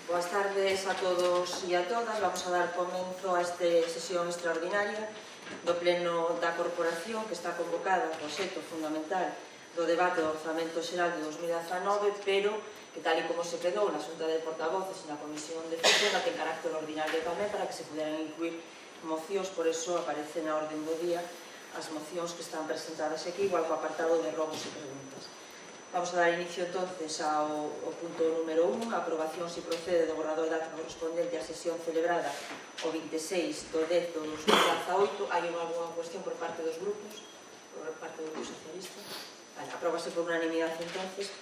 Boas tardes a todos e a todas. Vamos a dar comenzo a esta sesión extraordinaria do Pleno da Corporación que está convocada co xeito fundamental do debate do Orzamento Xeral de 2019, pero que tal e como se quedou na Xunta de Portavoces e na Comisión de Facenda ten carácter ordinario tamén para que se puderan incluir mocións, por eso aparecen na orden do día as mocións que están presentadas aquí, igual co apartado de robos e preguntas. Vamos a dar inicio entonces ao punto número 1, a aprobación se procede do borrador de acta correspondente á sesión celebrada o 26 do 10 do 2018. Hai alguna cuestión por parte dos grupos, por parte do Grupo Socialista? Vale, apróbase por unanimidade entonces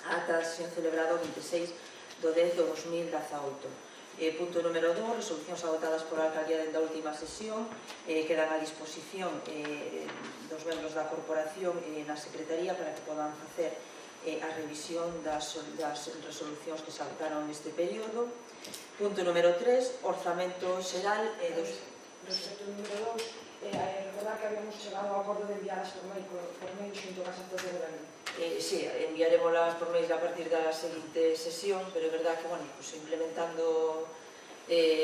a acta da sesión celebrada o 26 do 10 do 2018. Punto número 2, resolucións adotadas por a alcaldía dende a última sesión quedan a disposición dos membros da corporación na secretaría para que podan facer a revisión das resolucións que se adoptaron neste período. Punto número 3, orzamento xeral Respecto ao número 2, recordar que habíamos chegado ao acordo de enviadas por mail xunto cas actas de goberno. Sí, enviaremoslas por mail a partir da seguinte sesión, pero é verdad que, implementando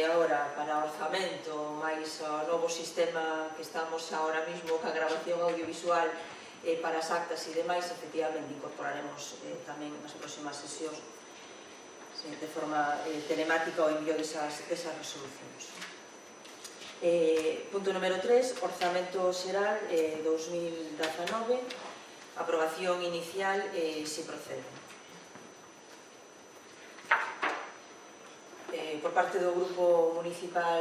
agora para orzamento máis o novo sistema que estamos agora mismo ca grabación audiovisual para as actas e demais, efectivamente incorporaremos tamén nas próximas sesións de forma telemática o envío desas resolucións. Punto número 3, orzamento xeral 2019, aprobación inicial se procede. Por parte do Grupo Municipal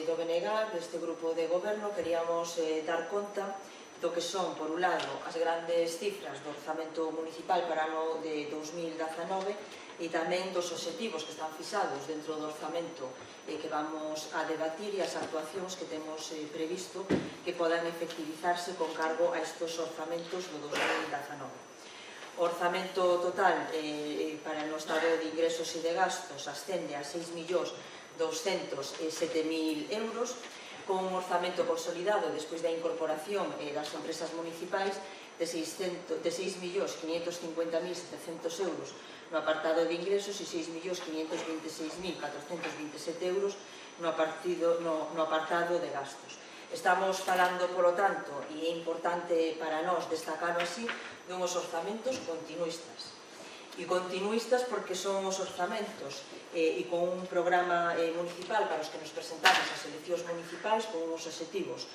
do BNG, deste grupo de goberno, queríamos dar conta do que son, por un lado, as grandes cifras do orzamento municipal para o ano de 2019 e tamén dos obxectivos que están fixados dentro do orzamento que vamos a debatir e as actuacións que temos previsto que podan efectivizarse con cargo a estes orzamentos do 2019. O orzamento total para o estado de ingresos e de gastos ascende a 6.207.000 euros, con un orzamento consolidado despois da incorporación das empresas municipais de 6.550.700 euros no apartado de ingresos e 6.526.427 euros no apartado de gastos. Estamos falando, polo tanto, e é importante para nós destacarlo así, dunhos orzamentos continuistas. E continuistas porque son os orzamentos e con un programa municipal para os que nos presentamos as eleccións municipais con uns obxectivos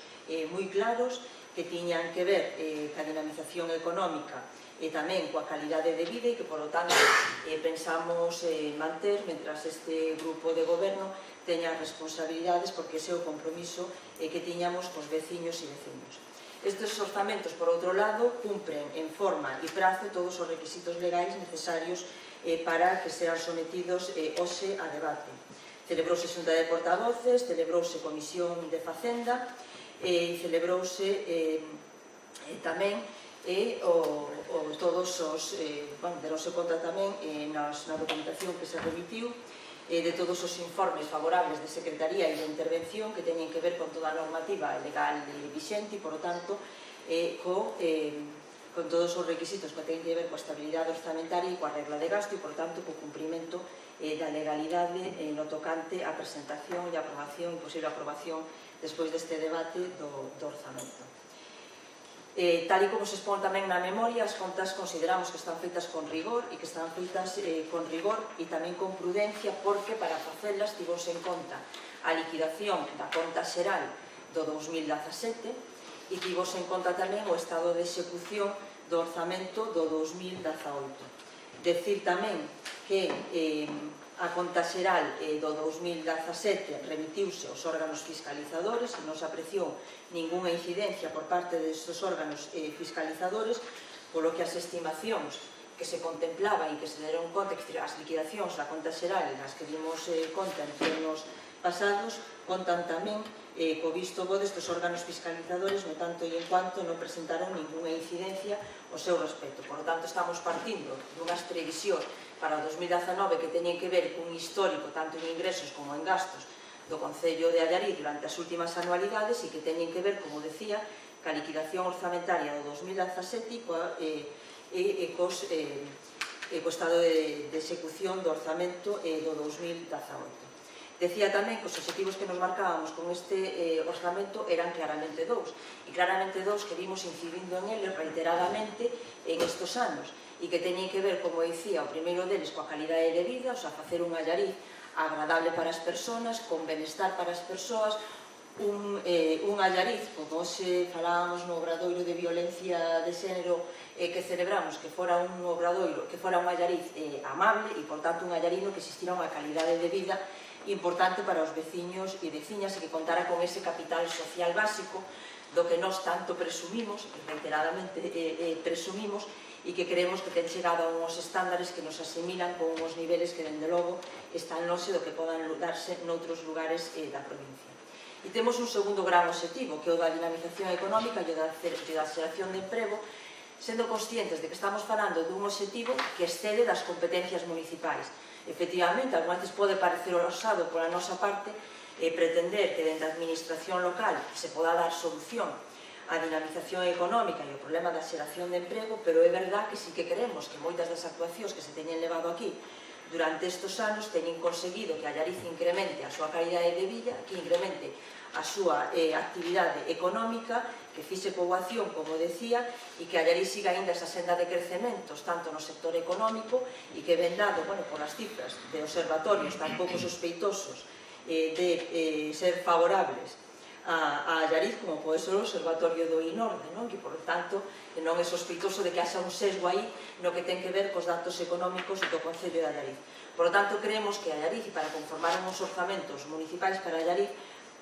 moi claros que tiñan que ver ca dinamización económica e tamén coa calidade de vida e que, polo tanto, pensamos manter mentras este grupo de goberno teña responsabilidades porque ese é o compromiso que tiñamos cos veciños e veciños. Estes orzamentos, por outro lado, cumpren en forma e prazo todos os requisitos legais necesarios para que sean sometidos hoxe a debate. Celebrouse Xunta de Portavoces, celebrouse Comisión de Facenda e celebrouse tamén todos os, deronse conta tamén na documentación que se remitiu de todos os informes favorables de Secretaría e de Intervención que teñen que ver con toda a normativa legal vixente e, por tanto, con todos os requisitos que teñen que ver coa estabilidade orzamentaria e coa regla de gasto e, por tanto, co cumprimento da legalidade no tocante á presentación e aprobación e posible aprobación despois deste debate do orzamento. Tal e como se expón tamén na memoria, as contas consideramos que están feitas con rigor e que están feitas con rigor e tamén con prudencia porque para facelas tivose en conta a liquidación da conta xeral do 2017 e tivose en conta tamén o estado de execución do orzamento do 2018. Decir tamén que a conta xeral do 2017 remitiuse aos órganos fiscalizadores e non se apreciou ningunha incidencia por parte destes órganos fiscalizadores, polo que as estimacións que se contemplaban e que se deron conta, as liquidacións da conta xeral e nas que dimos conta en plenos pasados, contan tamén co visto bo destes órganos fiscalizadores no tanto e en cuanto non presentaron ningunha incidencia ao seu respecto. Por lo tanto, estamos partindo dunhas previsións para o 2019 que teñen que ver cun histórico tanto en ingresos como en gastos do Concello de Allariz durante as últimas anualidades e que teñen que ver, como decía, ca liquidación orzamentaria do 2017 e cos co estado de execución do orzamento do 2018. Decía tamén que os objetivos que nos marcábamos con este orzamento eran claramente dous, e claramente dous que vimos incidindo en eles reiteradamente en estes anos, e que teñen que ver, como dicía, o primeiro deles coa calidade de vida, o sea, facer un Allariz agradable para as persoas, con benestar para as persoas, un Allariz, como hoxe falábamos no obradoiro de violencia de xénero que celebramos, que fora un obradoiro, que fora un Allariz amable e, por tanto, un Allarino que existira unha calidade de vida importante para os veciños e veciñas e que contara con ese capital social básico do que nós tanto presumimos, reiteradamente presumimos, e que creemos que ten chegado a uns estándares que nos asimilan con uns niveles que, dende logo, están lonxe do que podan darse noutros lugares da provincia. E temos un segundo gran objetivo, que é o da dinamización económica e o da xeración de emprego, sendo conscientes de que estamos falando dun objetivo que excede das competencias municipais. Efectivamente, algunha vez pode parecer osado pola nosa parte pretender que dentro da administración local se poda dar solución á dinamización económica e ao problema da xeración de emprego, pero é verdad que sí que queremos que moitas das actuacións que se teñen levado aquí durante estes anos teñen conseguido que Allariz incremente a súa calidade de vida, que incremente a súa actividade económica, que fixe poboación, como decía, e que Allariz siga ainda esa senda de crecementos, tanto no sector económico, e que ven dado, por as cifras de observatorios tan pouco sospeitosos de ser favorables a Allariz, como pode ser o observatorio do INORDE, que, por tanto, non é sospeitoso de que haxa un sesgo aí no que ten que ver cos datos económicos do Concello de Allariz. Por tanto, creemos que Allariz, e para conformar uns orzamentos municipais para Allariz,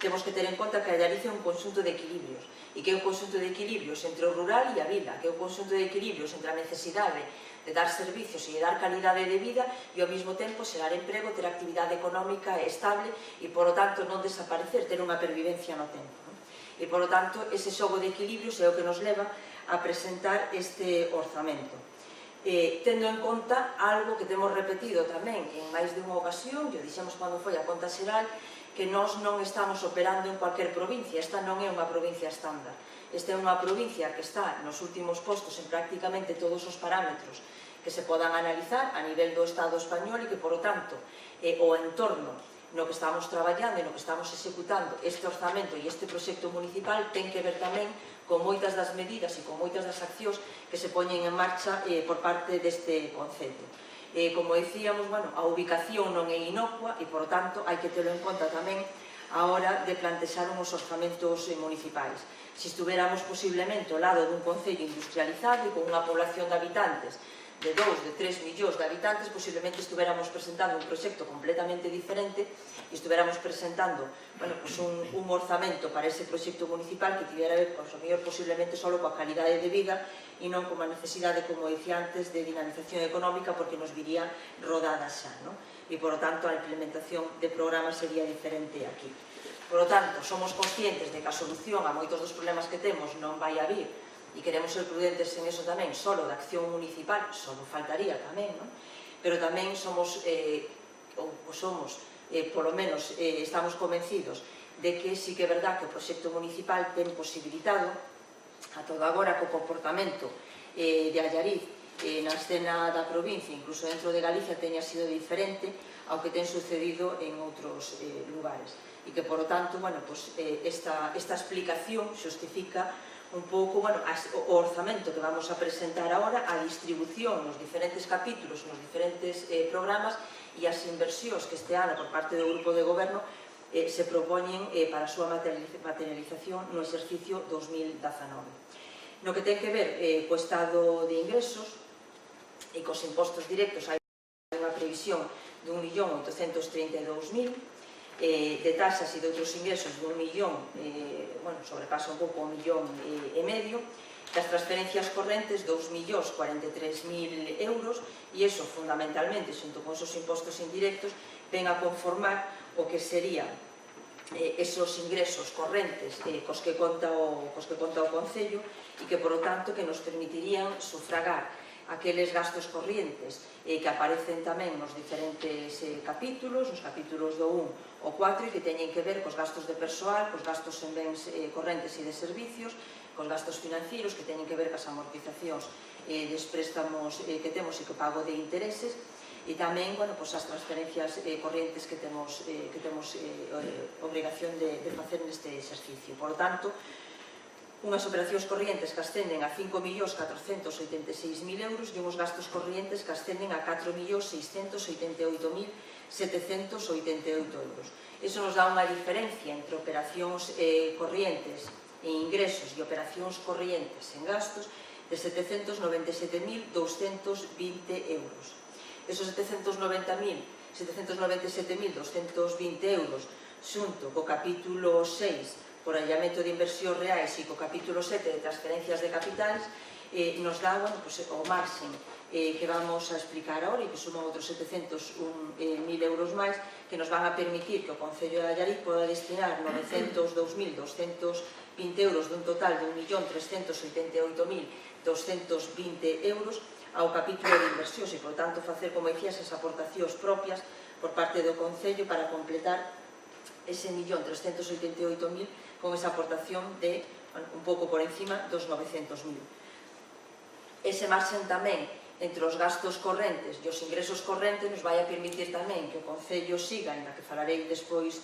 temos que ter en conta que Allariz é un conxunto de equilibrios, e que é un conxunto de equilibrios entre o rural e a vila, que é un conxunto de equilibrios entre a necesidade de dar servicios e de dar calidade de vida e ao mesmo tempo xerar emprego, ter actividade económica estable e, por lo tanto, non desaparecer, ter unha pervivencia no tempo. E, por lo tanto, ese xogo de equilibrios é o que nos leva a presentar este orzamento. Tendo en conta algo que temos repetido tamén en máis de unha ocasión, e o dixemos cando foi a conta xeral, que nós non estamos operando en cualquier provincia, esta non é unha provincia estándar. Esta é unha provincia que está nos últimos postos en prácticamente todos os parámetros que se podan analizar a nivel do Estado español e que, por lo tanto, o entorno no que estamos traballando e no que estamos executando este orzamento e este proxecto municipal ten que ver tamén con moitas das medidas e con moitas das accións que se poñen en marcha por parte deste Concello. Como decíamos, a ubicación non é inocua e, por tanto, hai que telo en conta tamén a hora de plantexar uns orzamentos municipais. Se estuveramos posiblemente ao lado dun concello industrializado e con unha población de habitantes de 2, de 3 millóns de habitantes, posiblemente estuveramos presentando un proxecto completamente diferente e estuveramos presentando un orzamento para ese proxecto municipal que tivera a ver, posiblemente, só coa calidade de vida e non como a necesidade, como decía antes, de dinamización económica, porque nos viría rodada xa, e, por lo tanto, a implementación de programas sería diferente aquí. Por lo tanto, somos conscientes de que a solución a moitos dos problemas que temos non vai a vir, e queremos ser prudentes en eso tamén, solo de acción municipal, solo faltaría tamén, pero tamén somos, polo menos estamos convencidos de que sí que é verdad que o proxecto municipal ten posibilitado, a todo agora co comportamento de Allariz na escena da provincia, incluso dentro de Galicia, teña sido diferente ao que ten sucedido en outros lugares. E que, por lo tanto, esta explicación xustifica un pouco o orzamento que vamos a presentar agora, a distribución nos diferentes capítulos, nos diferentes programas e as inversións que este ano, por parte do Grupo de Goberno, se propoñen para a súa materialización no exercicio 2019. No que ten que ver co estado de ingresos e cos impostos directos, hai unha previsión de 1.832.000, de tasas e de outros ingresos de 1 millón, sobrepasa un pouco 1,5 millón, das transferencias correntes 2.043.000 euros, e iso fundamentalmente, xunto con esos impostos indirectos, ven a conformar o que serían esos ingresos correntes cos que conta o Concello e que, por lo tanto, que nos permitirían sufragar aqueles gastos corrientes que aparecen tamén nos diferentes capítulos, os capítulos do 1 ao 4, e que teñen que ver cos gastos de persoal, cos gastos en bens correntes e de servicios, cos gastos financeiros, que teñen que ver cas amortizacións dos préstamos que temos e que pago de intereses, e tamén as transferencias corrientes que temos obrigación de facer neste exercicio. Por tanto, unhas operacións corrientes que ascenden a 5.486.000 euros e uns gastos corrientes que ascenden a 4.688.788 euros. Iso nos dá unha diferencia entre operacións corrientes en ingresos e operacións corrientes en gastos de 797.220 euros. Esos 797.220 euros xunto co capítulo 6 por allamento de inversións reais e co capítulo 7 de transferencias de capitais nos dá o marxen que vamos a explicar agora e que suman outros 701.000 euros máis que nos van a permitir que o Concello de Allariz poda destinar 902.220 euros dun total de 1.388.220 euros ao capítulo de inversións e, por tanto, facer, como dicías, as aportacións propias por parte do Concello para completar ese 1.388.000 con esa aportación de un pouco por encima dos 900.000. Ese marxen tamén entre os gastos correntes e os ingresos correntes nos vai a permitir tamén que o Concello siga, ainda que falarei despois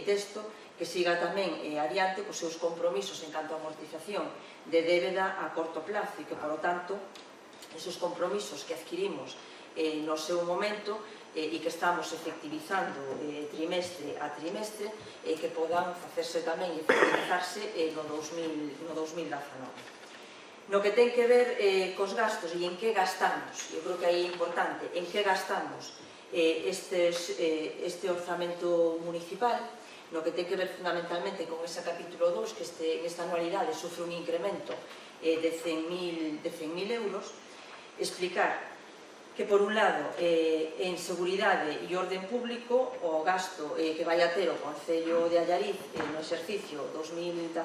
desto, que siga tamén adiante cos seus compromisos en canto a amortización de débeda a corto plazo e que, por lo tanto, esos compromisos que adquirimos no seu momento e que estamos efectivizando trimestre a trimestre que podan facerse tamén e efectivizarse no 2019. No que ten que ver cos gastos e en que gastamos, eu creo que aí é importante, en que gastamos este orzamento municipal, no que ten que ver fundamentalmente con ese capítulo 2 que nesta anualidade sufre un incremento de 100.000 euros, explicar que, por un lado, en seguridade e orden público, o gasto que vai a ter o Concello de Allariz no exercicio 2019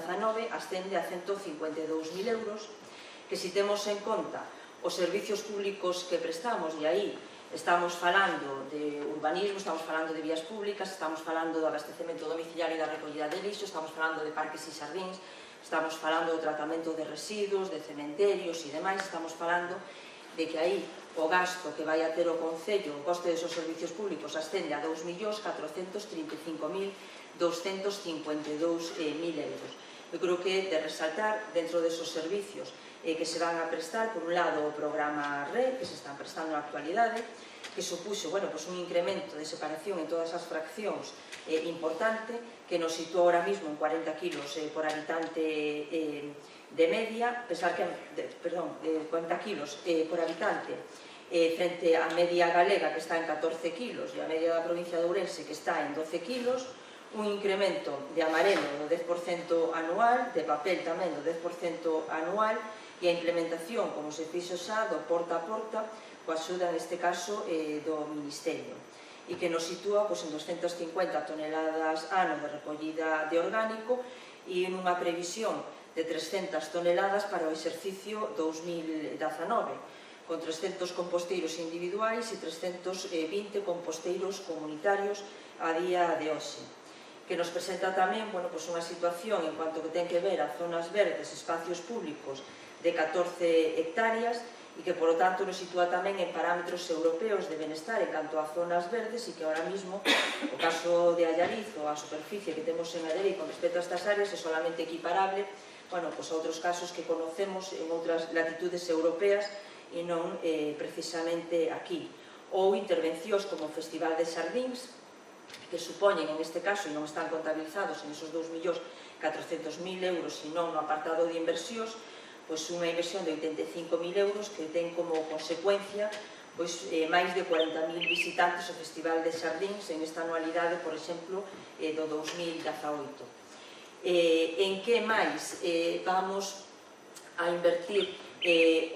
ascende a 152.000 euros, que si temos en conta os servicios públicos que prestamos, e aí estamos falando de urbanismo, estamos falando de vías públicas, estamos falando do abastecemento domiciliario e da recollida de lixo, estamos falando de parques e xardíns, estamos falando do tratamento de residuos, de cementerios e demais, estamos falando de que aí o gasto que vai a ter o Concello, o coste desos servicios públicos ascende a 2.435.252.000 euros. Eu creo que de resaltar dentro desos servicios que se van a prestar, por un lado o programa RE, que se están prestando na actualidade, que supuxo un incremento de separación en todas as fraccións importante, que nos sitúa ahora mismo en 40 kilos por habitante de media, pesar que, 40 kilos por habitante frente á media galega que está en 14 kilos e a media da provincia de Ourense que está en 12 kilos, un incremento de amarelo do 10% anual, de papel tamén do 10% anual e a implementación, como se fixo xa, do porta a porta, coa axuda, neste caso, do Ministerio, e que nos sitúa en 250 toneladas ano de recollida de orgánico e nunha previsión de 300 toneladas para o exercicio 2019, con 300 composteiros individuais e 320 composteiros comunitarios a día de hoxe, que nos presenta tamén unha situación en cuanto que ten que ver a zonas verdes, espacios públicos de 14 hectáreas e que, por lo tanto, nos sitúa tamén en parámetros europeos de benestar en canto a zonas verdes e que ahora mismo, o caso de Allariz ou a superficie que temos en Allariz con respecto a estas áreas é solamente equiparable a outros casos que conocemos en outras latitudes europeas e non precisamente aquí. Ou intervencións como o Festival de Xardíns, que supoñen, en este caso, e non están contabilizados en esos 2.400.000 euros, senón no apartado de inversións, unha inversión de 85.000 euros que ten como consecuencia máis de 40.000 visitantes ao Festival de Xardíns en esta anualidade, por exemplo, do 2018. En que máis vamos a invertir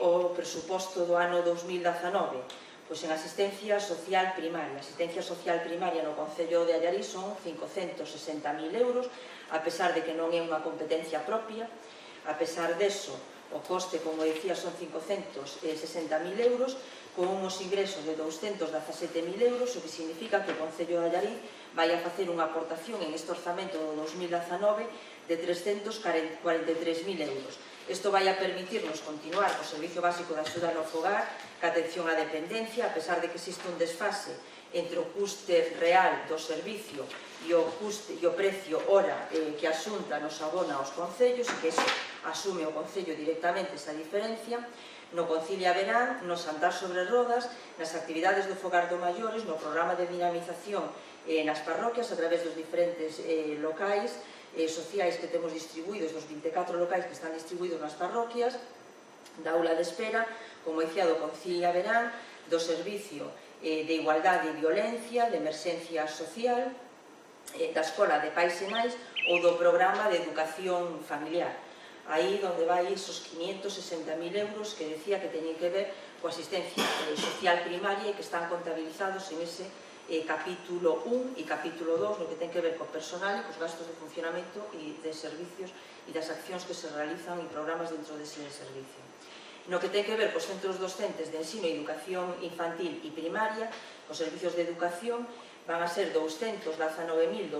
o presuposto do ano 2019? Pois en asistencia social primaria. A asistencia social primaria no Concello de Allariz son 560.000 euros, a pesar de que non é unha competencia propia. A pesar deso, o coste, como decía, son 560.000 euros, con uns ingresos de 217.000 euros, o que significa que o Concello de Allariz vai a facer unha aportación en este orzamento do 2019 de 343.000 euros. Isto vai a permitirnos continuar co Servicio Básico de Axuda no Fogar, ca atención á dependencia, a pesar de que existe un desfase entre o custe real do servicio e o precio hora que a Xunta nos abona aos concellos, e que iso asume o Concello directamente esa diferencia. No Concilia Verán, no Xantar sobre Rodas, nas actividades do Fogar do Maiores, no programa de dinamización nas parroquias a través dos diferentes locais sociais que temos distribuídos, dos 24 locais que están distribuídos nas parroquias, da aula de espera, como dicía, do Concilia Verán, do Servicio de Igualdade e Violencia, de Emerxencia Social, da Escola de Pais e Nais ou do Programa de Educación Familiar. Aí onde vai esos 560.000 euros que decía que teñen que ver coa asistencia social primaria e que están contabilizados en ese capítulo 1 e capítulo 2, no que ten que ver co personal e cos gastos de funcionamento e de servicios e das accións que se realizan e programas dentro dese servicio. No que ten que ver cos centros docentes de ensino e educación infantil e primaria, os servicios de educación van a ser 219.279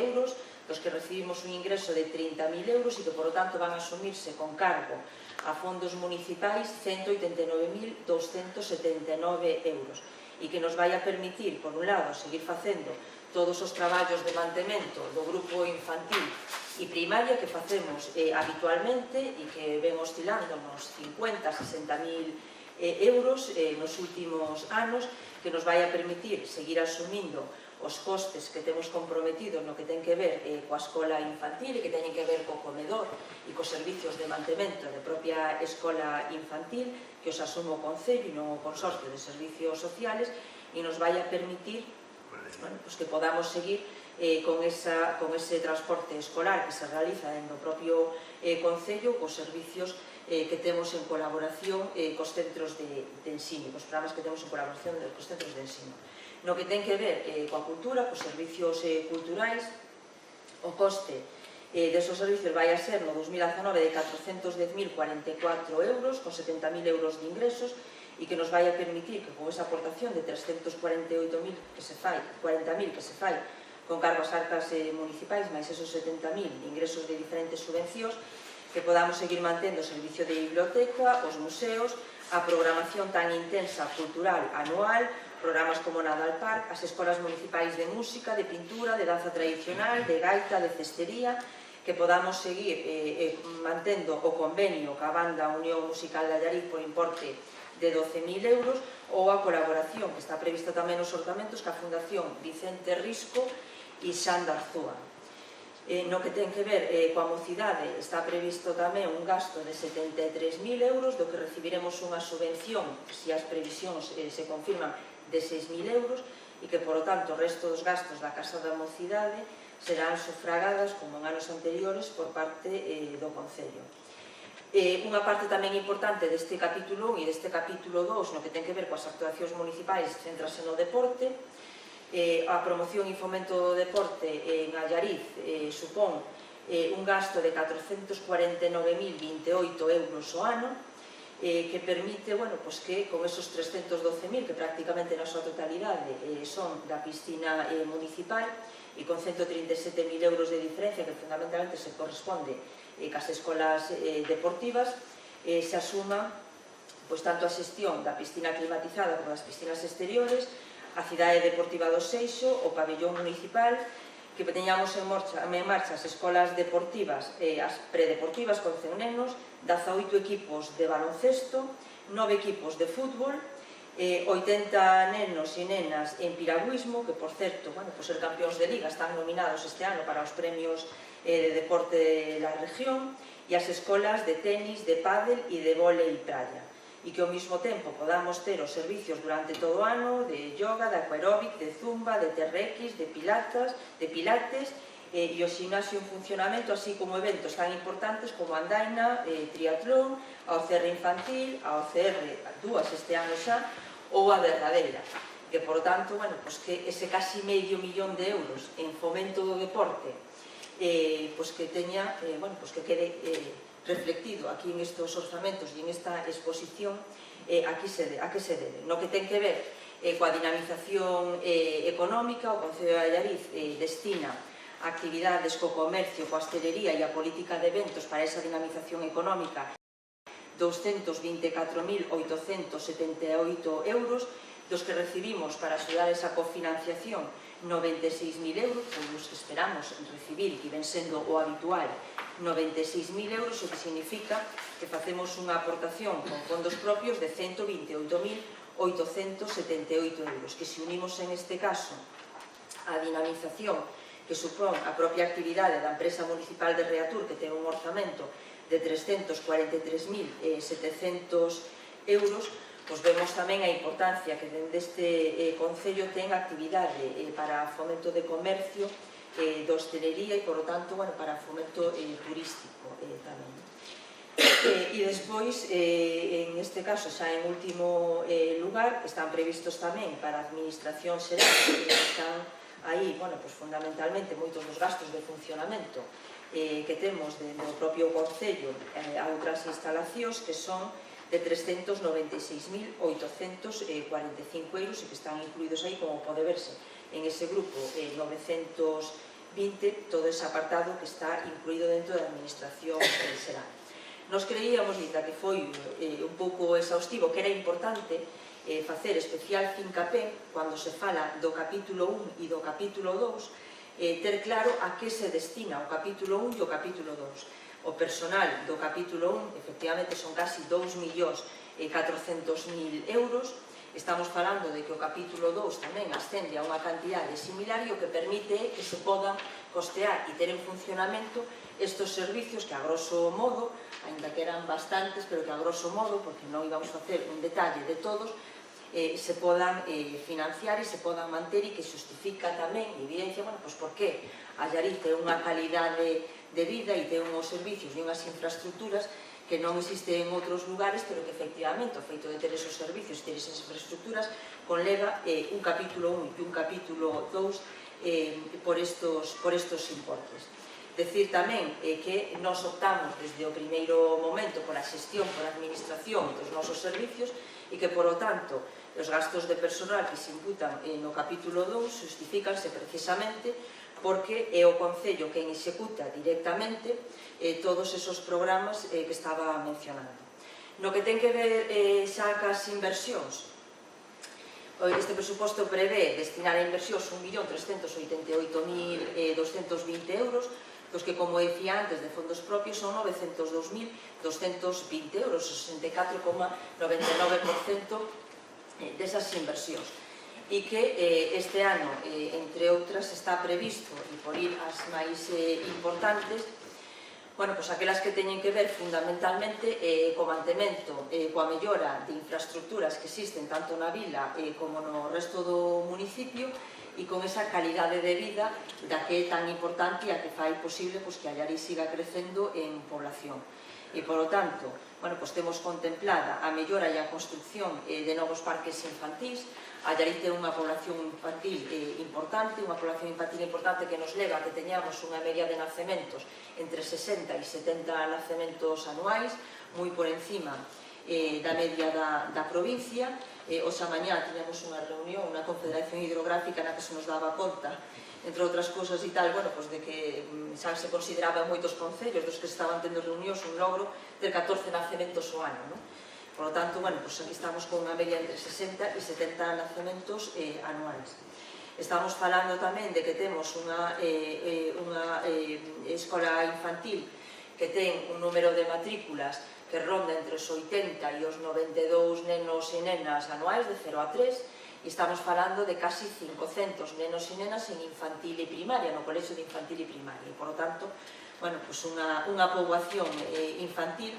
euros, dos que recibimos un ingreso de 30.000 euros e que, por lo tanto, van a asumirse con cargo a fondos municipais 189.279 euros, e que nos vai a permitir, por un lado, seguir facendo todos os traballos de mantemento do grupo infantil e primaria que facemos habitualmente e que ven oscilando nos 50-60.000 euros nos últimos anos, que nos vai a permitir seguir asumindo os costes que temos comprometidos no que ten que ver coa escola infantil e que teñen que ver co comedor e cos servicios de mantemento da propia escola infantil, que os asumo o Concello e non o Consorcio de Servicios Sociales, e nos vai a permitir que podamos seguir con ese transporte escolar que se realiza no propio Concello, cos servicios que temos en colaboración cos centros de ensino, cos programas que temos en colaboración cos centros de ensino. No que ten que ver coa cultura, cos servicios culturais, o coste desos servicios vai a ser no 2019 de 410.044 euros, con 70.000 euros de ingresos, e que nos vai a permitir que con esa aportación de 348.000 que se fai, 40.000 que se fai con cargo ás arcas municipais, máis esos 70.000 de ingresos de diferentes subvencións, que podamos seguir mantendo o servicio de biblioteca, os museos, a programación tan intensa cultural anual, programas como Nadal Park, as escolas municipais de música, de pintura, de danza tradicional, de gaita, de cestería, que podamos seguir mantendo o convenio ca banda Unión Musical de Allariz por importe de 12.000 euros, ou a colaboración que está prevista tamén nos orzamentos ca Fundación Vicente Risco e Xan de Arzúa. No que ten que ver coa mocidade, está previsto tamén un gasto de 73.000 euros, do que recibiremos unha subvención, se as previsións se confirman, de 6.000 euros, e que, por lo tanto, o resto dos gastos da Casa da Mocidade serán sufragadas, como en anos anteriores, por parte do Concello. Unha parte tamén importante deste capítulo 1 e deste capítulo 2, no que ten que ver coas actuacións municipais, centrase no deporte. A promoción e fomento do deporte en Allariz supón un gasto de 449.028 euros ao ano, que permite que con esos 312.000, que prácticamente na súa totalidade son da piscina municipal, e con 137.000 euros de diferencia, que fundamentalmente se corresponde cas escolas deportivas, se asuma tanto a xestión da piscina climatizada como das piscinas exteriores, a cidade deportiva do Seixo, o pabellón municipal, que teñamos en marcha as escolas deportivas e as predeportivas con 100 nenos, 18 equipos de baloncesto, 9 equipos de fútbol, 80 nenos e nenas en piragüismo, que, por certo, por ser campións de liga, están nominados este ano para os premios de deporte da región, e as escolas de tenis, de pádel e de vólei praia. E que ao mesmo tempo podamos ter os servicios durante todo o ano de yoga, de aquaeróbic, de zumba, de TRX, de pilates e o ximnasio en funcionamento, así como eventos tan importantes como a andaina, triatlón, a OCR infantil, a OCR dúas este ano xa, ou a derradeira. Que, por tanto, que ese casi medio millón de euros en fomento do deporte que teña, que quede reflectido aquí en estos orzamentos e en esta exposición a que se debe. No que ten que ver coa dinamización económica, o Concello de Allariz destina actividades co comercio, coa hostelería e a política de eventos para esa dinamización económica 224.878 euros, dos que recibimos para axudar esa cofinanciación 96.000 euros, os que esperamos recibir, que ven sendo o habitual, 96.000 euros, o que significa que facemos unha aportación con fondos propios de 128.878 euros, que se unimos en este caso a dinamización que supón a propia actividade da empresa municipal de Reatur, que ten un orzamento de 343.700 euros, pois vemos tamén a importancia que dende este Concello ten actividade para fomento de comercio, de hostelería e, por lo tanto, para fomento turístico tamén. E despois, en este caso, xa en último lugar, están previstos tamén para a administración xeral, que están aí, fundamentalmente, moitos dos gastos de funcionamento que temos do propio Concello a outras instalacións, que son de 396.845 euros e que están incluídos aí, como pode verse, en ese grupo 920, todo ese apartado que está incluído dentro da administración xeral. Nos creíamos, Lita, que foi un pouco exhaustivo, que era importante facer especial fincapé cando se fala do capítulo 1 e do capítulo 2, ter claro a que se destina o capítulo 1 e o capítulo 2. O personal do capítulo 1, efectivamente, son casi 2.400.000 euros. Estamos falando de que o capítulo 2 tamén ascende a unha cantidade similar, e o que permite é que se podan costear e ter en funcionamento estes servicios que, a grosso modo, ainda que eran bastantes, pero que a grosso modo, porque non íbamos a facer un detalle de todos, se podan financiar e se podan manter, e que justifica tamén, evidencia, pois por que a Allariz ten unha calidade de vida e ten unhos servicios e unhas infraestructuras que non existen en outros lugares, pero que efectivamente o feito de ter esos servicios e ter esas infraestructuras conleva un capítulo 1 e un capítulo 2 por estos importes. Decir tamén que nos optamos desde o primeiro momento por a xestión, por a administración dos nosos servicios, e que, por lo tanto, os gastos de personal que se imputan no capítulo 2 justifícanse precisamente porque é o Concello quen executa directamente todos esos programas que estaba mencionando. No que ten que ver xa cas inversións, este presuposto prevé destinar a inversións 1.388.220 euros, dos que, como decía antes, de fondos propios son 902.220 euros, o 64,99% desas inversións. E que este ano, entre outras, está previsto, e por ir as máis importantes, aquelas que teñen que ver fundamentalmente co mantemento, coa mellora de infraestructuras que existen tanto na vila como no resto do municipio, e con esa calidade de vida da que é tan importante e a que fai posible que Allariz siga crecendo en población. E, por lo tanto, temos contemplada a mellora e a construcción de novos parques infantís. Allariz ten unha población infantil importante, que nos leva a que teñamos unha media de nacementos entre 60 e 70 nacementos anuais, moi por encima da media da provincia. Hoxe a mañá tiñamos unha reunión na Confederación Hidrográfica na que se nos daba conta, entre outras cousas e tal, de que xa se consideraban moitos concellos dos que estaban tendo reunións un logro ter 14 nacementos ao ano. Por lo tanto, aquí estamos con unha media entre 60 e 70 nacementos anuais. Estamos falando tamén de que temos unha escola infantil que ten un número de matrículas que ronda entre os 80 e os 92 nenos e nenas anuais de 0 a 3, e estamos falando de casi 500 nenos e nenas en infantil e primaria, no colexio de infantil e primaria. E, por lo tanto, unha poboación infantil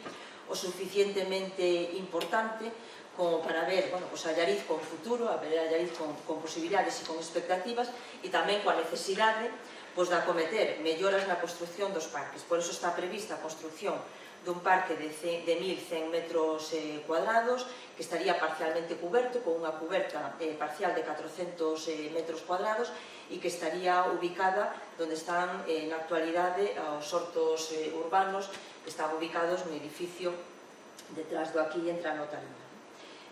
o suficientemente importante como para ver Allariz con futuro, a ver Allariz con posibilidades e con expectativas, e tamén coa necesidade de acometer melloras na construcción dos parques. Por iso está prevista a construcción dun parque de 1.100 metros cuadrados, que estaría parcialmente cuberto, con unha cuberta parcial de 400 metros cuadrados, e que estaría ubicada onde están na actualidade os hortos urbanos, que están ubicados no edificio detrás do aquí entra a notaría.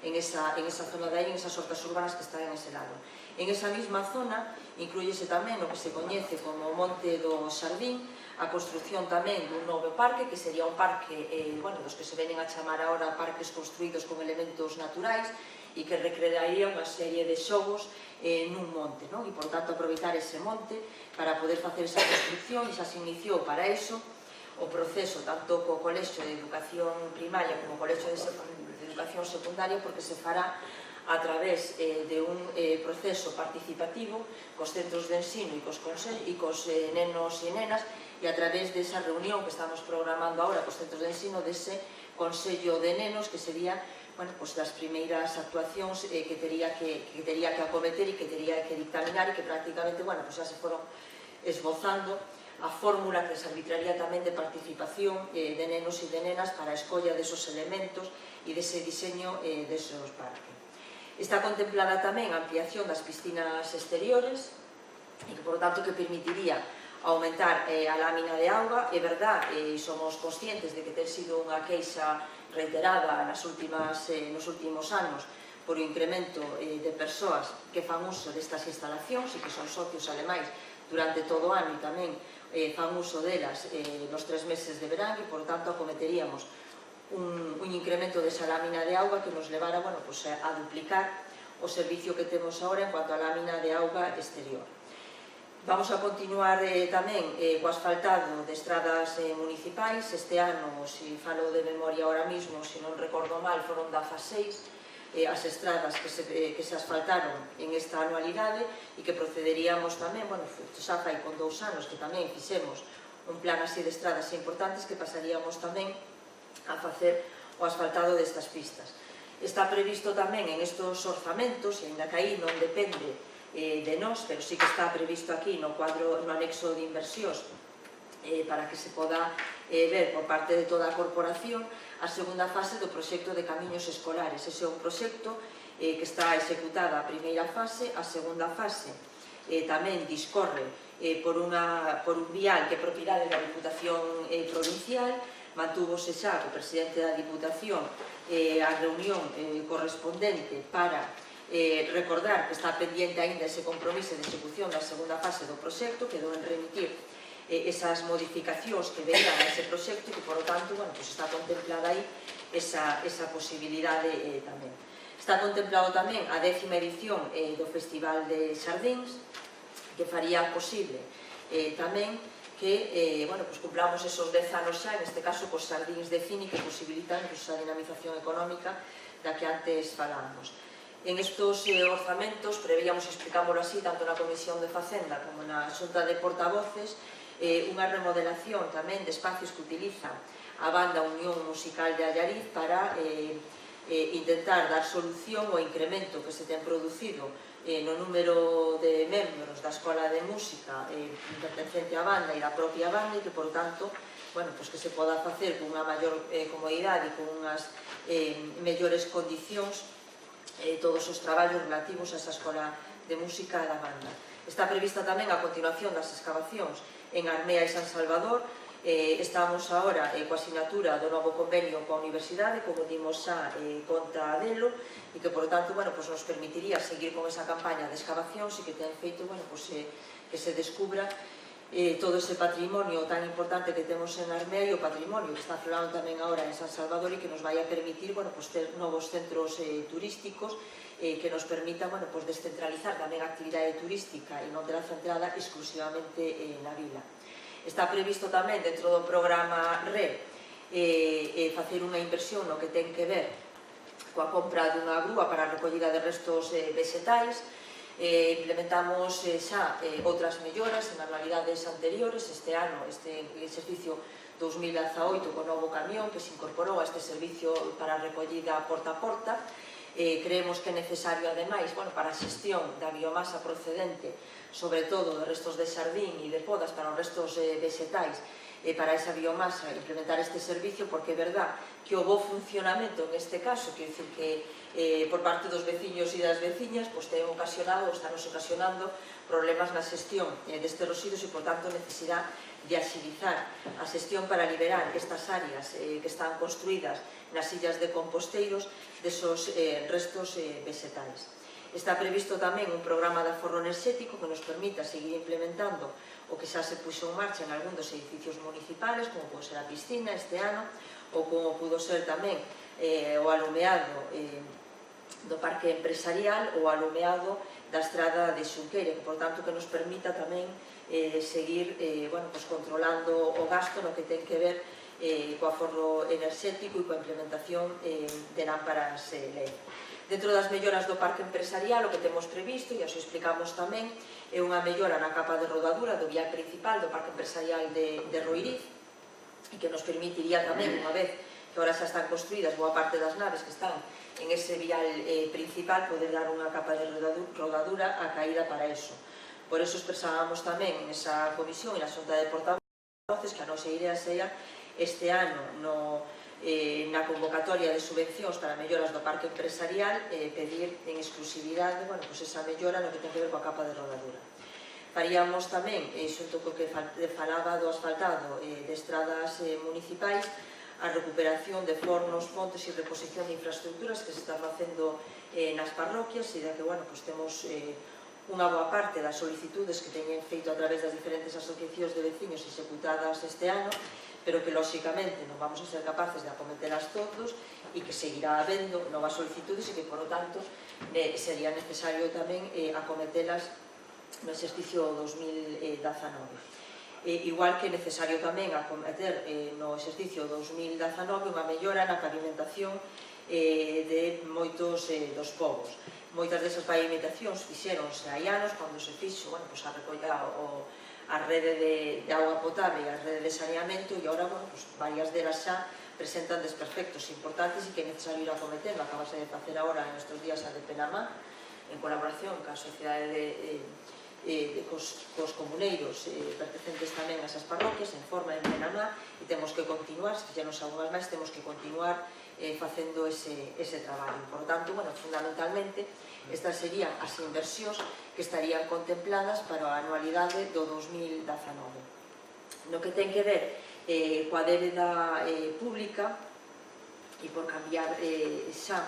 en esa zona de aí, en esas hortas urbanas que están en ese lado. En esa mesma zona inclúyese tamén o que se coñece como Monte do Xardín, a construción tamén dun novo parque, que sería un parque dos que se venen a chamar agora parques construídos con elementos naturais e que recrearía unha serie de xogos nun monte, e por tanto aproveitar ese monte para poder facer esa construcción, e xa se iniciou para iso o proceso tanto co Colexio de Educación Primaria como o Colexio de Educación Secundaria, porque se fará a través de un proceso participativo cos centros de ensino e cos nenos e nenas, e a través desa reunión que estamos programando agora cos centros de ensino, dese Consello de Nenos, que sería das primeiras actuacións que tería que acometer e que tería que dictaminar, e que prácticamente xa se foron esbozando a fórmula que se arbitraría tamén de participación de nenos e de nenas para a escolla desos elementos e dese diseño desos parques. Está contemplada tamén a ampliación das piscinas exteriores, e que, por tanto, que permitiría aumentar a lámina de auga. É verdad, e somos conscientes de que ten sido unha queixa reiterada nos últimos anos por o incremento de persoas que fan uso destas instalacións e que son socios alemais durante todo o ano, e tamén fan uso delas nos 3 meses de verán, e, por tanto, acometeríamos un incremento desa lámina de auga que nos levara a duplicar o servicio que temos agora en cuanto a lámina de auga exterior. Vamos a continuar tamén co asfaltado de estradas municipais. Este ano, se falo de memoria ahora mismo, se non recordo mal, foron da fase 6 as estradas que se asfaltaron en esta anualidade, e que procederíamos tamén, xa fai con 2 anos que tamén fixemos un plan así de estradas importantes, que pasaríamos tamén a facer o asfaltado destas pistas. Está previsto tamén en estos orzamentos, e ainda que aí non depende de nós, pero sí que está previsto aquí no anexo de inversións, para que se poda ver por parte de toda a corporación a segunda fase do proxecto de camiños escolares. Ese é un proxecto que está executada a primeira fase. A segunda fase tamén discorre por un vial que é propiedade da Diputación Provincial. Mantúvose xa co presidente da Diputación a reunión correspondente para recordar que está pendiente aínda ese compromiso de execución da segunda fase do proxecto, quedou en remitir esas modificacións que venían a ese proxecto, e que, por lo tanto, está contemplada aí esa posibilidade tamén. Está contemplado tamén a 10ª edición do Festival de Xardíns, que faría posible tamén que cumplamos esos 10 anos xa, en este caso, cos xardíns de Fini, que posibilitan esa dinamización económica da que antes falábamos. En estos orzamentos prevíamos, explicámoslo así, tanto na Comisión de Facenda como na Xunta de Portavoces, unha remodelación tamén de espacios que utiliza a Banda Unión Musical de Allariz para intentar dar solución ao incremento que se ten producido no número de membros da Escola de Música pertencente á banda e da propia banda, e que, por tanto, que se poda facer con unha maior comodidade e con unhas mellores condicións todos os traballos relativos a esa Escola de Música da banda. Está prevista tamén a continuación das excavacións en Armea e San Salvador. Estamos agora coa asinatura do novo convenio coa Universidade, como dimos xa conta delo, e que, por tanto, nos permitiría seguir con esa campaña de excavacións e que ten feito que se descubra todo ese patrimonio tan importante que temos en Armea, e o patrimonio que está aflorando tamén agora en San Salvador, e que nos vai a permitir ter novos centros turísticos que nos permita descentralizar tamén a actividade turística e non ter centrada exclusivamente na vila. Está previsto tamén, dentro do programa RE, facer unha inversión no que ten que ver coa compra dunha grúa para a recollida de restos vegetais. Implementamos xa outras melloras en anualidades anteriores. Este ano, este exercicio 2018, co novo camión que se incorporou a este servicio para a recollida porta a porta. Creemos que é necesario, ademais, para a xestión da biomasa procedente, sobre todo de restos de xardín e de podas para os restos vegetais, para esa biomasa implementar este servicio, porque é verdad que o bo funcionamento neste caso, quero dicir que por parte dos veciños e das veciñas, ten ocasionado, ou estanos ocasionando problemas na xestión destes residuos e, por tanto, necesidade de agilizar a xestión para liberar estas áreas que están construídas nas illas de composteiros desos restos vegetais. Está previsto tamén un programa de aforro enerxético que nos permita seguir implementando o que xa se puxo en marcha en algún dos edificios municipales, como pode ser a piscina este ano, ou como pudo ser tamén o alumeado do parque empresarial ou alumeado da estrada de Xunqueira, que, por tanto, que nos permita tamén seguir controlando o gasto no que ten que ver co aforro enerxético e coa implementación de lámparas LED. Dentro das melloras do parque empresarial, o que temos previsto, e así explicamos tamén, é unha mellora na capa de rodadura do vial principal do parque empresarial de Roiriz, e que nos permitiría tamén, unha vez que ahora xa están construídas boa parte das naves que están en ese vial principal, poder dar unha capa de rodadura a caída para eso. Por eso expresábamos tamén en esa comisión e na xunta de portavoces que a nosa idea sea este ano na convocatoria de subvencións para melloras do parque empresarial pedir en exclusividade esa mellora no que ten que ver coa capa de rodadura. Faríamos tamén, xunto co que falaba do asfaltado de estradas municipais, a recuperación de fornos, pontes e reposición de infraestructuras que se está facendo nas parroquias, e da que temos unha boa parte das solicitudes que teñen feito a través das diferentes asociacións de veciños executadas este ano, pero que, lóxicamente, non vamos a ser capaces de acometelas todos e que seguirá habendo novas solicitudes e que, por lo tanto, sería necesario tamén acometelas no exercicio 2019. Igual que é necesario tamén acometer no exercicio 2019 unha mellora na pavimentación de moitos dos povos. Moitas desas pavimentacións fixéronse hai anos, cando se fixo a recolla a rede de auga potable e a rede de saneamento, e agora varias delas xa presentan desperfectos importantes e que é necesario ir acometendo. Acabase de facer agora en estes días a de Penamá, en colaboración ca sociedade cos comuneiros pertencentes tamén a esas parroquias, en forma en Penamá, e temos que continuar, se fixernos algunhas máis, temos que continuar facendo ese traballo. Por tanto, fundamentalmente, estas serían as inversións que estarían contempladas para a anualidade do 2019. No que ten que ver coa débeda pública, e por cambiar xa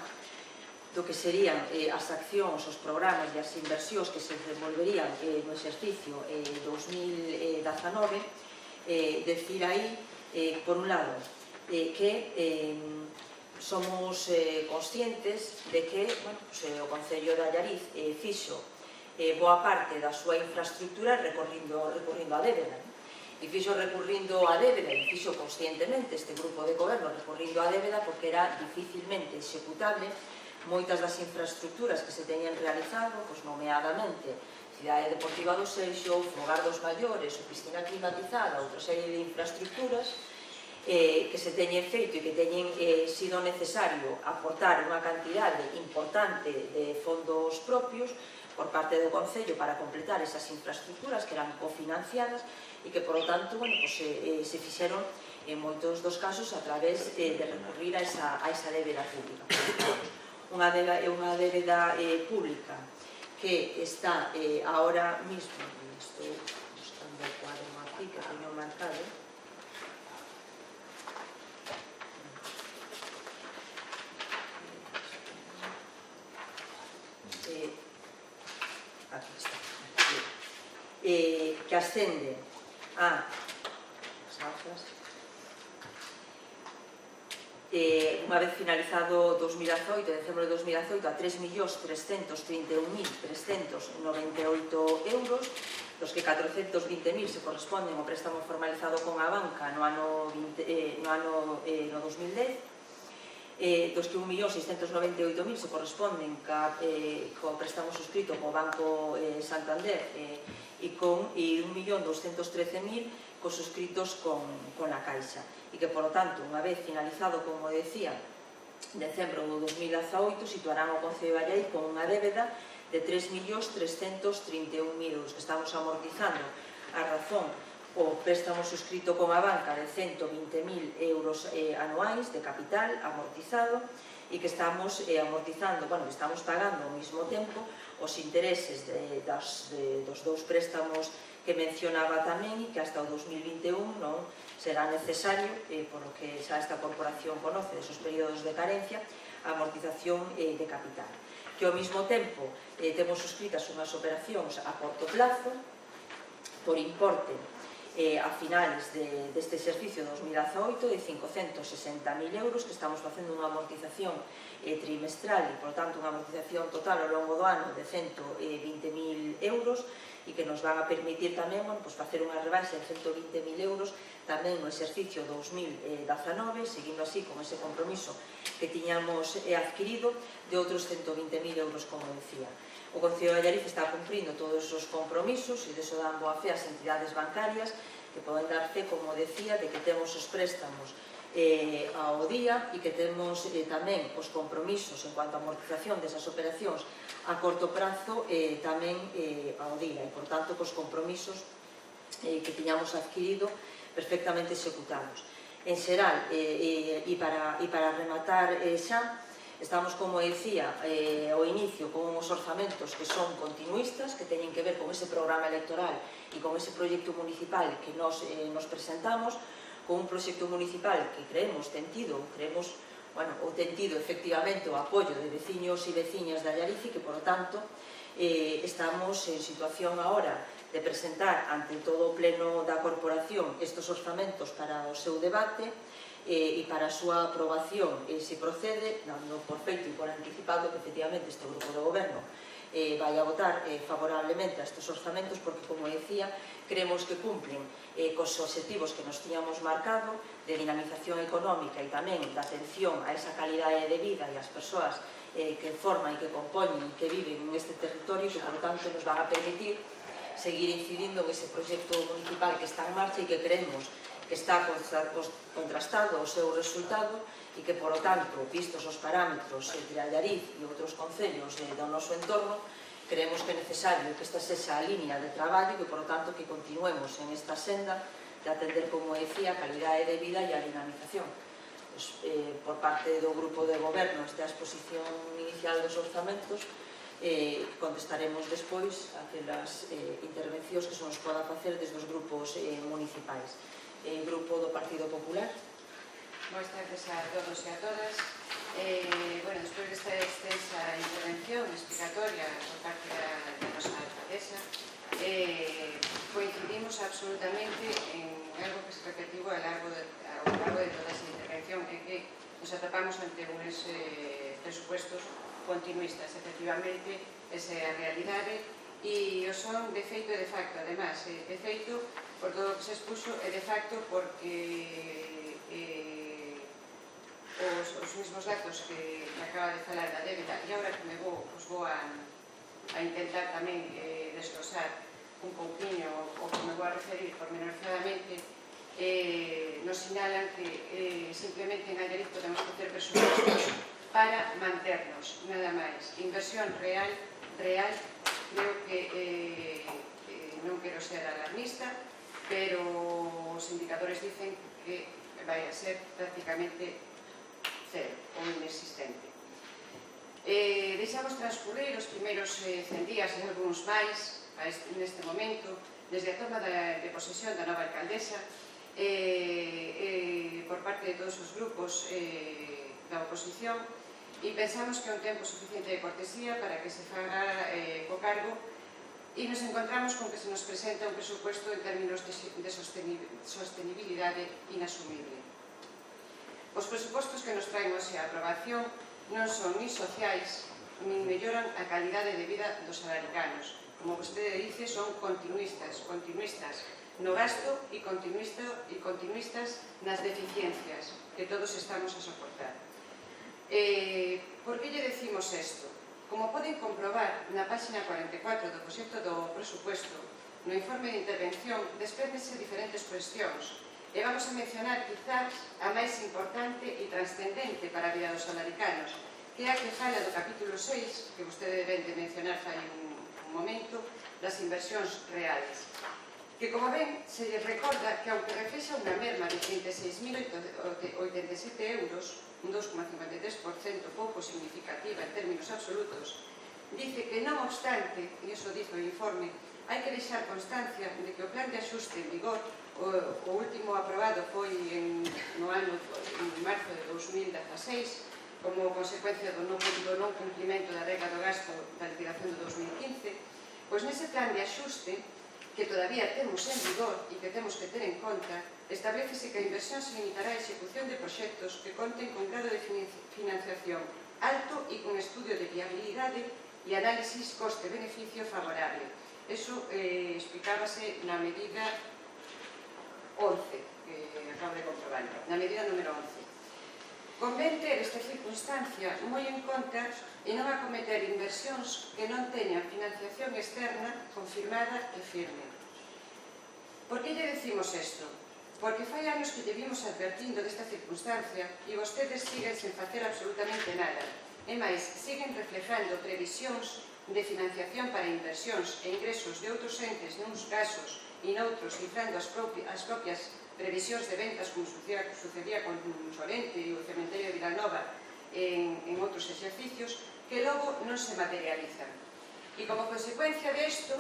do que serían as accións, os programas e as inversións que se desenvolverían no exercicio 2019, decir aí, por un lado, que somos conscientes de que o Concello de Allariz fixo boa parte da súa infraestructura recorrindo a débeda, e fixo recurrindo a débeda, e fixo conscientemente este grupo de goberno recurrindo a débeda porque era dificilmente executable moitas das infraestructuras que se teñen realizado, nomeadamente Cidade Deportiva do Seixo, Fogar dos Maiores, o piscina climatizada, outra serie de infraestructuras que se teñen feito e que teñen sido necesario aportar unha cantidade importante de fondos propios por parte do Concello para completar esas infraestructuras que eran cofinanciadas e que, por lo tanto, se fixeron en moitos dos casos a través de recurrir a esa débeda pública. Unha débeda pública que está ahora mismo, estou buscando o cuadro aquí que teño marcado, aquí está, que ascende a unha vez finalizado 2018, en decembro de 2018, a 3.331.398 euros, dos que 420.000 se corresponden ao préstamo formalizado con a banca no ano 2010, dos que 1.698.000 se corresponden co préstamo suscrito co Banco Santander e 1.213.000 cos suscritos con a Caixa, e que, por lo tanto, unha vez finalizado, como decía, en decembro do 2018, situarán o Concello de Allariz con unha débeda de 3.331.000 euros que estamos amortizando a razón o préstamo suscrito con a banca de 120.000 euros anuais de capital amortizado e que estamos amortizando, bueno, estamos pagando ao mesmo tempo os intereses dos dous préstamos que mencionaba tamén e que hasta o 2021 non será necesario, por lo que xa esta corporación conoce desos períodos de carencia, a amortización de capital. Que ao mesmo tempo temos suscritas unhas operacións a corto plazo por importe a finales deste exercicio 2018 de 560.000 euros, que estamos facendo unha amortización trimestral e, por tanto, unha amortización total ao longo do ano de 120.000 euros e que nos van a permitir tamén facer unha rebaixa de 120.000 euros tamén no exercicio 2019, seguindo así con ese compromiso que tiñamos adquirido de outros 120.000 euros, como decía. O Concello de Allariz está cumprindo todos os compromisos e deso dan boa fe ás entidades bancarias que poden dar fe, como decía, de que temos os préstamos ao día e que temos tamén os compromisos en cuanto a amortización desas operacións a corto prazo tamén ao día e, por tanto, cos compromisos que tiñamos adquirido perfectamente executados. En xeral, e para rematar xa, estamos, como decía, ao inicio con uns orzamentos que son continuistas, que teñen que ver con ese programa electoral e con ese proxecto municipal que nos presentamos, con un proxecto municipal que creemos ten tido efectivamente o apoio de veciños e veciñas de Allariz e que, por tanto, estamos en situación agora de presentar ante todo o pleno da corporación estes orzamentos para o seu debate e para a súa aprobación se procede, dando por feito e por anticipado que efectivamente este grupo de goberno vai a votar favorablemente a estes orzamentos porque, como decía, creemos que cumplen cos obxectivos que nos tiñamos marcado de dinamización económica e tamén de atención a esa calidade de vida e as persoas que forman e que compoñen e que viven neste territorio e que, por tanto, nos van a permitir seguir incidindo en ese proxecto municipal que está en marcha e que creemos que está contrastado o seu resultado e que, por lo tanto, vistos os parámetros de Allariz e outros concellos do noso entorno, creemos que é necesario que esta sexa a línea de traballo e que, por lo tanto, que continuemos en esta senda de atender, como decía, a calidade de vida e a dinamización. Por parte do grupo de goberno, esta exposición inicial dos orzamentos, contestaremos despois aquelas intervencións que se nos poda facer desde os grupos municipais. Grupo do Partido Popular. Boas tardes a todos e a todas. Despois desta extensa intervención explicatoria por parte da nosa alcaldesa, coincidimos absolutamente en algo que se repetiu ao largo de toda esa intervención, que nos atopamos ante uns presupuestos continuistas. Efectivamente, esa é a realidade e o son de feito e de facto. Además, de feito por todo o que se expuxo e de facto porque os mesmos datos que acaba de falar da débeda e agora que os vou a intentar tamén desglosar un pouquinho o que me vou a referir pormenorizadamente, nos sinalan que simplemente en Allariz podemos facer presupuestos para manternos, nada máis. Inversión real, creo que non quero ser alarmista, pero os indicadores dicen que vai a ser prácticamente cero ou inexistente. Deixamos transcurrir os primeiros 100 días e algúns máis neste momento, desde a toma de posesión da nova alcaldesa por parte de todos os grupos da oposición, e pensamos que é un tempo suficiente de cortesía para que se faga co cargo e nos encontramos con que se nos presenta un presupuesto en términos de sostenibilidade inasumible. Os presupostos que nos traen hoxe a aprobación non son ni sociais, nin melloran a calidade de vida dos alaricanos. Como vostede dice, son continuistas no gasto e continuistas nas deficiencias que todos estamos a soportar. Por que lle decimos isto? Como poden comprobar na página 44 do proxecto do presupuesto, no informe de intervención despréndense diferentes cuestións e vamos a mencionar quizás a máis importante e trascendente para a vida dos alaricanos, que é a que fala do capítulo 6, que vostede deben de mencionar fai un momento, das inversións reales. que, como ven, se lle recorda que, aunque reflexa unha merma de 36.087 euros, un 2,53%, pouco significativa en términos absolutos, dice que, non obstante, e iso dice o informe, hai que deixar constancia de que o plan de axuste en vigor, o último aprobado foi en marzo de 2016, como consecuencia do non cumplimento da regla do gasto da liquidación de 2015, pois nese plan de axuste, que todavía temos en vigor e que temos que ter en conta, establecese que a inversión se limitará a execución de proxectos que conten con grado de financiación alto e con estudio de viabilidade e análisis coste-beneficio favorable. Eso explicábase na medida 11, que acabo de comprobar, na medida número 11. Convén ter esta circunstancia moi en conta e non acometer inversións que non teñan financiación externa confirmada e firme. Por que lle decimos isto? Porque fai anos que lle vimos advertindo desta circunstancia e vostedes siguen sen facer absolutamente nada. E máis, siguen reflejando previsións de financiación para inversións e ingresos de outros entes nuns casos e noutros cifrando as propias previsións de ventas, como sucedía con Sorente e o cementerio de Vilanova en outros exercicios, que logo non se materializan. E como consecuencia desto,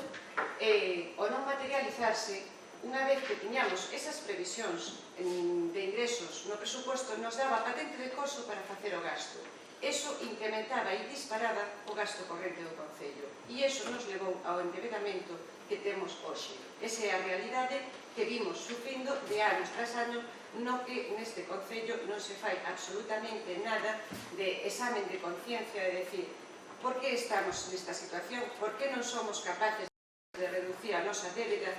o non materializarse, unha vez que tiñamos esas previsións de ingresos no presuposto, nos daba patente de corso para facer o gasto. Eso incrementaba e disparaba o gasto corrente do Concello. E iso nos levou ao endebedamento que temos hoxe. Esa é a realidade que vimos sufrindo de anos tras anos, no que neste Concello non se fai absolutamente nada de examen de conciencia, de decir, por que estamos nesta situación, por que non somos capaces de reducir a nosa débeda,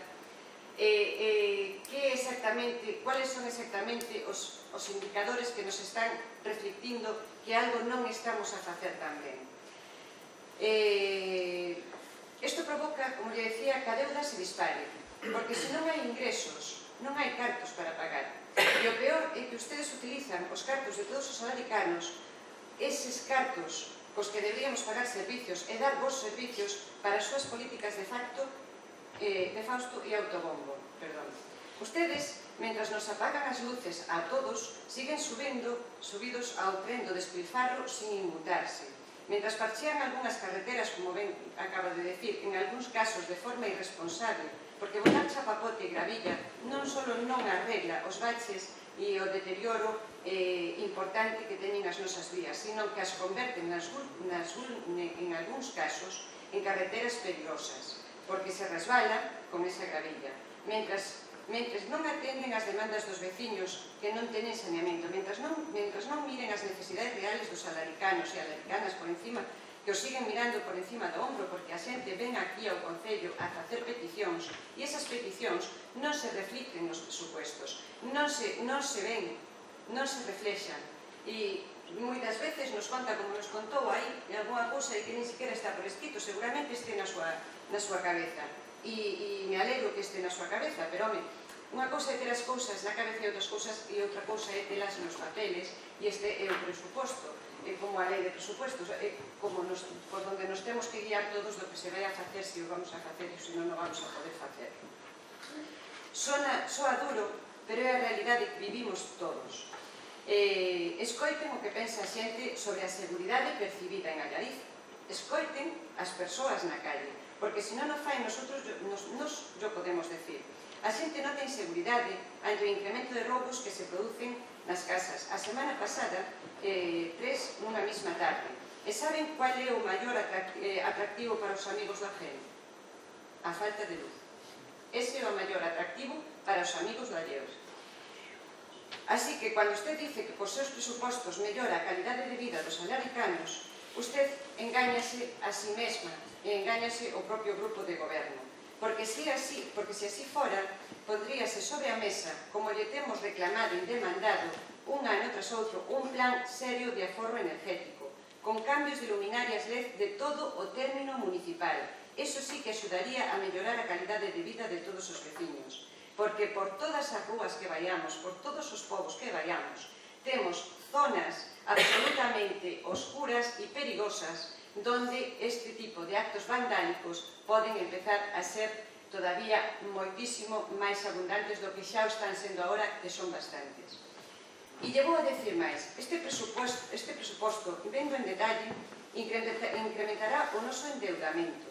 cuáles son exactamente os indicadores que nos están reflectindo que algo non estamos a facer tan ben. Isto provoca, como lle decía, que a deuda se dispare, porque se non hai ingresos, non hai cartos para pagar. E o peor é que ustedes utilizan os cartos de todos os salaricanos, eses cartos cos que deberíamos pagar servicios e dar bons servicios para as súas políticas de facto, de fausto e autobombo. Ustedes, mentras nos apagan as luces a todos, siguen subidos ao tren do despilfarro sin inmutarse. Mentras parchean algunhas carreteras, como ben acaba de decir, en algúns casos de forma irresponsable, porque botar chapapote e gravilla non só non arregla os baches e o deterioro importante que teñen as nosas vías, sino que as converten en algúns casos en carreteras peligrosas, porque se resbala con esa gravilla. Mentres non atenden as demandas dos veciños que non teñen saneamento, mentres non miren as necesidades reales dos alaricanos e alaricanas por encima, que os siguen mirando por encima do ombro, porque a xente ven aquí ao Concello a facer peticións e esas peticións non se reflicten nos presupuestos, non se ven, non se reflexan e moitas veces nos conta, como nos contou aí, alguna cousa que nin sequera está por escrito, seguramente este na súa cabeza e me alegro que este na súa cabeza, pero home, unha cousa é ter as cousas na cabeza e outra cousa é telas nos papeles e este é o presuposto. É como a lei de presupuestos, é como por donde nos temos que guiar todos do que se vai a facer, se o vamos a facer e se non o vamos a poder facer. Soa duro, pero é a realidade que vivimos todos. Escoiten o que pensa a xente sobre a seguridade percibida en Allariz. Escoiten as persoas na calle, porque se non o fai nos yo podemos decir. A xente nota inseguridade ante o incremento de roubos que se producen nas casas. A semana pasada, 3 nunha mesma tarde. E saben cual é o maior atractivo para os amigos da GEL? A falta de luz. Ese é o maior atractivo para os amigos da Alleos. Así que, cando usted dice que por seus presupostos mellora a calidade de vida dos alaricanos, usted engáñase a si mesma e engáñase o propio grupo de goberno. Porque se así fora, pondríase sobre a mesa, como lle temos reclamado e demandado un ano tras outro, un plan serio de aforro energético, con cambios de luminarias LED de todo o término municipal. Eso sí que axudaría a mellorar a calidade de vida de todos os veciños. Porque por todas as rúas que vayamos, por todos os povos que vayamos, temos zonas absolutamente oscuras e perigosas donde este tipo de actos vandálicos poden empezar a ser todavía moitísimo máis abundantes do que xa están sendo agora, que son bastantes. E llevo a decir máis, este presuposto, vendo en detalle, incrementará o noso endeudamento.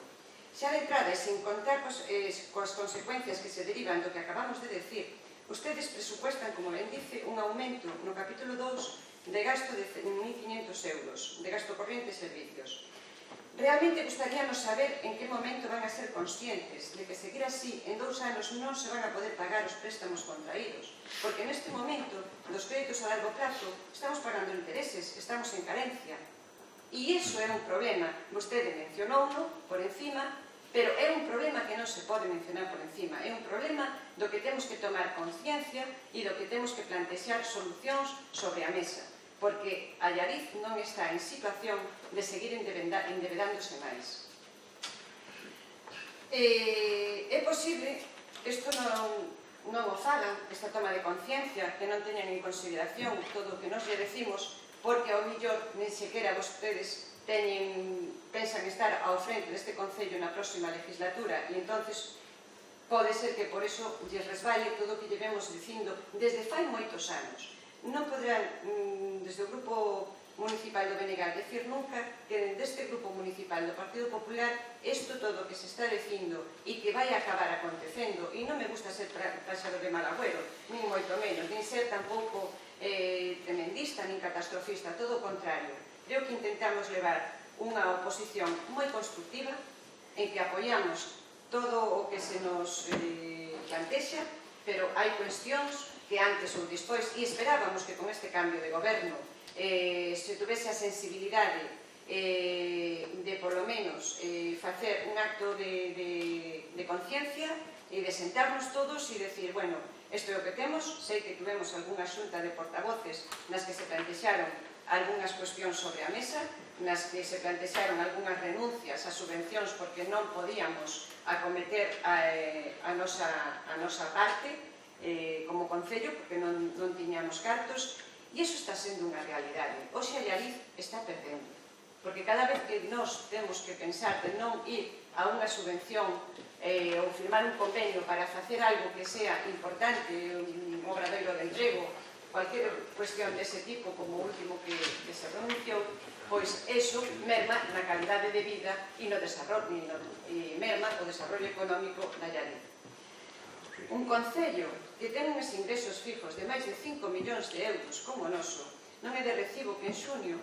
Xa de entrada, e sen contar coas consecuencias que se derivan do que acabamos de decir, ustedes presupuestan, como ben dice, un aumento no capítulo 2 de gasto de 1.500 euros, de gasto corriente e servicios. Realmente gustaríanos saber en que momento van a ser conscientes de que seguir así en 2 anos non se van a poder pagar os préstamos contraídos, porque neste momento dos créditos a largo plazo estamos pagando intereses, estamos en carencia. E iso é un problema, vostede mencionouno por encima, pero é un problema que non se pode mencionar por encima, é un problema do que temos que tomar conciencia e do que temos que plantexar solucións sobre a mesa, porque Allariz non está en situación de seguir endebedándose máis. É posible, isto non o falan, esta toma de conciencia, que non teñan en consideración todo o que nos lle decimos, porque ao millor nin sequera vostedes pensan estar ao frente deste Concello na próxima legislatura e entonces pode ser que por eso lles resbale todo o que llevemos dicindo desde fai moitos anos. Non poderán, desde o Grupo Municipal do Benegal, decir nunca que deste Grupo Municipal do Partido Popular isto todo o que se está dicindo e que vai acabar acontecendo, e non me gusta ser taxador de mal agüero, nin moito menos, nin ser tampouco tremendista, nin catastrofista, todo o contrario. Creo que intentamos levar unha oposición moi constructiva en que apoiamos todo o que se nos plantexa, pero hai cuestións que antes ou despois, e esperábamos que con este cambio de goberno se tuvese a sensibilidade de, polo menos, facer un acto de conciencia e de sentarnos todos e decir, bueno, isto é o que temos, sei que tuvemos algunha xunta de portavoces nas que se plantexaron algunhas cuestións sobre a mesa, nas que se plantexaron algunhas renuncias a subvencións porque non podíamos acometer a nosa parte como Concello, porque non tiñamos cartos, e iso está sendo unha realidade. Hoxe Allariz está perdendo, porque cada vez que nos temos que pensar de non ir a unha subvención ou firmar un convenio para facer algo que sea importante, un obradoiro de emprego, cualquier cuestión dese tipo, como o último que se renunciou, pois eso merma na calidade de vida e merma o desarrollo económico da Allariz. Un concello que ten uns ingresos fijos de máis de 5 millóns de euros como o noso, non é de recibo que en xuño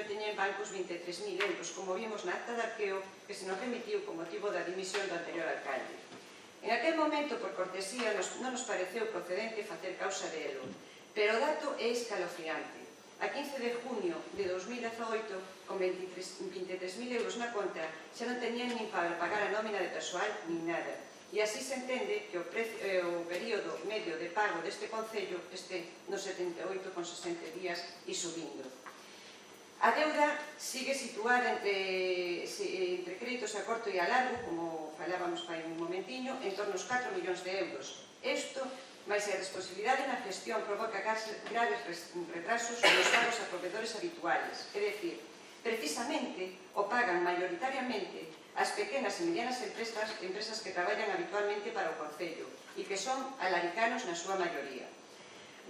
teña en bancos 23.000 euros, como vimos na acta de arqueo que se nos remitiu con motivo da dimisión do anterior alcalde. En aquel momento, por cortesía, non nos pareceu procedente facer causa de elo, pero o dato é escalofriante. A 15 de junio de 2018, con 23.000 euros na conta, xa non teñían nin para pagar a nómina de persoal nin nada. E así se entende que o período medio de pago deste Concello este nos 78,60 días e subindo. A deuda sigue situada entre créditos a corto e a largo, como falábamos fai un momentiño, en torno aos 4 millóns de euros. Isto, máis a responsabilidade na gestión, provoca graves retrasos nos pagos a provedores habituales. É dicir, precisamente o pagan maioritariamente as pequenas e medianas empresas que traballan habitualmente para o Concello e que son alaricanos na súa maioría.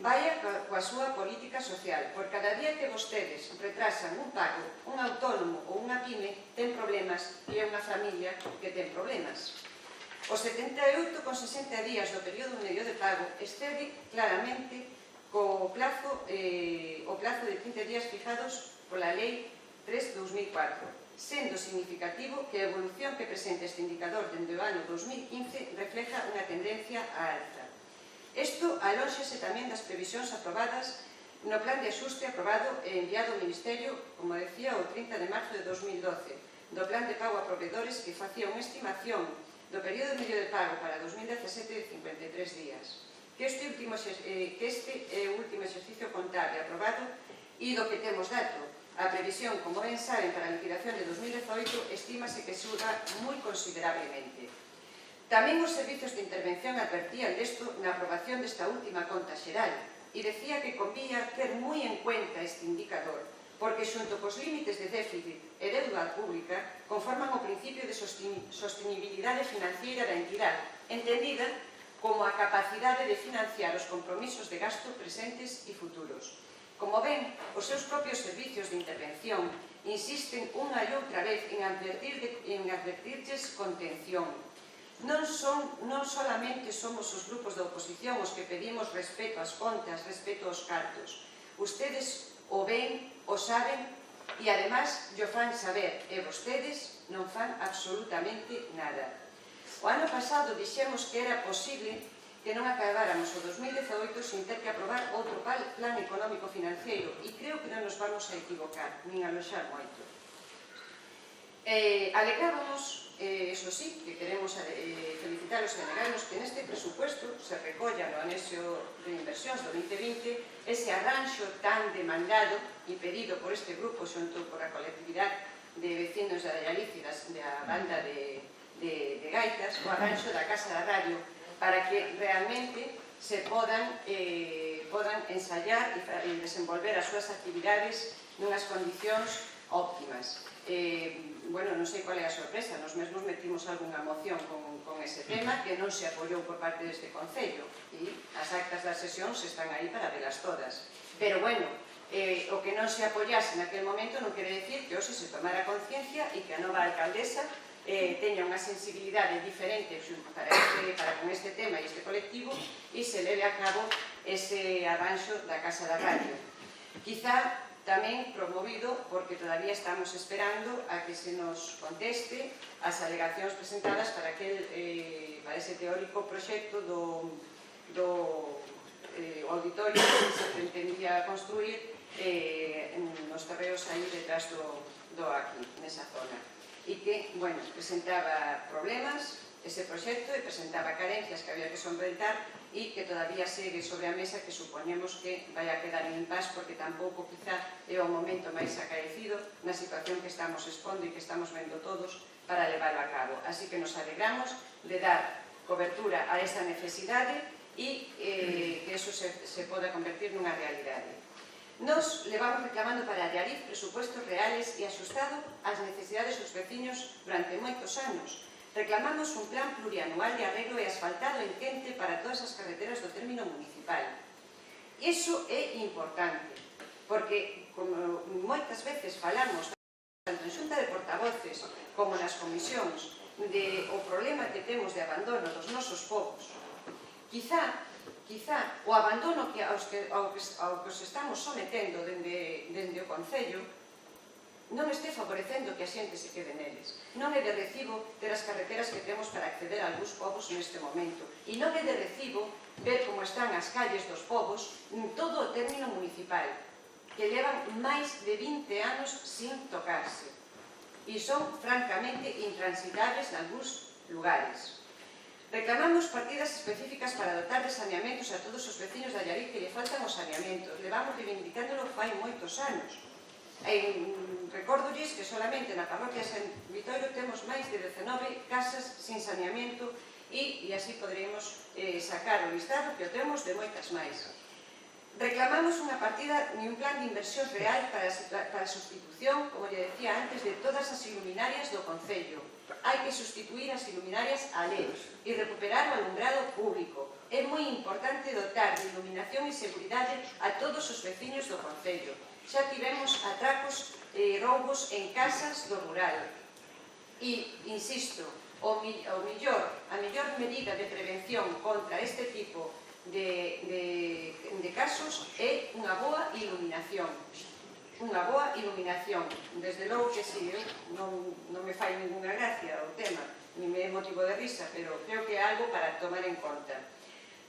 Vaya coa súa política social, por cada día que vostedes retrasan un pago, un autónomo ou unha pyme ten problemas e é unha familia que ten problemas. Os 78,60 días do período medio de pago excede claramente o plazo de 30 días fijados pola Lei 3/2004, sendo significativo que a evolución que presenta este indicador dende o ano 2015 refleja unha tendencia á alza. Isto alóxase tamén das previsións aprobadas no plan de axuste aprobado e enviado ao Ministerio, como decía, o 30 de marzo de 2012, do plan de pago a provedores que facía unha estimación do período medio de pago para 2017 de 53 días. Que este é o último exercicio contable aprobado e do que temos dato. A previsión, como ben saben, para a liquidación de 2018 estímase que suba moi considerablemente. Tamén os servizos de intervención advertían desto na aprobación desta última conta xeral e decía que convía ter moi en cuenta este indicador porque xunto cos límites de déficit e deuda pública conforman o principio de sostenibilidade financiera da entidade, entendida como a capacidade de financiar os compromisos de gasto presentes e futuros. Como ven, os seus propios servicios de intervención insisten unha e outra vez en advertirlles contención. Non solamente somos os grupos de oposición os que pedimos respeto ás contas, respeto aos cartos. Ustedes o ven, o saben e, además, yo fan saber, e vostedes non fan absolutamente nada. O ano pasado dixemos que era posible que non acabáramos o 2018 sin ter que aprobar outro plan económico financiero e creo que non nos vamos a equivocar, nin a loxar moito. Alegrábamos, eso sí, que queremos felicitar os generalos que neste presupuesto se recolla no anexo de inversións do 2020 ese arranxo tan demandado e pedido por este grupo xunto por a colectividade de vecinos da Allariz e da banda de gaitas, o arranxo da Casa da Radio, para que realmente se podan ensayar e desenvolver as súas actividades nunhas condicións óptimas. Bueno, non sei qual é a sorpresa, nos mesmos metimos algunha moción con ese tema que non se apoiou por parte deste Concello e as actas das sesións están aí para velas todas. Pero bueno, o que non se apoiase naquele momento non quere decir que hoxe se tomara conciencia e que a nova alcaldesa teña unha sensibilidade diferente para con este tema e este colectivo e se leve a cabo ese arranxo da Casa da Radio. Quizá tamén promovido porque todavía estamos esperando a que se nos conteste as alegacións presentadas para ese teórico proxecto do auditorio que se pretendía construir nos terreos aí detrás do aquí, nesa zona. E que, bueno, presentaba problemas ese proxecto e presentaba carencias que había que solventar e que todavía segue sobre a mesa que supoñemos que vai a quedar en impas porque tampouco quizá é o momento máis acaecido na situación que estamos expondo e que estamos vendo todos para levarlo a cabo. Así que nos alegramos de dar cobertura a esta necesidade e que eso se poda convertir nunha realidade. Nos levamos reclamando para Allariz presupuestos reales e axustado ás necesidades dos veciños durante moitos anos. Reclamamos un plan plurianual de arreglo e asfaltado en quente para todas as carreteras do término municipal. Iso é importante, porque, como moitas veces falamos, tanto en xunta de portavoces como nas comisións, o problema que temos de abandono dos nosos povos. Quizá o abandono ao que os estamos sometendo dende o Concello non este favorecendo que a xente se quede neles. Non é de recibo ter as carreteras que temos para acceder a algúns povos neste momento. E non é de recibo ver como están as calles dos povos en todo o término municipal, que levan máis de 20 anos sin tocarse. E son francamente intransitables en algúns lugares. Reclamamos partidas específicas para dotar de saneamentos a todos os veciños de Allariz que lle faltan os saneamentos. Levamos reivindicándolo fai moitos anos. Recórdolles que solamente na parroquia San Vitoiro temos máis de 19 casas sin saneamento e así poderemos sacar o listado que o temos de moitas máis. Reclamamos unha partida ni un plan de inversión real para a sustitución, como lle decía antes, de todas as iluminarias do Concello. Hai que sustituir as iluminarias a LED e recuperar o alumbrado público. É moi importante dotar de iluminación e seguridade a todos os veciños do Concello. Xa tivemos atracos e roubos en casas do rural. E, insisto, a mellor medida de prevención contra este tipo de casos é unha boa iluminación. Unha boa iluminación. Desde logo que si, non me fai ninguna gracia o tema, ni me é motivo de risa, pero creo que é algo para tomar en conta.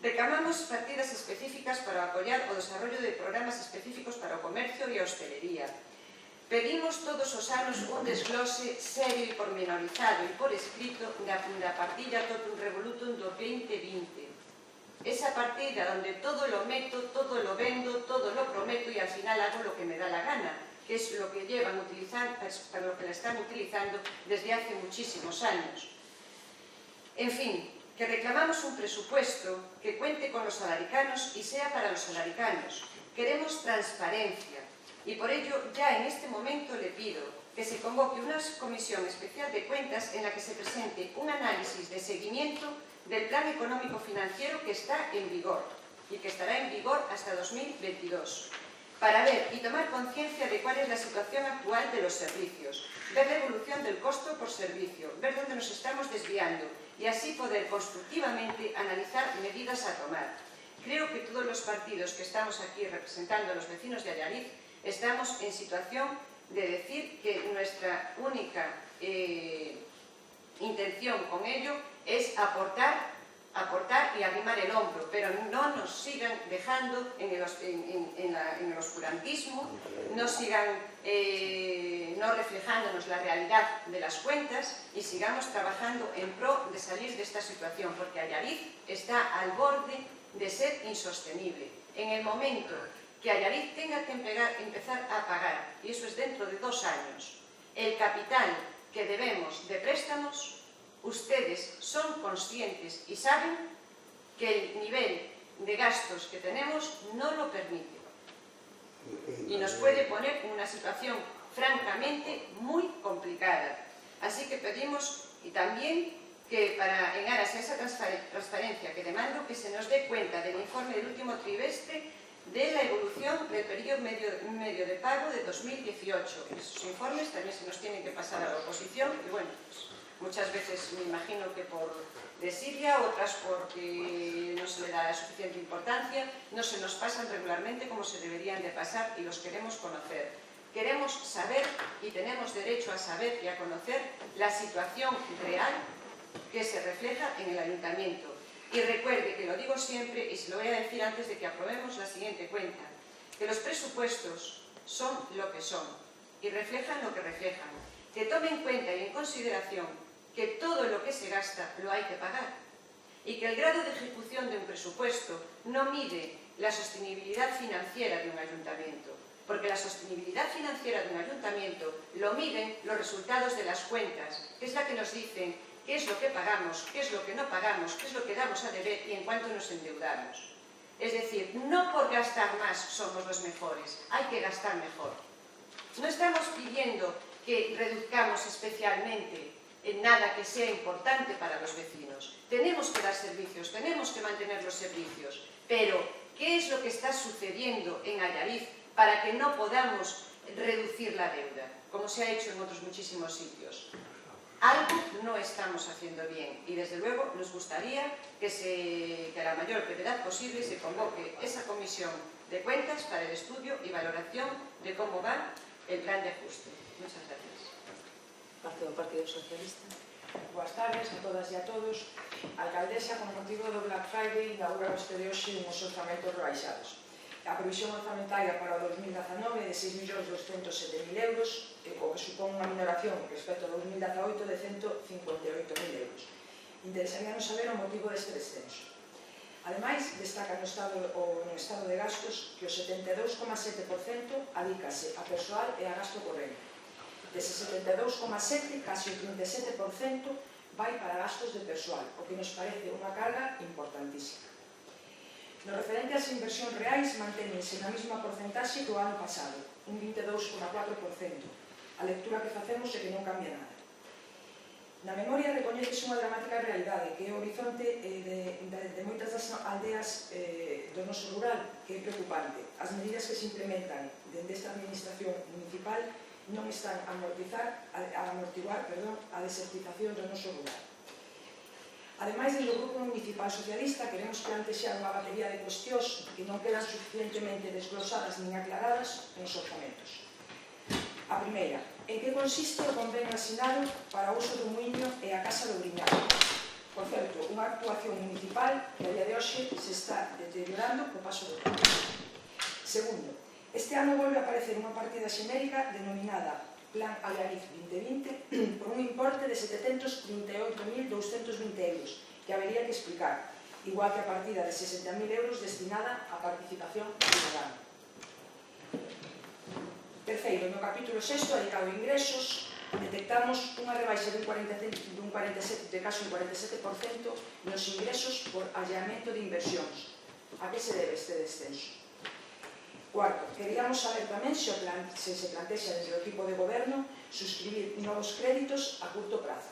Reclamamos partidas específicas para apoiar o desarrollo de programas específicos para o comercio e a hostelería. Pedimos todos os anos un desglose serio e pormenorizado e por escrito da partida Totum Revolutum do 2020. Esa partida donde todo lo meto, todo lo vendo, todo lo prometo y al final hago lo que me da la gana, que es lo que llevan utilizando, para lo que la están utilizando desde hace muchísimos años. En fin, que reclamamos un presupuesto que cuente con los salaricanos y sea para los salaricanos. Queremos transparencia y por ello ya en este momento le pido que se convoque una comisión especial de cuentas en la que se presente un análisis de seguimiento del plan económico financiero que está en vigor y que estará en vigor hasta 2022, para ver y tomar conciencia de cuál es la situación actual de los servicios, ver la evolución del costo por servicio, ver dónde nos estamos desviando y así poder constructivamente analizar medidas a tomar. Creo que todos los partidos que estamos aquí representando a los vecinos de Allariz estamos en situación de decir que nuestra única intención con ello es aportar y arrimar el hombro, pero no nos sigan dejando en el oscurantismo, no sigan no reflejándonos la realidad de las cuentas y sigamos trabajando en pro de salir de esta situación, porque Allariz está al borde de ser insostenible. En el momento que Allariz tenga que empezar a pagar, y eso es dentro de 2 años, el capital que debemos de préstamos, ustedes son conscientes y saben que el nivel de gastos que tenemos no lo permite y nos puede poner en una situación francamente muy complicada. Así que pedimos y también que en aras a esa transparencia que demando, que se nos dé cuenta del informe del último trimestre de la evolución del periodo medio de pago de 2018. Esos informes también se nos tienen que pasar a la oposición y bueno, pues, muchas veces me imagino que por desidia, otras porque no se le da la suficiente importancia, no se nos pasan regularmente como se deberían de pasar y los queremos conocer. Queremos saber y tenemos derecho a saber y a conocer la situación real que se refleja en el ayuntamiento. Y recuerde que lo digo siempre y se lo voy a decir antes de que aprobemos la siguiente cuenta, que los presupuestos son lo que son y reflejan lo que reflejan. Que tome en cuenta y en consideración que todo lo que se gasta lo hay que pagar y que el grado de ejecución de un presupuesto no mide la sostenibilidad financiera de un ayuntamiento, porque la sostenibilidad financiera de un ayuntamiento lo miden los resultados de las cuentas, que es la que nos dicen qué es lo que pagamos, qué es lo que no pagamos, qué es lo que damos a deber y en cuánto nos endeudamos. Es decir, no por gastar más somos los mejores, hay que gastar mejor. No estamos pidiendo que reduzcamos especialmente en nada que sea importante para los vecinos. Tenemos que dar servicios, tenemos que mantener los servicios, pero ¿qué es lo que está sucediendo en Allariz para que no podamos reducir la deuda, como se ha hecho en otros muchísimos sitios? Algo no estamos haciendo bien y desde luego nos gustaría que a la mayor brevedad posible se convoque esa comisión de cuentas para el estudio y valoración de cómo va el plan de ajuste. Muchas gracias. Parte do Partido Socialista. Boas tardes a todas e a todos. A alcaldesa, con motivo do Black Friday, inaugura este de hoxe uns orzamentos rebaixados. A previsión orzamentaria para o 2019 é de 6.207.000 euros, o que supón unha minoración respecto ao 2018 de 158.000 euros. Interesaríanos saber o motivo deste descenso. Ademais, destaca no estado de gastos que o 72,7% adícase a persoal e a gasto corrente. Dese 72,7%, casi o 37% vai para gastos de persoal, o que nos parece unha carga importantísima. No referente ás inversións reais, mantéñense na mesma porcentaxe que o ano pasado, un 22,4%. A lectura que facemos é que non cambia nada. Na memoria recoñécese unha dramática realidade, que é o horizonte de moitas das aldeas do noso rural, que é preocupante. As medidas que se implementan dende esta administración municipal non están a amortiguar a desertización do noso rural. Ademais, desde o Grupo Municipal Socialista queremos plantexar unha batería de cuestións que non quedan suficientemente desglosadas nin aclaradas nos orzamentos. A primeira, en que consiste o convenio asinado para o uso do muiño e a Casa do Briñado? Por certo, unha actuación municipal que a día de hoxe se está deteriorando co paso do tempo. Segundo, este ano volve a aparecer unha partida xenérica denominada Plan Allariz 2020 por un importe de 738.220 euros que habería que explicar, igual que a partida de 60.000 euros destinada á participación ciudadana. Terceiro, no capítulo 6, dedicado a ingresos, detectamos unha rebaixa de casi un 47% nos ingresos por alleamento de inversións. A que se debe este descenso? Cuarto, queríamos saber tamén se se plantexa desde o equipo de goberno suscribir novos créditos a curto prazo.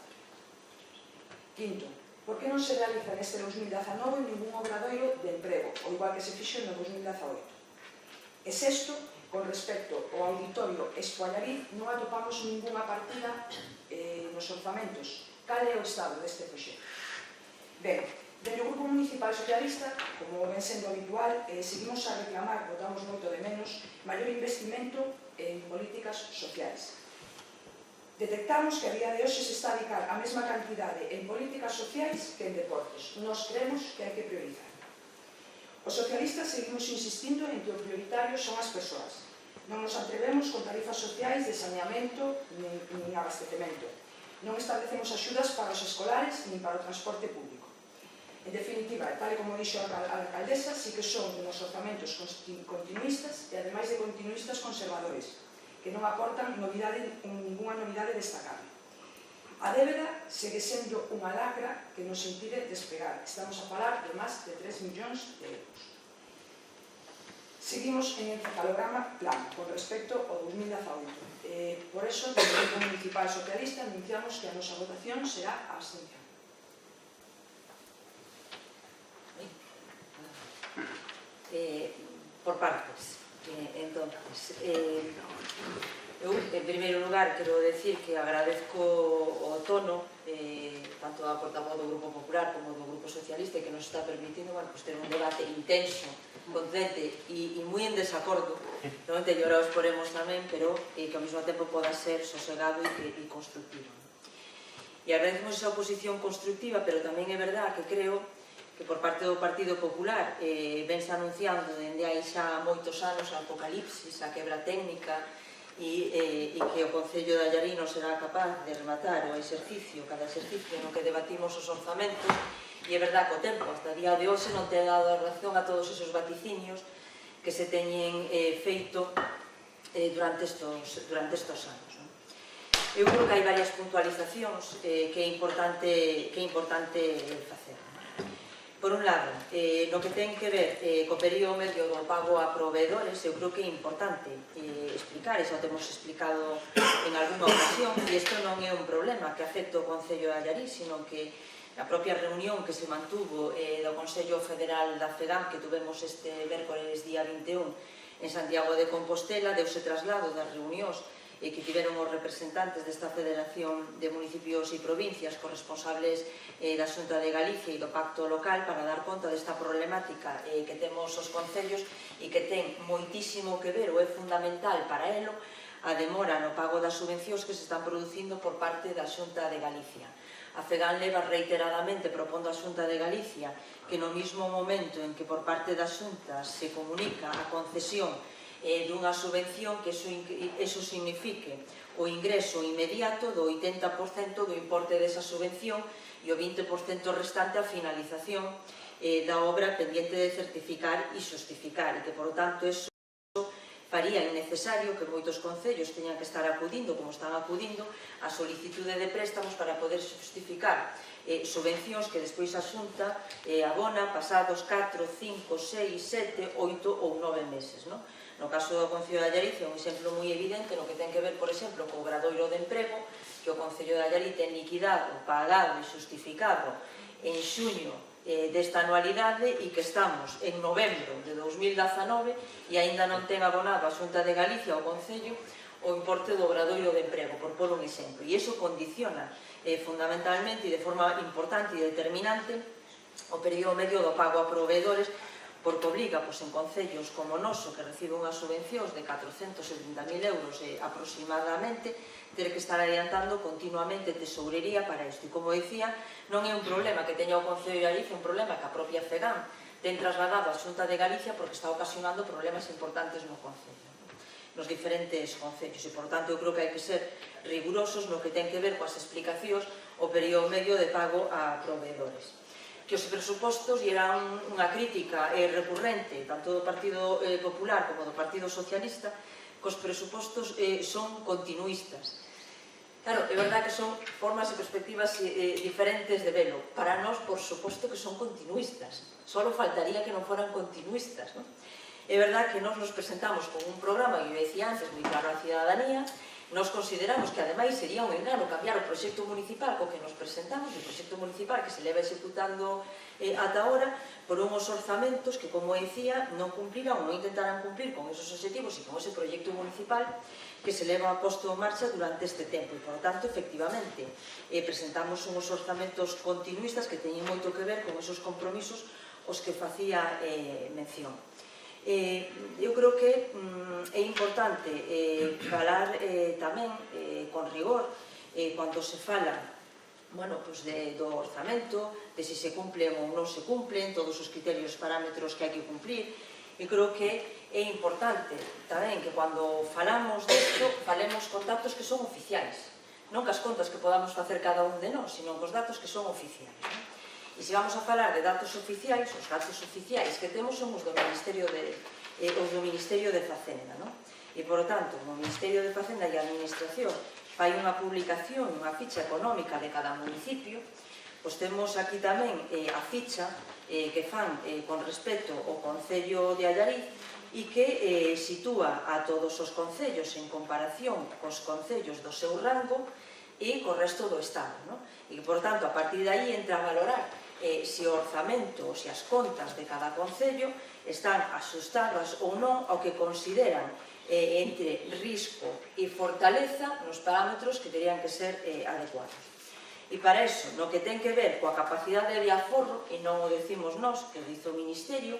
Quinto, por que non se realiza neste 2019 ningún obradoiro de emprego, ou igual que se fixo no 2018? E sexto, con respecto ao auditorio Expo Allariz, non atopamos ningunha partida nos orzamentos. Cal é o estado deste proxecto? Ben, dentro do Grupo Municipal Socialista, como ven sendo habitual, seguimos a reclamar, votamos moito de menos, maior investimento en políticas sociais. Detectamos que a día de hoxe se está a dedicar a mesma cantidade en políticas sociais que en deportes. Nos creemos que hai que priorizar. Os socialistas seguimos insistindo en que o prioritario son as persoas. Non nos atrevemos con tarifas sociais de saneamento nin abastecemento. Non establecemos axudas para os escolares nin para o transporte público. En definitiva, tal como dixo a alcaldesa, sí que son uns orzamentos continuistas e ademais de continuistas conservadores, que non aportan ninguna novidade destacable. A débeda segue sendo unha lacra que nos impide despegar. Estamos a falar de máis de 3 millóns de euros. Seguimos en el encefalograma plano con respecto ao 2018. Por eso, desde o Grupo Municipal Socialista, anunciamos que a nosa votación será a abstención. Por partes. Entonces, eu, en primeiro lugar, quero decir que agradezco o tono tanto da portavoz do Grupo Popular como do Grupo Socialista que nos está permitindo ter un debate intenso, contente e moi en desacordo. Normalmente llora os poremos tamén, pero que ao mesmo tempo poda ser sosegado e constructivo. E agradecemos esa oposición constructiva, pero tamén é verdad que creo que por parte do Partido Popular vense anunciando dende hai xa moitos anos a apocalipsis, a quebra técnica e que o Concello de Allariz non será capaz de rematar o exercicio, cada exercicio no que debatimos os orzamentos, e é verdad que o tempo, hasta o día de hoxe, non te ha dado razón a todos esos vaticinios que se teñen feito durante estos anos. Eu creo que hai varias puntualizacións que é importante facer. Por un lado, no que ten que ver co período medio do pago a proveedores, eu creo que é importante explicar, e xa o temos explicado en algunha ocasión, e isto non é un problema que afecta o Concello de Allariz, sino que a propia reunión que se mantuvo do Consello Federal da FEDAM, que tuvemos este mércoles día 21 en Santiago de Compostela, deuse traslado das reunións que tiveron os representantes desta Federación de Municipios e Provincias corresponsables da Xunta de Galicia e do Pacto Local para dar conta desta problemática que temos os concellos e que ten moitísimo que ver, ou é fundamental para elo, a demora no pago das subvencións que se están producindo por parte da Xunta de Galicia. A FEDAN leva reiteradamente propondo a Xunta de Galicia que no mesmo momento en que por parte da Xunta se comunica a concesión dunha subvención, que eso signifique o ingreso inmediato do 80% do importe desa subvención e o 20% restante a finalización da obra pendiente de certificar e xustificar, e que, por tanto, eso faría innecesario que moitos concellos teñan que estar acudindo, como están acudindo, a solicitude de préstamos para poder justificar subvencións que despois a Xunta abona pasados 4, 5, 6, 7, 8 ou 9 meses. No caso do Concello de Allariz é un exemplo moi evidente no que ten que ver, por exemplo, co obradoiro de emprego, que o Concello de Allariz ten liquidado, pagado e justificado en xuño desta anualidade e que estamos en novembro de 2019 e aínda non ten abonado a Xunta de Galicia ao Concello o importe do obradoiro de emprego, por pôr un exemplo. E iso condiciona fundamentalmente e de forma importante e determinante o período medio do pago a proveedores, porque obliga en concellos como o noso, que recibe unhas subvencións de 470.000 euros aproximadamente, ter que estar adiantando continuamente tesourería para isto. E como dicía, non é un problema que teña o Concello de Galicia, é un problema que a propia FEDAM ten trasladado a Xunta de Galicia porque está ocasionando problemas importantes no Concello, nos diferentes concellos, e, por tanto, eu creo que hai que ser rigurosos no que ten que ver coas explicacións o período medio de pago a proveedores. Que os presupostos, e era unha crítica recurrente tanto do Partido Popular como do Partido Socialista, que os presupostos son continuistas. Claro, é verdad que son formas e perspectivas diferentes de velo. Para nós, por suposto que son continuistas. Solo faltaría que non foran continuistas. É verdad que nos presentamos con un programa, que eu decía antes, moi claro a cidadanía. Nos consideramos que, ademais, sería un engano cambiar o proxecto municipal co que nos presentamos, o proxecto municipal que se leva executando ata ahora, por unhos orzamentos que, como decía, non cumpliran ou non intentaran cumplir con esos objetivos e con ese proxecto municipal que se leva posto en marcha durante este tempo. E, por tanto, efectivamente, presentamos unhos orzamentos continuistas que teñen moito que ver con esos compromisos os que facía mención. Eu creo que é importante falar tamén con rigor cando se fala do orzamento, de se se cumplen ou non se cumplen todos os criterios e parámetros que hai que cumplir. E creo que é importante tamén que cando falamos disto falemos con datos que son oficiais, non cas contas que podamos facer cada un de nós, sino cos datos que son oficiais. E se vamos a falar de datos oficiais, os datos oficiais que temos son os do Ministerio de Facenda. E, por tanto, o Ministerio de Facenda e a Administración fai unha publicación, unha ficha económica de cada municipio. Pois temos aquí tamén a ficha que fan con respecto ao Concello de Allariz e que sitúa a todos os concellos en comparación cos concellos do seu rango e co resto do Estado. E, por tanto, a partir de aí entra a valorar se o orzamento ou se as contas de cada concello están asustadas ou non ao que consideran entre risco e fortaleza nos parámetros que terían que ser adecuados. E para iso, no que ten que ver coa capacidade de aforro, e non o decimos nós, que o dice o Ministerio,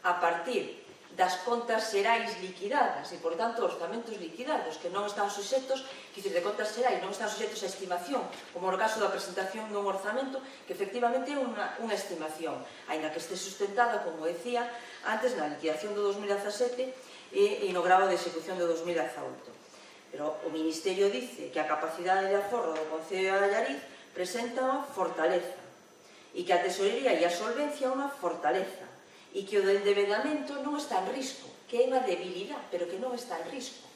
a partir das contas xerais liquidadas e, por tanto, orzamentos liquidados que non están suxetos, que de contas xerais non están suxetos a estimación, como no caso da presentación dun orzamento, que efectivamente é unha estimación, aínda que este sustentada, como decía antes, na liquidación do 2017 e no grado de execución do 2018. Pero o Ministerio dice que a capacidade de aforro do Concello de Allariz presenta unha fortaleza e que a tesorería e a solvencia unha fortaleza e que o do endevedamento non está en risco, que é unha debilidade, pero que non está en risco.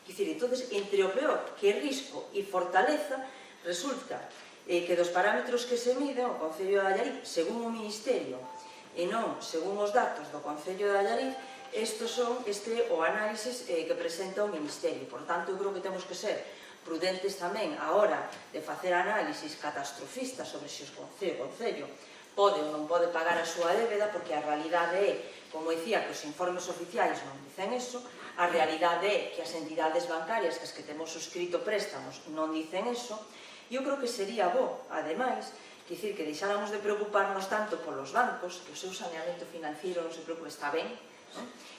Entón, entre o peor, que é risco e fortaleza, resulta que dos parámetros que se miden o Concello de Allariz, según o Ministerio, e non según os datos do Concello de Allariz, estes son o análisis que presenta o Ministerio. Por tanto, eu creo que temos que ser prudentes tamén a hora de facer análisis catastrofistas sobre se o Concello pode ou non pode pagar a súa débeda, porque a realidade é, como dicía, que os informes oficiais non dicen eso, a realidade é que as entidades bancarias que temos suscrito préstamos non dicen eso, e eu creo que sería bo, ademais, que deixáramos de preocuparnos tanto polos bancos, que o seu saneamento financiero non se preocupe, está ben,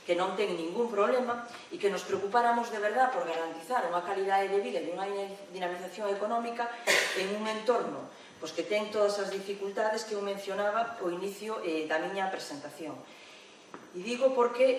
que non ten ningún problema, e que nos preocupáramos de verdad por garantizar unha calidade de vida e unha dinamización económica en un entorno que ten todas as dificultades que eu mencionaba ao inicio da miña presentación. E digo porque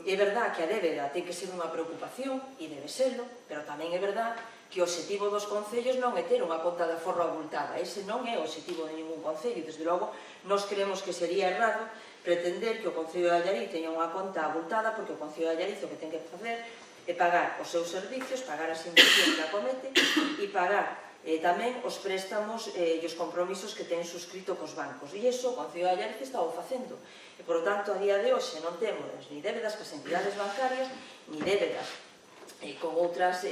é verdad que a débeda ten que ser unha preocupación, e debe serlo, pero tamén é verdad que o obxectivo dos concellos non é ter unha conta de aforro abultada. Ese non é o obxectivo de ningún concello. Desde logo, nós creemos que sería errado pretender que o Concello de Allariz teña unha conta abultada, porque o Concello de Allariz o que ten que facer é pagar os seus servicios, pagar as inversións que acomete e pagar tamén os préstamos e os compromisos que ten suscrito cos bancos. E iso o Concello de Allariz está o facendo. E, por tanto, a día de hoxe non temos ni débedas cas entidades bancarias, ni débedas con outras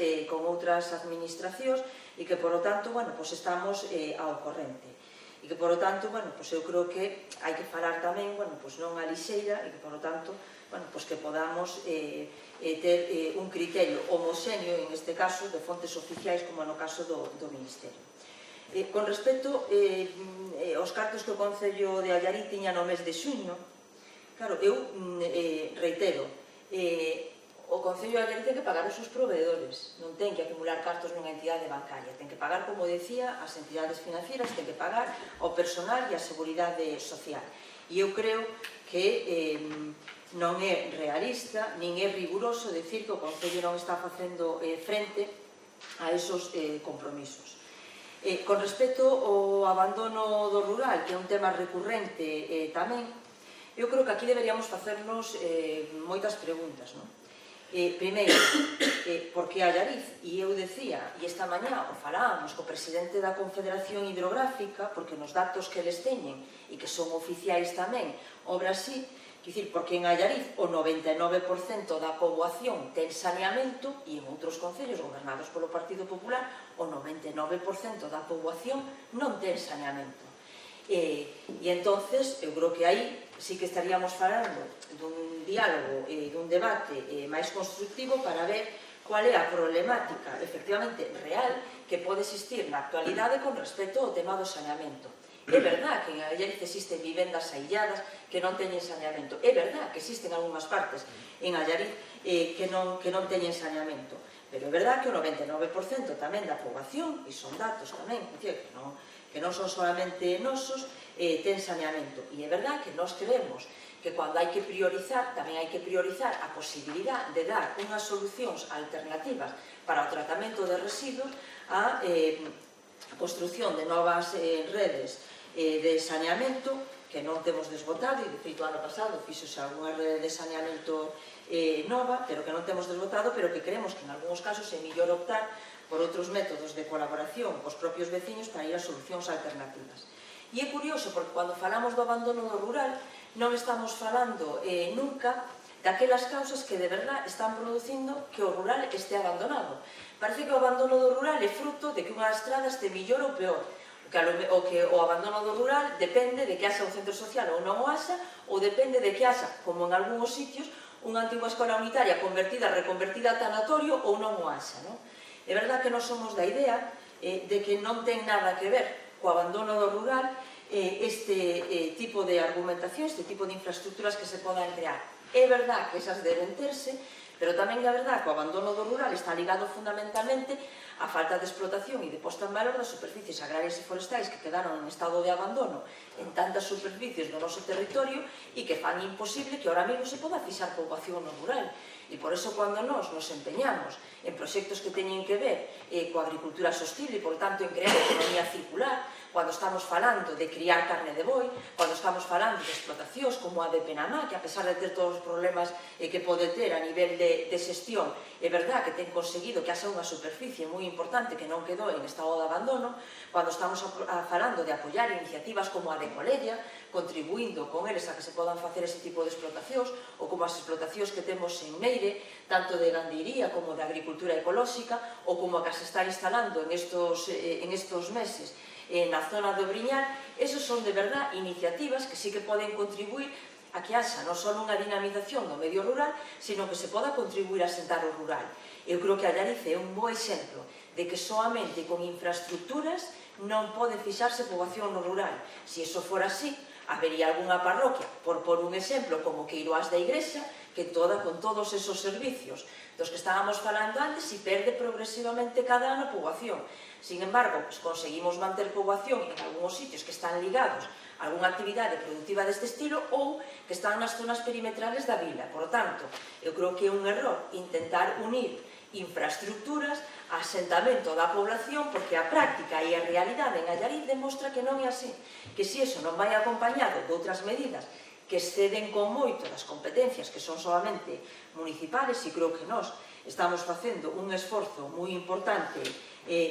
administracións, e que, por tanto, estamos ao corrente. E que, por tanto, eu creo que hai que falar tamén non a lixeira, e que, por tanto, que podamos ter un criterio homoxéneo, en este caso, de fontes oficiais, como no caso do Ministerio. Con respecto aos cartos que o Concello de Allariz tiña no mes de xuño, claro, eu reitero, o Concello de Allariz ten que pagar os seus proveedores, non ten que acumular cartos nunha entidade bancaria, ten que pagar, como decía, as entidades financieras, ten que pagar ao personal e a seguridade social. E eu creo que non é realista, nin é riguroso decir que o Concello non está facendo frente a esos compromisos. Con respecto ao abandono do rural, que é un tema recurrente tamén, eu creo que aquí deberíamos facernos moitas preguntas. Primeiro, por que Allariz? E eu decía, e esta mañá o falábamos co presidente da Confederación Hidrográfica, porque nos datos que eles teñen, e que son oficiais tamén, obra así, Porque en Allariz o 99% da poboación ten saneamento e en outros concellos gobernados polo Partido Popular o 99% da poboación non ten saneamento. E entonces eu creo que aí sí que estaríamos falando dun diálogo e dun debate máis constructivo para ver cual é a problemática efectivamente real que pode existir na actualidade con respecto ao tema do saneamento. É verdad que en Allariz existen vivendas ailladas que non teñen saneamento. É verdad que existen algunhas partes en Allariz que non teñen saneamento. Pero é verdad que o 99% tamén da poboación, e son datos tamén, que non son solamente nosos, ten saneamento. E é verdad que nós queremos que cando hai que priorizar, tamén hai que priorizar a posibilidad de dar unhas solucións alternativas para o tratamento de residuos a construción de novas redes de saneamento que non temos desbotado, e de feito ano pasado fixose algunha rede de saneamento nova, pero que non temos desbotado, pero que creemos que en algúns casos é mellor optar por outros métodos de colaboración cos propios veciños para ir a solucións alternativas. E é curioso, porque cando falamos do abandono do rural, non estamos falando nunca daquelas causas que de verdad están producindo que o rural este abandonado. Parece que o abandono do rural é fruto de que unha estrada este mellor ou peor, o que o abandono do rural depende de que haxa un centro social ou non o haxa, ou depende de que haxa, como en algúns sitios, unha antigua escola unitaria reconvertida a tanatorio ou non o haxa. É verdad que nós somos da idea de que non ten nada que ver co abandono do rural este tipo de argumentación, este tipo de infraestructuras que se podan crear. É verdad que esas deben terse, pero tamén é verdad que o abandono do rural está ligado fundamentalmente á falta de explotación e de posta en valor das superficies agrarias e forestais que quedaron en estado de abandono en tantas superficies do noso territorio e que fan imposible que ahora mesmo se poda fixar poboación no rural. E por eso, cando nós nos empeñamos en proxectos que teñen que ver coa agricultura sostible e, por tanto, en crear economía circular, cando estamos falando de criar carne de boi, cando estamos falando de explotacións como a de Penamá, que a pesar de ter todos os problemas que pode ter a nivel de xestión, é verdad que ten conseguido que haxa unha superficie moi importante que non quedou en estado de abandono, cando estamos falando de apoiar iniciativas como a de Colella, contribuindo con eles a que se podan facer ese tipo de explotacións, ou como as explotacións que temos en Meire, tanto de gandeiría como de agricultura ecolóxica, ou como a que se está instalando en estos meses na zona do Briñal. Esos son de verdad iniciativas que sí que poden contribuir a que haxa non só unha dinamización do medio rural, sino que se poda contribuir a asentar o rural. Eu creo que Allariz é un bo exemplo de que soamente con infraestructuras non pode fixarse poboación no rural. Se iso fora así, habería algunha parroquia, por un exemplo, como Queiroás da Igrexa, que con todos esos servicios dos que estábamos falando antes, e perde progresivamente cada ano poboación. Sin embargo, conseguimos manter poboación en algúns sitios que están ligados a algunha actividade productiva deste estilo ou que están nas zonas perimetrales da vila. Por tanto, eu creo que é un error intentar unir infraestructuras a asentamento da población, porque a práctica e a realidade en Allariz demostra que non é así, que se iso non vai acompañado de outras medidas que exceden con moito das competencias que son solamente municipales, e creo que nós estamos facendo un esforzo moi importante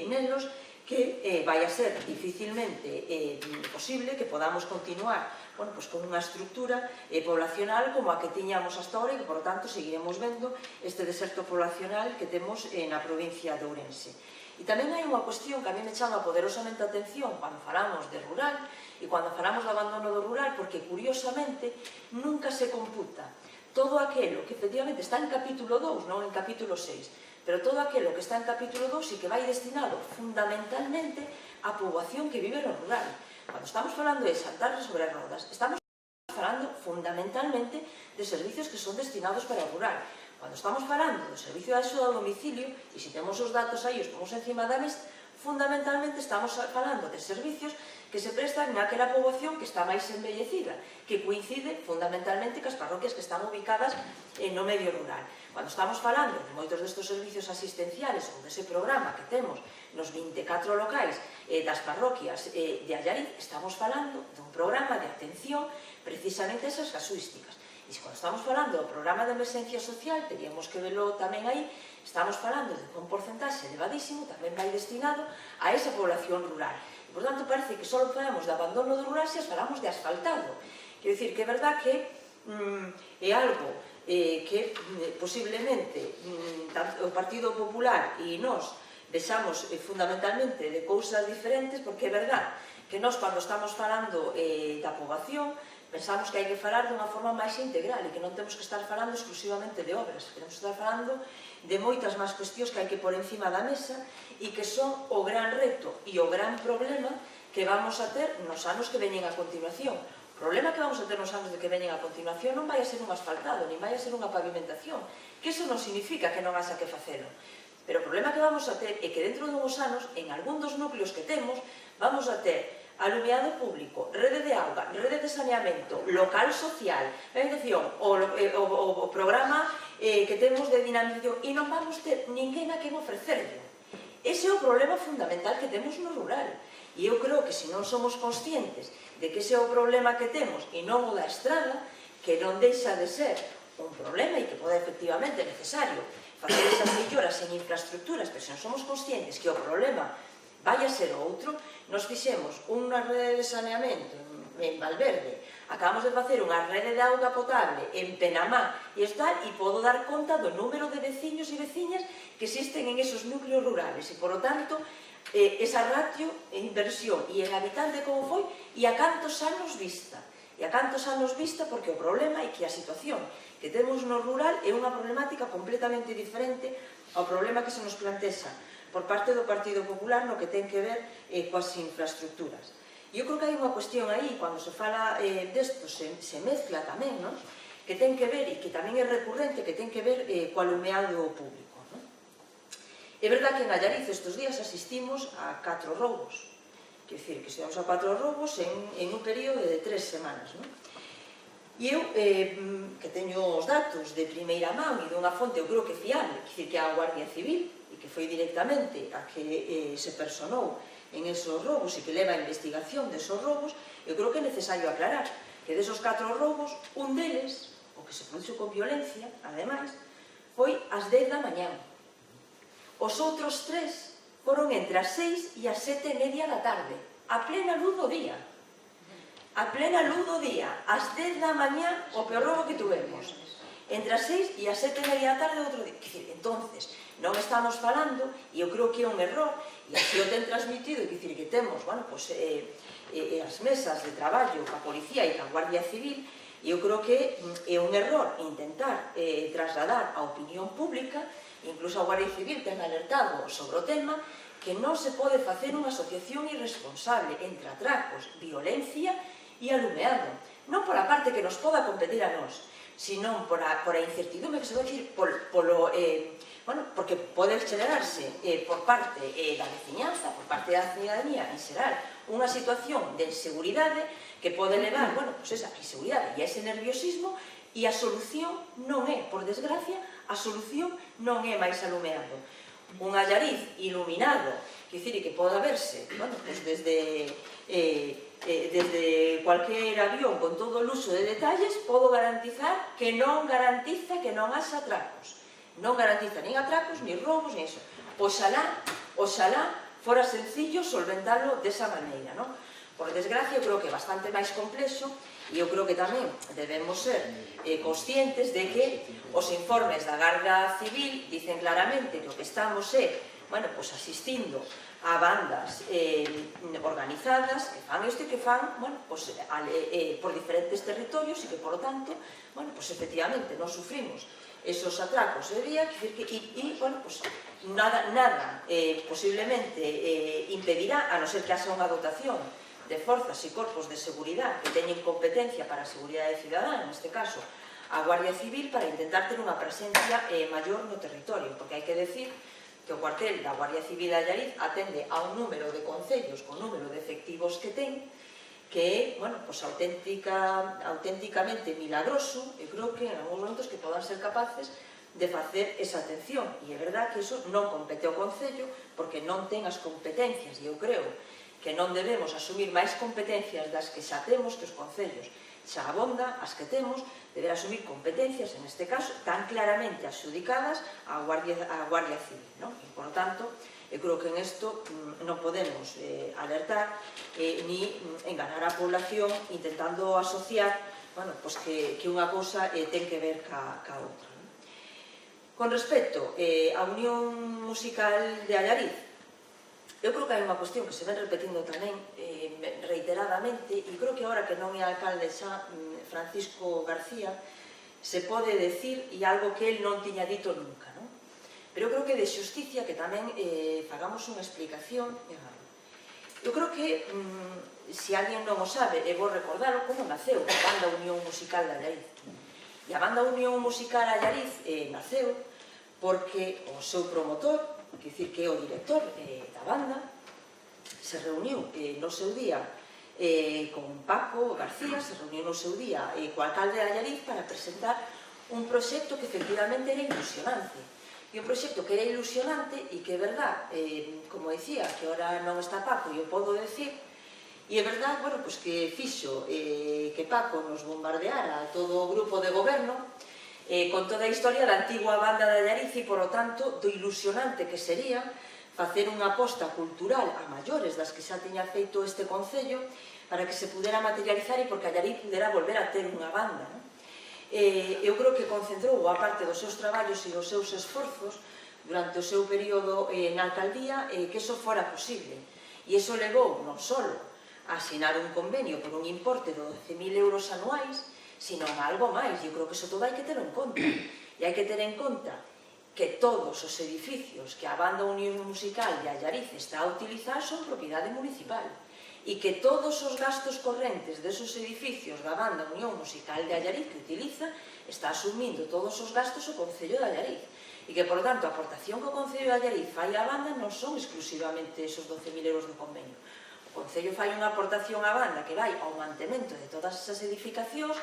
nelos, que vai a ser dificilmente posible que podamos continuar con unha estructura poblacional como a que tiñamos hasta ahora, e que, por tanto, seguiremos vendo este deserto poblacional que temos na provincia de Ourense. E tamén hai unha cuestión que a mí me chama poderosamente a atención cando falamos de rural e cando falamos do abandono do rural, porque, curiosamente, nunca se computa todo aquilo que, efectivamente, está en capítulo 2, non en capítulo 6, pero todo aquilo que está en capítulo 2 e que vai destinado fundamentalmente á poboación que vive no rural. Cando estamos falando de saltar sobre rodas, estamos falando fundamentalmente de servicios que son destinados para o rural. Cando estamos falando do servicio de axuda ao domicilio, e se temos os datos aí, os ponemos encima da mesa, fundamentalmente estamos falando de servicios que se prestan naquela poboación que está máis envellecida, que coincide fundamentalmente cas parroquias que están ubicadas no medio rural. Cando estamos falando de moitos destes servicios asistenciales ou dese programa que temos nos 24 locais das parroquias de Allariz, estamos falando dun programa de atención precisamente a esas casuísticas. E cando estamos falando do programa de emerxencia social, teríamos que velo tamén aí, estamos falando de un porcentaxe elevadísimo, tamén vai destinado a esa población rural. E, por tanto, parece que só falamos de abandono do rural se as falamos de asfaltado. Quero dicir que é verdad que é algo que posiblemente o Partido Popular e nós vexamos fundamentalmente de cousas diferentes, porque é verdad que nós cando estamos falando da poboación pensamos que hai que falar dunha forma máis integral e que non temos que estar falando exclusivamente de obras, que temos que estar falando de moitas máis cuestións que hai que pôr encima da mesa e que son o gran reto e o gran problema que vamos a ter nos anos que veñen a continuación. O problema que vamos a ter nos anos que veñen a continuación non vai a ser un asfaltado, nin vai a ser unha pavimentación, que iso non significa que non haxa que facelo. Pero o problema que vamos a ter é que dentro dunhos anos, en algún dos núcleos que temos, vamos a ter alumeado público, rede de auga, rede de saneamento, local social, o programa que temos de dinamización, e non vamos ter ninguén a quen ofrecerlo. Ese é o problema fundamental que temos no rural. E eu creo que se non somos conscientes de que ese é o problema que temos e non o da estrada, que non deixa de ser un problema e que pode efectivamente necesario facer esas melloras en infraestructuras, pero se non somos conscientes que o problema vai a ser outro, nos fixemos unha rede de saneamento en Valverde, acabamos de facer unha rede de auga potable en Penamá e podo dar conta do número de veciños e veciñas que existen en esos núcleos rurales e, por lo tanto, esa ratio en inversión e en habitante como foi e a cantos anos vista. E a cantos anos vista porque o problema é que a situación que temos no rural é unha problemática completamente diferente ao problema que se nos plantexa por parte do Partido Popular no que ten que ver coas infraestructuras. E eu creo que hai unha cuestión aí, cando se fala desto, se mezcla tamén, que ten que ver, e que tamén é recurrente, que ten que ver co alumeado público. É verdad que en Allariz estes días asistimos a 4 roubos, quer dicir, que estivemos a 4 roubos en un período de 3 semanas. E eu, que teño os datos de primeira man e dunha fonte, eu creo que fiable, quer dicir, que a Guardia Civil, e que foi directamente a que se personou en esos roubos e que leva a investigación desos roubos, eu creo que é necesario aclarar que desos 4 roubos, un deles, o que se produxo con violencia, ademais, foi ás 10 da mañá. Os outros 3 foron entre as 6 e as 7:30 da tarde, a plena luz do día. A plena luz do día, ás 10 da mañá, o peor roubo que tuvemos. Entre as 6 e as 7:30 da tarde, outro día. Entonces, non estamos falando, e eu creo que é un error, e así o ten transmitido, que temos, as mesas de traballo ca Policía e ca Guardia Civil, e eu creo que é un error intentar trasladar a opinión pública, incluso a Guardia Civil ten alertado sobre o tema, que non se pode facer unha asociación irresponsable entre atracos, violencia e alumeado. Non por a parte que nos poda competir a nós, sino por a incertidumbre que se vai dicir porque pode generarse por parte da veciñanza, por parte da ciudadanía en xeral, unha situación de inseguridade que pode levar, esa inseguridade e ese nerviosismo, e a solución non é, por desgracia, a solución non é máis alumeado. Un Allariz iluminado, que poda verse desde cualquier avión con todo o luxo de detalles, podo garantizar que non garantiza que non haxa atracos. Non garantiza nin atracos, nin roubos, nin iso. Oxalá fora sencillo solventalo desa maneira, non? Por desgracia, eu creo que é bastante máis complexo e eu creo que tamén debemos ser conscientes de que os informes da Garda Civil dicen claramente que o que estamos é asistindo a bandas organizadas que fan isto e que fan por diferentes territorios e que, por lo tanto, efectivamente, non sufrimos esos atracos de día e nada posiblemente impedirá, a non ser que haxa unha dotación de forzas e corpos de seguridade que teñen competencia para a seguridade cidadana, neste caso a Guardia Civil, para intentar ter unha presencia maior no territorio, porque hai que decir que o cuartel da Guardia Civil de Allariz atende a un número de concellos con número de efectivos que ten, que é, auténticamente milagroso, e creo que en algúns momentos que podan ser capaces de facer esa atención, e é verdad que iso non compete ao Concello, porque non ten as competencias, e eu creo que non debemos asumir máis competencias das que xa temos, que os concellos xa abonda, as que temos, deber asumir competencias, en este caso, tan claramente adxudicadas á Guardia Civil, non? E, por tanto, eu creo que en isto non podemos alertar ni enganar a población intentando asociar bueno, pois que unha cousa ten que ver ca outra. Con respecto á Unión Musical de Allariz, eu creo que hai unha cuestión que se ven repetindo tamén reiteradamente, e creo que agora que non é alcalde xa Francisco García, se pode decir, e algo que el non tiña dito nunca, non? Pero eu creo que de xusticia que tamén fagamos unha explicación. Eu creo que, se alguén non o sabe, e vou recordalo, como naceu a Banda Unión Musical de Allariz. E a Banda Unión Musical de Allariz naceu porque o seu promotor, que dicir que é o director da banda, se reuniu no seu día con Paco García, se reuniu no seu día co alcalde de Allariz para presentar un proxecto que efectivamente era ilusionante. E un proxecto que era ilusionante e que é verdad, como dicía, que ahora non está Paco e o podo decir, e é verdad, bueno, pois que fixo que Paco nos bombardeara a todo o grupo de goberno con toda a historia da antigua banda de Allariz e, polo tanto, do ilusionante que sería facer unha aposta cultural a maiores das que xa tiña feito este Concello para que se pudera materializar e porque Allariz pudera volver a ter unha banda. Eu creo que concentrou boa parte dos seus traballos e dos seus esforzos durante o seu período na alcaldía que iso fora posible. E iso levou non só a asinar un convenio por un importe de 12.000 euros anuais, sino algo máis. Eu creo que iso todo hai que ter en conta. E hai que ter en conta que todos os edificios que a Banda Unión Musical de Allariz está a utilizar son propiedade municipal e que todos os gastos correntes desos edificios da Banda Unión Musical de Allariz que utiliza está asumindo todos os gastos o Concello de Allariz e que, por tanto, a aportación que o Concello de Allariz fai á banda non son exclusivamente esos 12.000 euros do convenio. O Concello fai unha aportación á banda que vai ao mantemento de todas esas edificacións,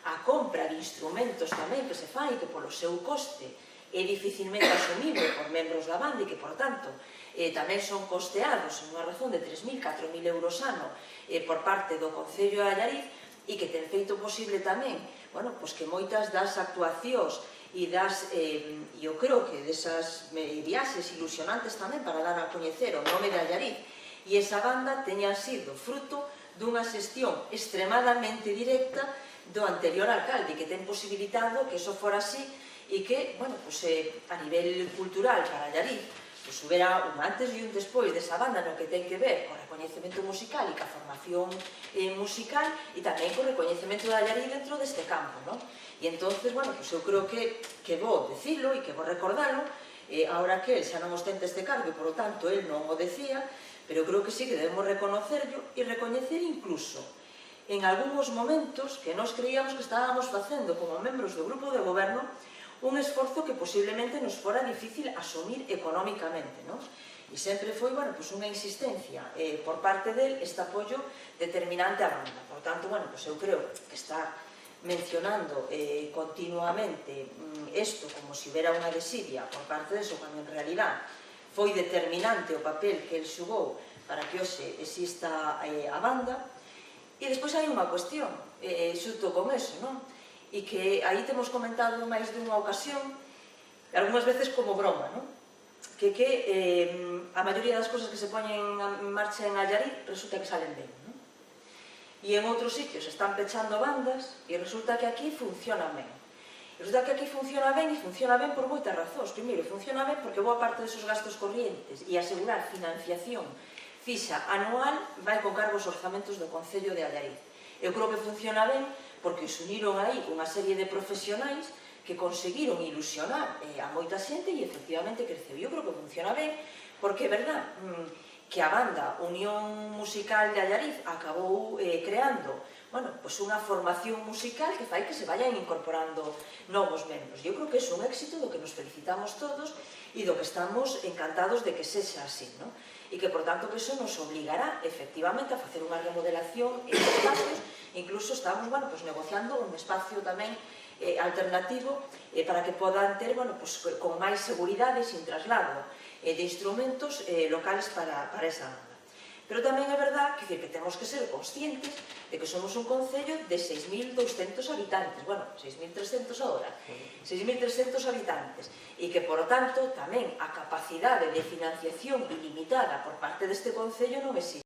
a compra de instrumentos tamén que se fai, que polo seu coste é dificilmente asumible por membros da banda e que, por tanto, tamén son costeados en unha razón de 3.000, 4.000 euros ano por parte do Concello de Allariz e que ten feito posible tamén, bueno, pois que moitas das actuacións e eu creo que desas viaxes ilusionantes tamén para dar a coñecer o nome de Allariz e esa banda teñan sido fruto dunha xestión extremadamente directa do anterior alcalde, que ten posibilitado que iso fora así e que, bueno, pois a nivel cultural para Allariz, pois houbera un antes e un despois desa banda no que ten que ver co recoñecemento musical e ca formación musical e tamén co recoñecemento de Allariz dentro deste campo, non? E entonces, bueno, pois eu creo que vou decirlo e que vou recordalo, ahora que el xa non ostenta este cargo e, por lo tanto, el non o decía, pero creo que sí que debemos reconocerlo e recoñecer incluso en algúns momentos que nós creíamos que estábamos facendo como membros do grupo de goberno un esforzo que posiblemente nos fora difícil asumir económicamente, non? E sempre foi, bueno, pois unha insistencia por parte del este apoio determinante á banda. Por tanto, bueno, pois eu creo que está mencionando continuamente isto como se houbera unha desidia por parte deso, cando en realidad foi determinante o papel que el xugou para que hoxe exista a banda. E despois hai unha cuestión, xusto con eso, non? E que aí temos comentado máis dunha ocasión, algunhas veces como broma, non? Que a maioría das cousas que se poñen en marcha en Allariz resulta que salen ben, non? E en outros sitios están pechando bandas e resulta que aquí funciona ben. Resulta que aquí funciona ben e funciona ben por moitas razóns. Primeiro, funciona ben porque boa parte desos gastos corrientes e asegurar financiación fixa anual vai con cargo aos orzamentos do Concello de Allariz. Eu creo que funciona ben porque se uniron aí unha serie de profesionais que conseguiron ilusionar a moita xente e efectivamente creceu. Eu creo que funciona ben porque é verdad que a banda Unión Musical de Allariz acabou creando, bueno, pois unha formación musical que fai que se vayan incorporando novos membros. Eu creo que é un éxito do que nos felicitamos todos e do que estamos encantados de que sexa así, non? E que, por tanto, que iso nos obligará, efectivamente, a facer unha remodelación en espacios, incluso estamos, bueno, pues, negociando un espacio tamén alternativo para que podan ter, bueno, pues, con máis seguridade, sin traslado de instrumentos locales para esa banda. Pero tamén é verdad que temos que ser conscientes de que somos un concello de 6.200 habitantes, bueno, 6.300 agora, 6.300 habitantes, e que, por tanto, tamén a capacidade de financiación ilimitada por parte deste concello non existe,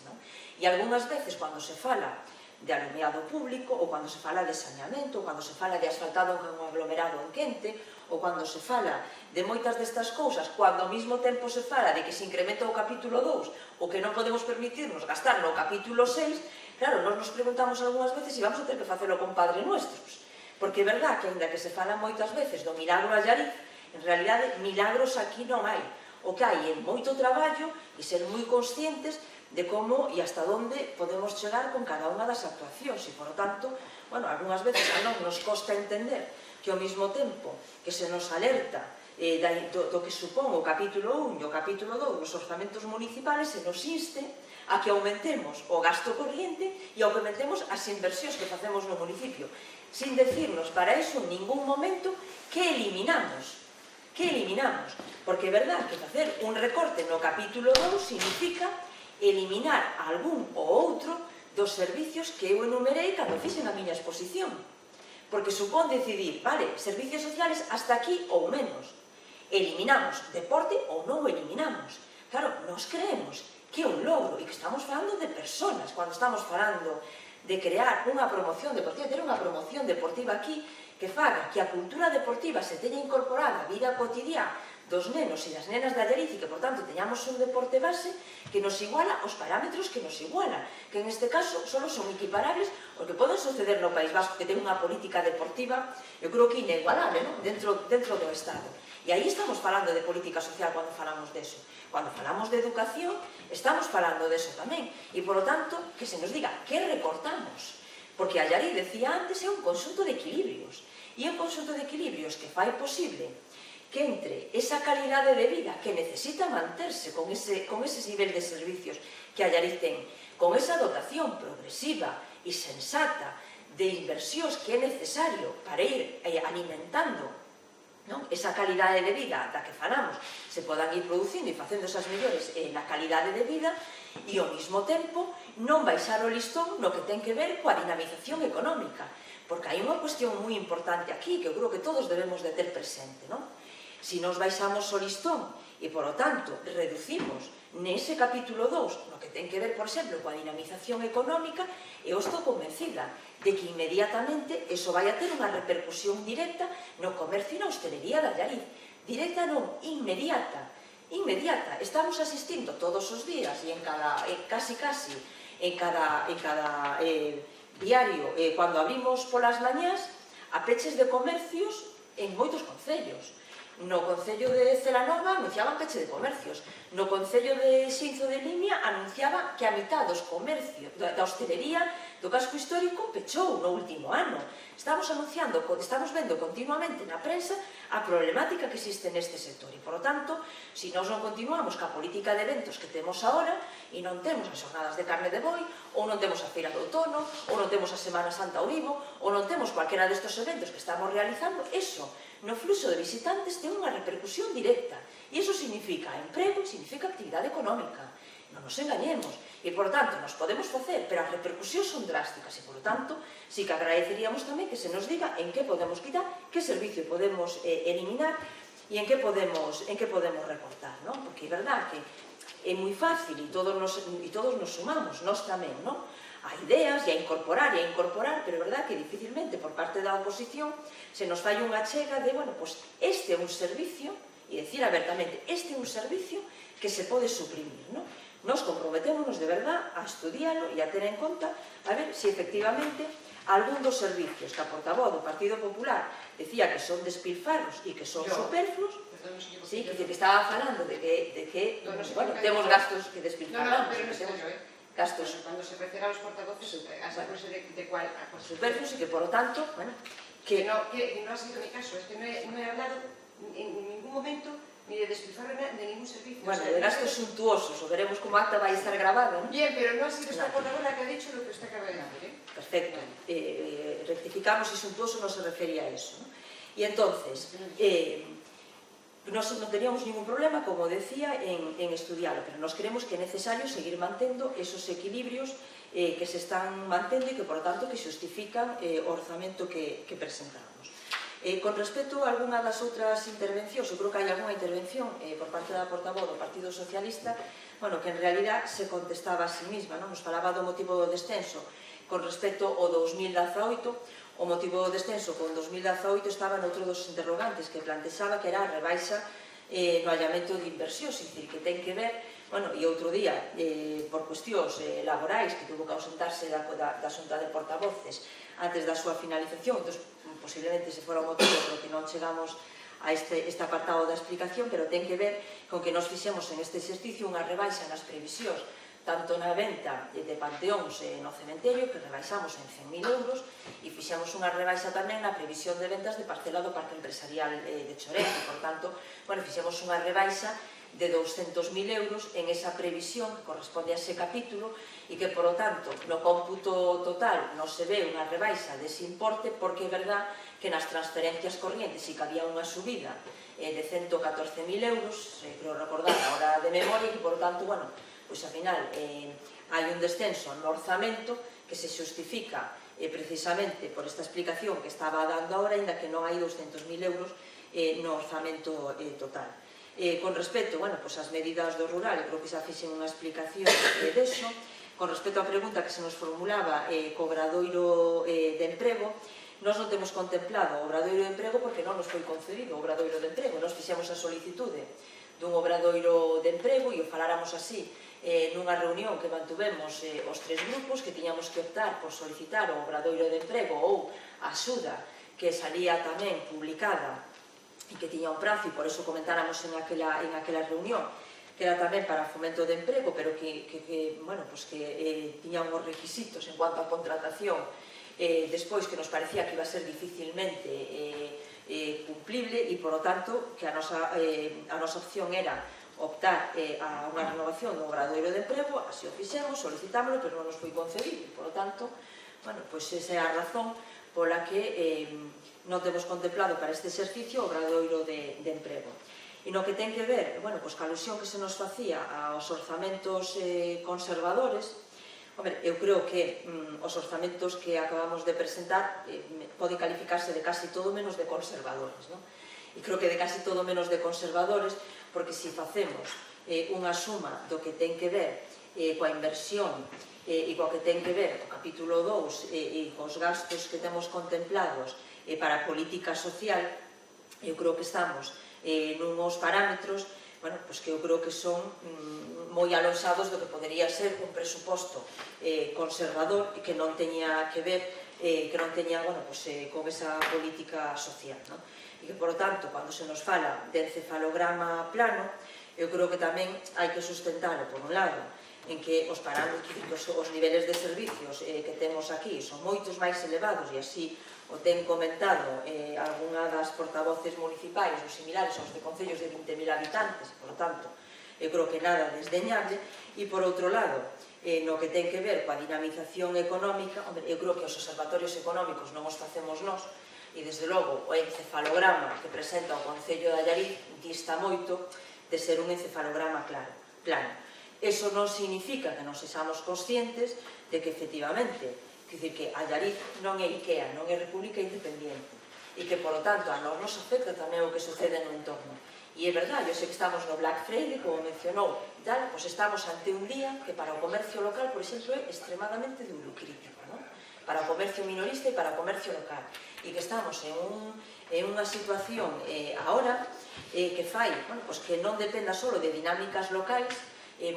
non? E algunhas veces, cando se fala de alumeado público, ou cando se fala de saneamento, ou cando se fala de asfaltado en un aglomerado en quente, ou cando se fala de moitas destas cousas, cando ao mesmo tempo se fala de que se incrementa o capítulo 2, o que non podemos permitirnos gastar no capítulo 6, claro, nos preguntamos algunhas veces se vamos a ter que facelo con Padre Nuestros, porque é verdad que, ainda que se fala moitas veces do milagro a Allariz, en realidade, milagros aquí non hai. O que hai é moito traballo e ser moi conscientes de como e hasta onde podemos chegar con cada unha das actuacións e, por lo tanto, bueno, algunhas veces a non nos costa entender que ao mesmo tempo que se nos alerta do que supón o capítulo 1 e o capítulo 2 nos orzamentos municipales, se nos inste a que aumentemos o gasto corriente e a que aumentemos as inversións que facemos no municipio, sin decirnos para iso en ningún momento que eliminamos, porque é verdad que facer un recorte no capítulo 2 significa eliminar algún ou outro dos servicios que eu enumerei cando fixen a miña exposición, porque supón decidir, vale, servicios sociales hasta aquí ou menos, eliminamos deporte ou non o eliminamos. Claro, nos creemos que é un logro e que estamos falando de personas, cando estamos falando de crear unha promoción deportiva, ter unha promoción deportiva aquí que faga que a cultura deportiva se teña incorporada á vida cotidiana dos nenos e das nenas de Allariz e que, por tanto, teñamos un deporte base que nos iguala os parámetros que nos igualan, que en este caso só son equiparables o que poden suceder no País Vasco, que ten unha política deportiva, eu creo que inigualable, ¿no? dentro do Estado. E aí estamos falando de política social cando falamos deso. Cando falamos de educación, estamos falando deso tamén. E, por lo tanto, que se nos diga que recortamos. Porque Allariz, decía antes, é un conxunto de equilibrios. E é un conxunto de equilibrios que fai posible que entre esa calidade de vida que necesita manterse con ese nivel de servicios que Allariz ten, con esa dotación progresiva e sensata de inversións que é necesario para ir alimentando esa calidade de vida da que falamos, se podan ir producindo e facendo esas mellores na calidade de vida e ao mesmo tempo non baixar o listón no que ten que ver coa dinamización económica, porque hai unha cuestión moi importante aquí que eu creo que todos debemos de ter presente, non? Si nos baixamos o listón e, por lo tanto, reducimos nese capítulo 2 no que ten que ver, por exemplo, coa dinamización económica, eu estou convencida de que inmediatamente eso vai a ter unha repercusión directa no comercio e na hostelería de Allariz. Directa non, inmediata. Estamos asistindo todos os días e casi en cada diario, cando abrimos polas mañás, a peches de comercios en moitos concellos. No Concello de Celanova anunciaban peche de comercios. No Concello de Xinzo de Limia anunciaba que a mitad dos comercios da hostelería do casco histórico pechou no último ano. Estamos vendo continuamente na prensa a problemática que existe neste sector e, por lo tanto, se nós non continuamos ca política de eventos que temos agora e non temos as xornadas de carne de boi, ou non temos a feira de outono, ou non temos a Semana Santa ao Vivo, ou non temos cualquera destes eventos que estamos realizando, eso no fluxo de visitantes ten unha repercusión directa e iso significa emprego e significa actividade económica. Non nos engañemos e, por tanto, nos podemos facer, pero as repercusións son drásticas e, por tanto, sí que agradeceríamos tamén que se nos diga en que podemos quitar, que servicio podemos eliminar e en que podemos recortar, non? Porque é verdad que é moi fácil e todos nos sumamos, nós tamén, non? A ideas e a incorporar, pero é verdad que dificilmente por parte da oposición se nos fai unha chega de, bueno, pues este é un servicio, e decir abertamente, este é un servicio que se pode suprimir, non? Nos comprometémonos de verdad a estudiarlo e a ter en conta a ver se efectivamente algún dos servicios que a portavoz do Partido Popular decía que son despilfarros e que son superfluos, sí, que estaba falando de que bueno, temos gastos que despilfarramos, gastos cuando se refiere a los portavoces, aseguarse de cuál superfluos e que, por lo tanto, bueno, que no ha sido mi caso, es que no he hablado en ningún momento ni de despilfarro de ningún servicio. Bueno, de gastos suntuosos, o veremos como acta vai estar grabada, ¿no? Bien, pero no ha sido esta portavoz la que ha dicho lo que usted acaba de decir, ¿eh? Perfecto. Rectificamos y suntuoso no se refería a eso, ¿no? Y entonces, non teníamos ningún problema, como decía, en estudiarlo, pero nos creemos que é necesario seguir mantendo esos equilibrios que se están mantendo e que, por lo tanto, que justifican o orzamento que presentamos. Con respecto a algunha das outras intervencións, eu creo que hai algunha intervención por parte da portavoz do Partido Socialista bueno, que en realidad se contestaba a sí misma, non? Nos falaba do motivo do descenso con respecto ao 2018, o motivo do descenso con 2018 estaba noutro dos interrogantes que plantexaba que era a rebaixa no allamento de inversións, é dicir, que ten que ver, bueno, e outro día, por cuestións laborais, que tuvo que ausentarse da xunta de portavoces antes da súa finalización, entón, posiblemente se fora o motivo polo que non chegamos a este apartado da explicación, pero ten que ver con que nos fixemos en este exercicio unha rebaixa nas previsións, tanto na venta de panteóns no cementerio, que rebaixamos en 100.000 euros, e fixemos unha rebaixa tamén na previsión de ventas de parcela do parque empresarial de Chorén, e, por tanto, bueno, fixemos unha rebaixa de 200.000 euros en esa previsión que corresponde a ese capítulo e que, por lo tanto, no cómputo total non se ve unha rebaixa dese importe, porque é verdad que nas transferencias corrientes sí que había unha subida de 114.000 euros, creo recordar agora de memoria, e que, por lo tanto, bueno, pois, ao final, hai un descenso no orzamento que se xustifica precisamente por esta explicación que estaba dando ahora, ainda que non hai 200.000 euros no orzamento total. Con respecto, bueno, pois, ás medidas do rural, eu creo que xa fixen unha explicación deso. Con respecto á pregunta que se nos formulaba co obradoiro de emprego, nós non temos contemplado o obradoiro de emprego porque non nos foi concedido o obradoiro de emprego. Nós fixemos a solicitude dun obradoiro de emprego e o faláramos así nunha reunión que mantuvemos os tres grupos, que tiñamos que optar por solicitar o obradoiro de emprego ou a axuda que salía tamén publicada e que tiña un prazo, e por eso comentáramos en aquela reunión, que era tamén para fomento de emprego, pero que tiña unhos requisitos en cuanto a contratación despois que nos parecía que iba a ser dificilmente cumplible, e, por lo tanto, que a nosa opción era optar a unha renovación do obradoiro de emprego. Así o fixemos, solicitámoslo, pero non nos foi concedido, e, por lo tanto, bueno, pois esa é a razón pola que non temos contemplado para este exercicio o obradoiro de emprego. E no que ten que ver, bueno, pois, ca alusión que se nos facía aos orzamentos conservadores, eu creo que os orzamentos que acabamos de presentar poden calificarse de casi todo menos de conservadores, non? E creo que de casi todo menos de conservadores, porque se facemos unha suma do que ten que ver coa inversión e coa que ten que ver o capítulo 2 e cos gastos que temos contemplados para a política social, eu creo que estamos nuns parámetros, bueno, pois que eu creo que son moi alonxados do que podería ser un presuposto conservador e que non teña que ver, que non teña, bueno, pois, con esa política social, non? E que, por lo tanto, cando se nos fala de encefalograma plano, eu creo que tamén hai que sustentalo, por un lado, en que os parámetros, os niveles de servicios que temos aquí son moitos máis elevados, e así o ten comentado algunha das portavoces municipais ou similares aos de concellos de 20.000 habitantes, por lo tanto, eu creo que nada desdeñable. E, por outro lado, no que ten que ver coa dinamización económica, eu creo que os observatorios económicos non os facemos nós, e, desde logo, o encefalograma que presenta o Concello de Allariz dista moito de ser un encefalograma plano. Eso non significa que non sexamos conscientes de que, efectivamente, que Allariz non é IKEA, non é República Independiente, e que, por lo tanto, a nós nos afecta tamén o que sucede no entorno. E é verdade, eu sei que estamos no Black Friday, como mencionou, pois estamos ante un día que para o comercio local, por exemplo, é extremadamente duro, crítico, non? Para o comercio minorista e para o comercio local, e que estamos en unha situación agora que fai, bueno, pois que non dependa só de dinámicas locais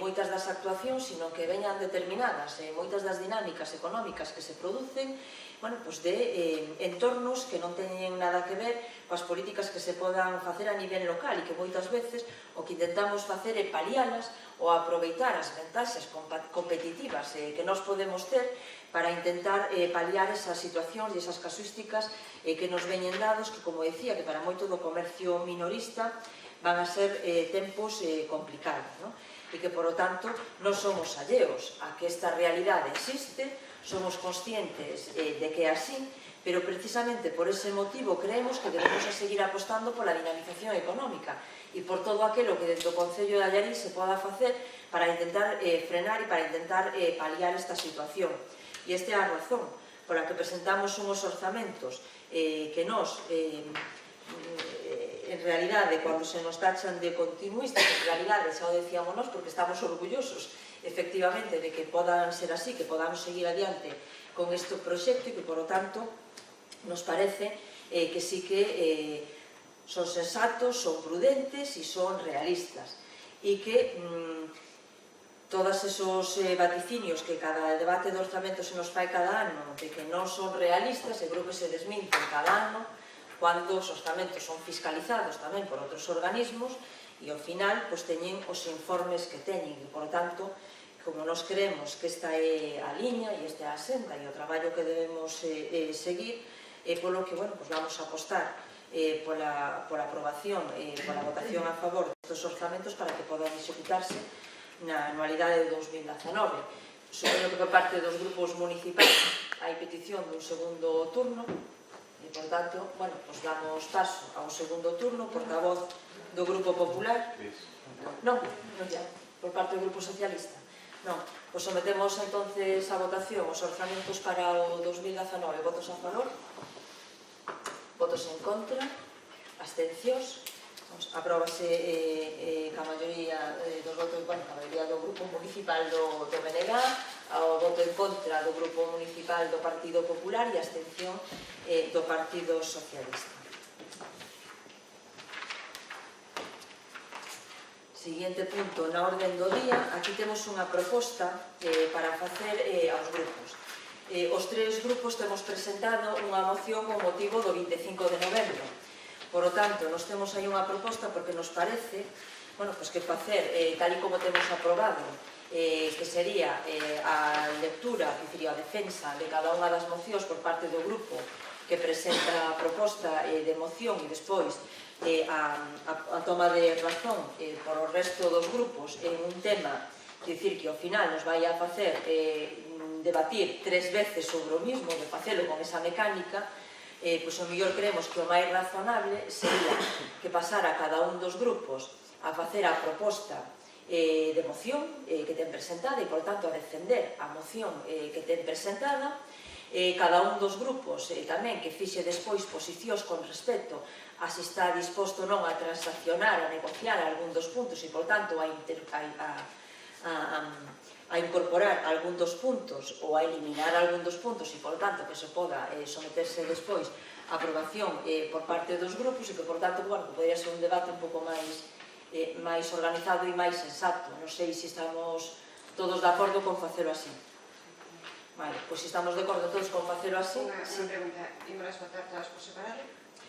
moitas das actuacións, sino que veñan determinadas moitas das dinámicas económicas que se producen, bueno, pois de entornos que non teñen nada que ver coas políticas que se podan facer a nivel local, e que moitas veces o que intentamos facer é palialas ou aproveitar as ventaxas competitivas que nós podemos ter para intentar paliar esas situacións e esas casuísticas que nos veñen dados, que, como decía, que para moito do comercio minorista van a ser tempos complicados, non? E que, por lo tanto, non somos alleos a que esta realidade existe, somos conscientes de que é así, pero precisamente por ese motivo creemos que debemos seguir apostando pola dinamización económica e por todo aquilo que desde o Concello de Allariz se poda facer para intentar frenar e para intentar paliar esta situación. E esta é a razón pola que presentamos unhos orzamentos que nos, en en realidade, cando se nos tachan de continuistas, en realidade, xa o decíamos nós, porque estamos orgullosos, efectivamente, de que podan ser así, que podamos seguir adiante con este proxecto e que, por lo tanto, nos parece que sí que son sensatos, son prudentes e son realistas. E que todos esos vaticinios que cada debate de orzamento se nos fai cada ano, de que non son realistas, e creo que se desminten cada ano, cando os orzamentos son fiscalizados tamén por outros organismos, e ao final teñen os informes que teñen, e, por tanto, como nos creemos que esta é a liña e esta é a senda e o traballo que debemos seguir, polo que vamos a apostar pola aprobación e pola votación a favor destes orzamentos para que podan executarse na anualidade de 2019. Supoño que por parte dos grupos municipais hai petición dun segundo turno e, por tanto, damos paso ao segundo turno. Portavoz do Grupo Popular. Non ya, por parte do Grupo Socialista. Non, pois sometemos entonces a votación os orzamentos para o 2019. Votos a favor? Votos en contra? Abstencións? Apróbase ca maioría dos votos, a maioría do Grupo Municipal do BNG, o voto en contra do Grupo Municipal do Partido Popular e a abstención do Partido Socialista. Seguinte punto na orden do día, aquí temos unha proposta para facer aos grupos. Os tres grupos temos presentado unha moción con motivo do 25 de novembro. Por lo tanto, nos temos aí unha proposta porque nos parece que facer, tal e como temos aprobado, que sería a lectura, que sería a defensa de cada unha das mocións por parte do grupo que presenta a proposta de moción e despois a toma de razón por o resto dos grupos en un tema, que dicir que ao final nos vai a facer debatir 3 veces sobre o mismo, de facelo con esa mecánica, pois o mellor creemos que o máis razonable sería que pasara cada un dos grupos a facer a proposta de moción que ten presentada e, por tanto, a defender a moción que ten presentada. Cada un dos grupos tamén que fixe despois posicións con respecto a se está disposto non a transaccionar, a negociar algún dos puntos e, por tanto, a incorporar algún dos puntos ou a eliminar algún dos puntos e, por tanto, que se poda someterse despois a aprobación por parte dos grupos e que, por tanto, podría ser un debate un pouco máis organizado e máis sensato. Non sei se estamos todos de acordo con facelo así. Vale, pois se estamos de acordo todos con facelo así... Unha pregunta, ímolas votar todas por separado?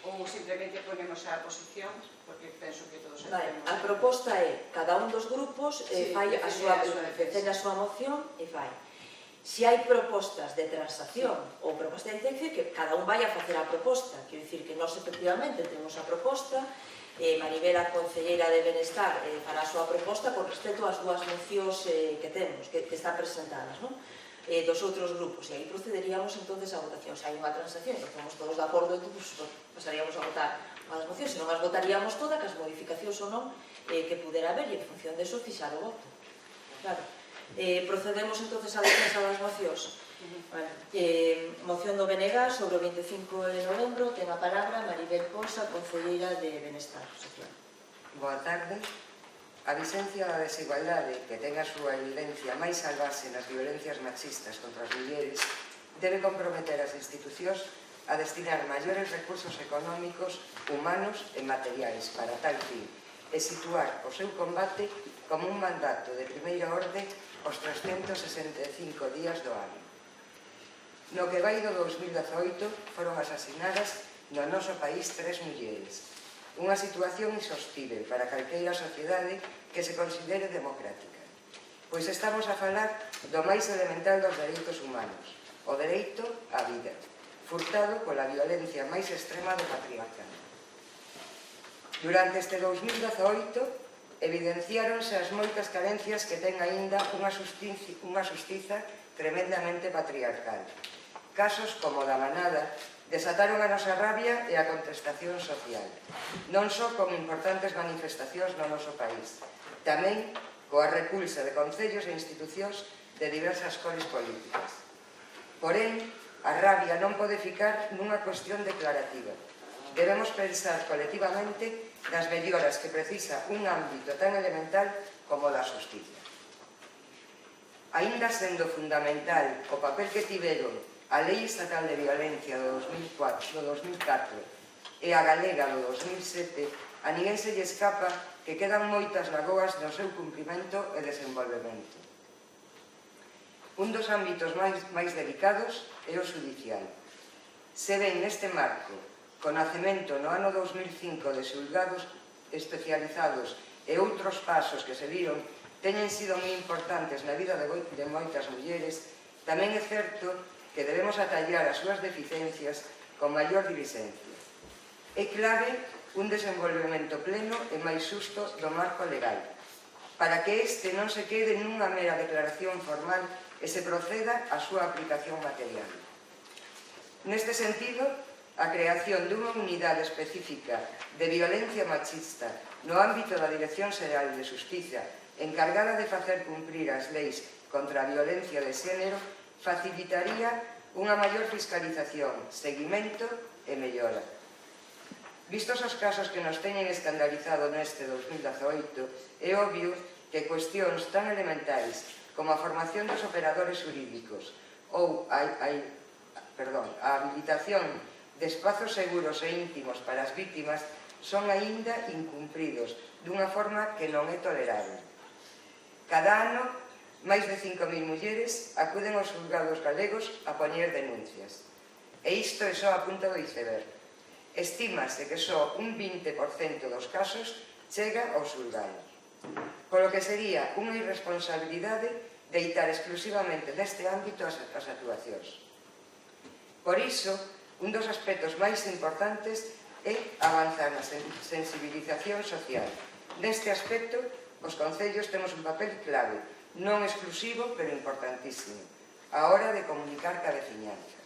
Ou simplemente ponemos a posición, porque penso que todos... A proposta é, cada un dos grupos fai a súa moción e fai. Se hai propostas de transacción ou propostas de intención, que cada un vai a facer a proposta. Quero dicir que nós, efectivamente, temos a proposta, Maribel, a concelleira de Benestar, fará a súa proposta con respecto ás dúas mocións que temos, que están presentadas, non? Dos outros grupos, e aí procederíamos entonces a votación. Se hai unha transacción, se estamos todos de acordo, pasaríamos a votar as mocións, se non as votaríamos todas, que as modificacións ou non que pudera haber, e en función de eso fixar o voto. Claro. Procedemos entonces a defensa das mocións. Moción do BNG sobre o 25 de novembro, ten a palabra Maribel Pousa, concelleira de Benestar Social. Boa tarde. A visencia da desigualdade, que ten a súa evidencia máis salvase nas violencias machistas contra as mulleres, debe comprometer as institucións a destinar maiores recursos económicos, humanos e materiais para tal fin e situar o seu combate como un mandato de primeira orde os 365 días do ano. No que vai do 2018 foron asasinadas no noso país 3 mulleres, unha situación insostível para calqueira sociedade que se considere democrática, pois estamos a falar do máis elemental dos dereitos humanos, o dereito á vida, furtado pola violencia máis extrema do patriarcado. Durante este 2018 evidenciáronse as moitas carencias que ten aínda unha xustiza tremendamente patriarcal. Casos como da manada desataron a nosa rabia e a contestación social, non só con importantes manifestacións no noso país, tamén coa repulsa de concellos e institucións de diversas cores políticas. Porén, a rabia non pode ficar nunha cuestión declarativa. debemos pensar colectivamente nas melloras que precisa un ámbito tan elemental como da xustiza. Aínda sendo fundamental o papel que tiveron a Lei Estatal de Violencia do 2004 e a Galega do 2007, a ninguén se lle escapa que quedan moitas lagoas no seu cumprimento e desenvolvemento. Un dos ámbitos máis delicados é o xudicial. Se ven neste marco co nacemento no ano 2005 de xulgados especializados e outros pasos que se viron teñen sido moi importantes na vida de moitas mulleres, tamén é certo que debemos atallar as súas deficiencias con maior diligencia. É clave un desenvolvemento pleno e máis xusto do marco legal, para que este non se quede nunha mera declaración formal e se proceda á súa aplicación material. Neste sentido, a creación dunha unidade específica de violencia machista no ámbito da Dirección Xeral de Xustiza encargada de facer cumprir as leis contra a violencia de xénero facilitaría unha maior fiscalización, seguimento e mellora. Vistos os casos que nos teñen escandalizado neste 2018, é obvio que cuestións tan elementais como a formación dos operadores jurídicos ou a habilitación de espazos seguros e íntimos para as vítimas son aínda incumpridos dunha forma que non é tolerable. Cada ano, máis de 5.000 mulleres acuden aos xulgados galegos a poñer denuncias. E isto é só a punta do iceberg. Estímase que só un 20% dos casos chega aos xulgados. Polo que sería unha irresponsabilidade deitar exclusivamente neste ámbito as actuacións. Por iso, un dos aspectos máis importantes é avanzar na sensibilización social. Neste aspecto, os concellos temos un papel clave, non exclusivo, pero importantísimo, a hora de comunicar ca veciñanza.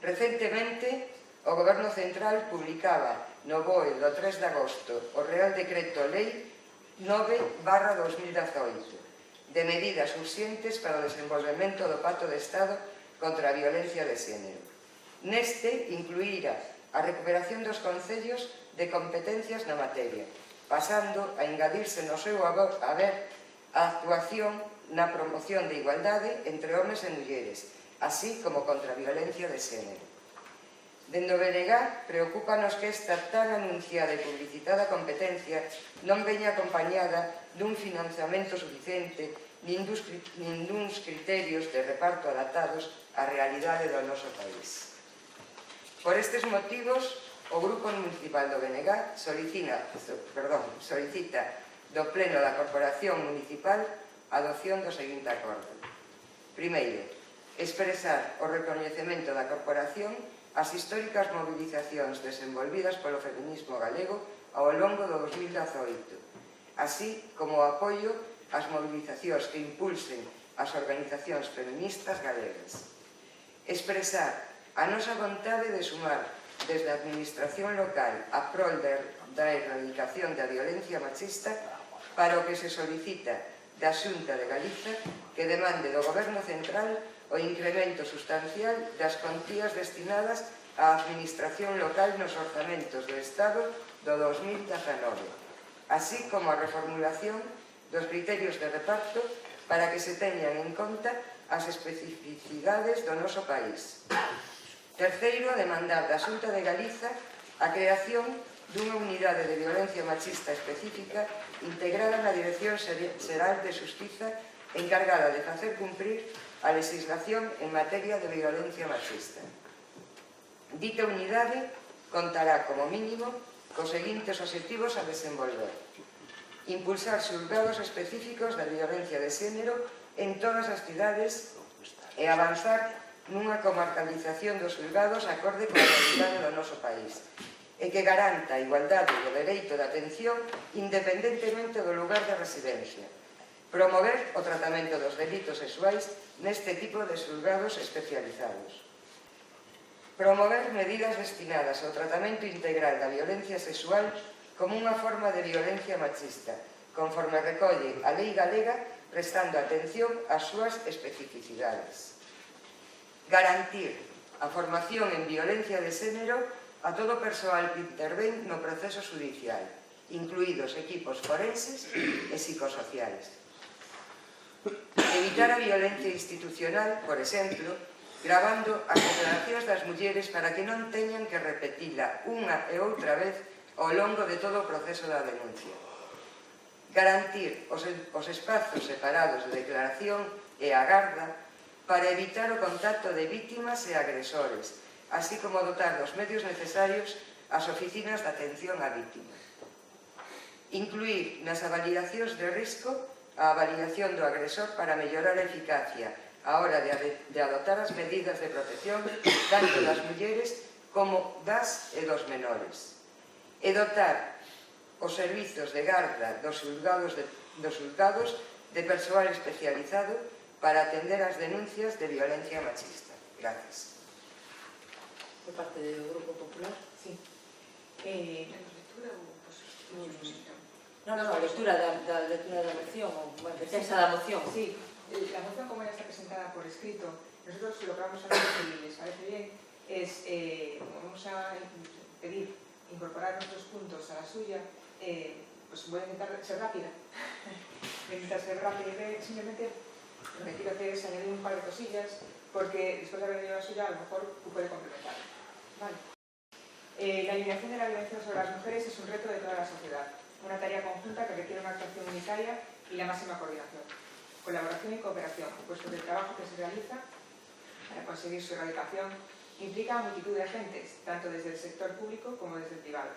Recentemente, o Goberno Central publicaba no BOE do 3 de agosto o Real Decreto Lei 9/2018 de medidas urxentes para o desenvolvemento do Pacto de Estado contra a violencia de xénero. Neste incluíra a recuperación dos concellos de competencias na materia, pasando a engadirse no seu haber a actuación na promoción de igualdade entre homes e mulleres, así como contra a violencia de xénero. Dende o BNG, preocúpanos que esta tan anunciada e publicitada competencia non veña acompañada dun financiamento suficiente nin duns criterios de reparto adaptados á realidade do noso país. Por estes motivos, o Grupo Municipal do BNG solicita do Pleno da Corporación Municipal a adopción do seguinte acordo. Primeiro, expresar o recoñecemento da Corporación ás históricas movilizacións desenvolvidas polo feminismo galego ao longo do 2018, así como o apoio ás movilizacións que impulsen as organizacións feministas galegas. Expresar a nosa vontade de sumar desde a administración local a prol da erradicación da violencia machista para o que se solicita da Xunta de Galiza que demande do Goberno Central o incremento sustancial das cuantías destinadas á administración local nos orzamentos do Estado do 2019, así como a reformulación dos criterios de reparto para que se teñan en conta as especificidades do noso país. Terceiro, demandar da Xunta de Galiza a creación dunha unidade de violencia machista específica integrada na Dirección Xeral de Xustiza encargada de facer cumprir a legislación en materia de violencia machista. Dita unidade contará como mínimo cos seguintes obxectivos a desenvolver: impulsar xulgados específicos da violencia de xénero en todas as cidades e avanzar nunha comarcalización dos xulgados acorde coa realidade do noso país e que garanta a igualdade e o dereito de atención independentemente do lugar de residencia. Promover o tratamento dos delitos sexuais neste tipo de xulgados especializados. Promover medidas destinadas ao tratamento integral da violencia sexual como unha forma de violencia machista, conforme recolle a Lei Galega, prestando atención ás súas especificidades. Garantir a formación en violencia de xénero a todo o persoal que intervén no proceso judicial, incluídos equipos forenses e psicosociales. Evitar a violencia institucional, por exemplo, gravando as declaracións das mulleres para que non teñan que repetila unha e outra vez ao longo de todo o proceso da denuncia. Garantir os espazos separados de declaración e a garda para evitar o contacto de vítimas e agresores, así como dotar dos medios necesarios as oficinas de atención á víctima. Incluir nas avaliacións de risco a avaliación do agresor para mellorar a eficacia a hora de adoptar as medidas de protección tanto das mulleres como das e dos menores. E dotar os servizos de garda dos xulgados de persoal especializado para atender as denuncias de violencia machista. Gracias. Por parte do Grupo Popular. Sí. lectura ou posición? Non, a lectura da moción, ou defensa da moción. Sí, la moción como ya está presentada por escrito, nosotros lo que vamos a hacer, si les parece bien, es, vamos a pedir incorporar nuestros puntos a la suya, pues voy a intentar ser rápida. Voy a intentar ser rápida y simplemente lo que quiero hacer es añadir un par de cosillas, porque después de haber leído la suya, a lo mejor puede complementar. Vale. La eliminación de la violencia sobre las mujeres es un reto de toda la sociedad, una tarea conjunta que requiere una actuación unitaria y la máxima coordinación, colaboración y cooperación, puesto que el trabajo que se realiza para conseguir su erradicación implica a multitud de agentes, tanto desde el sector público como desde el privado.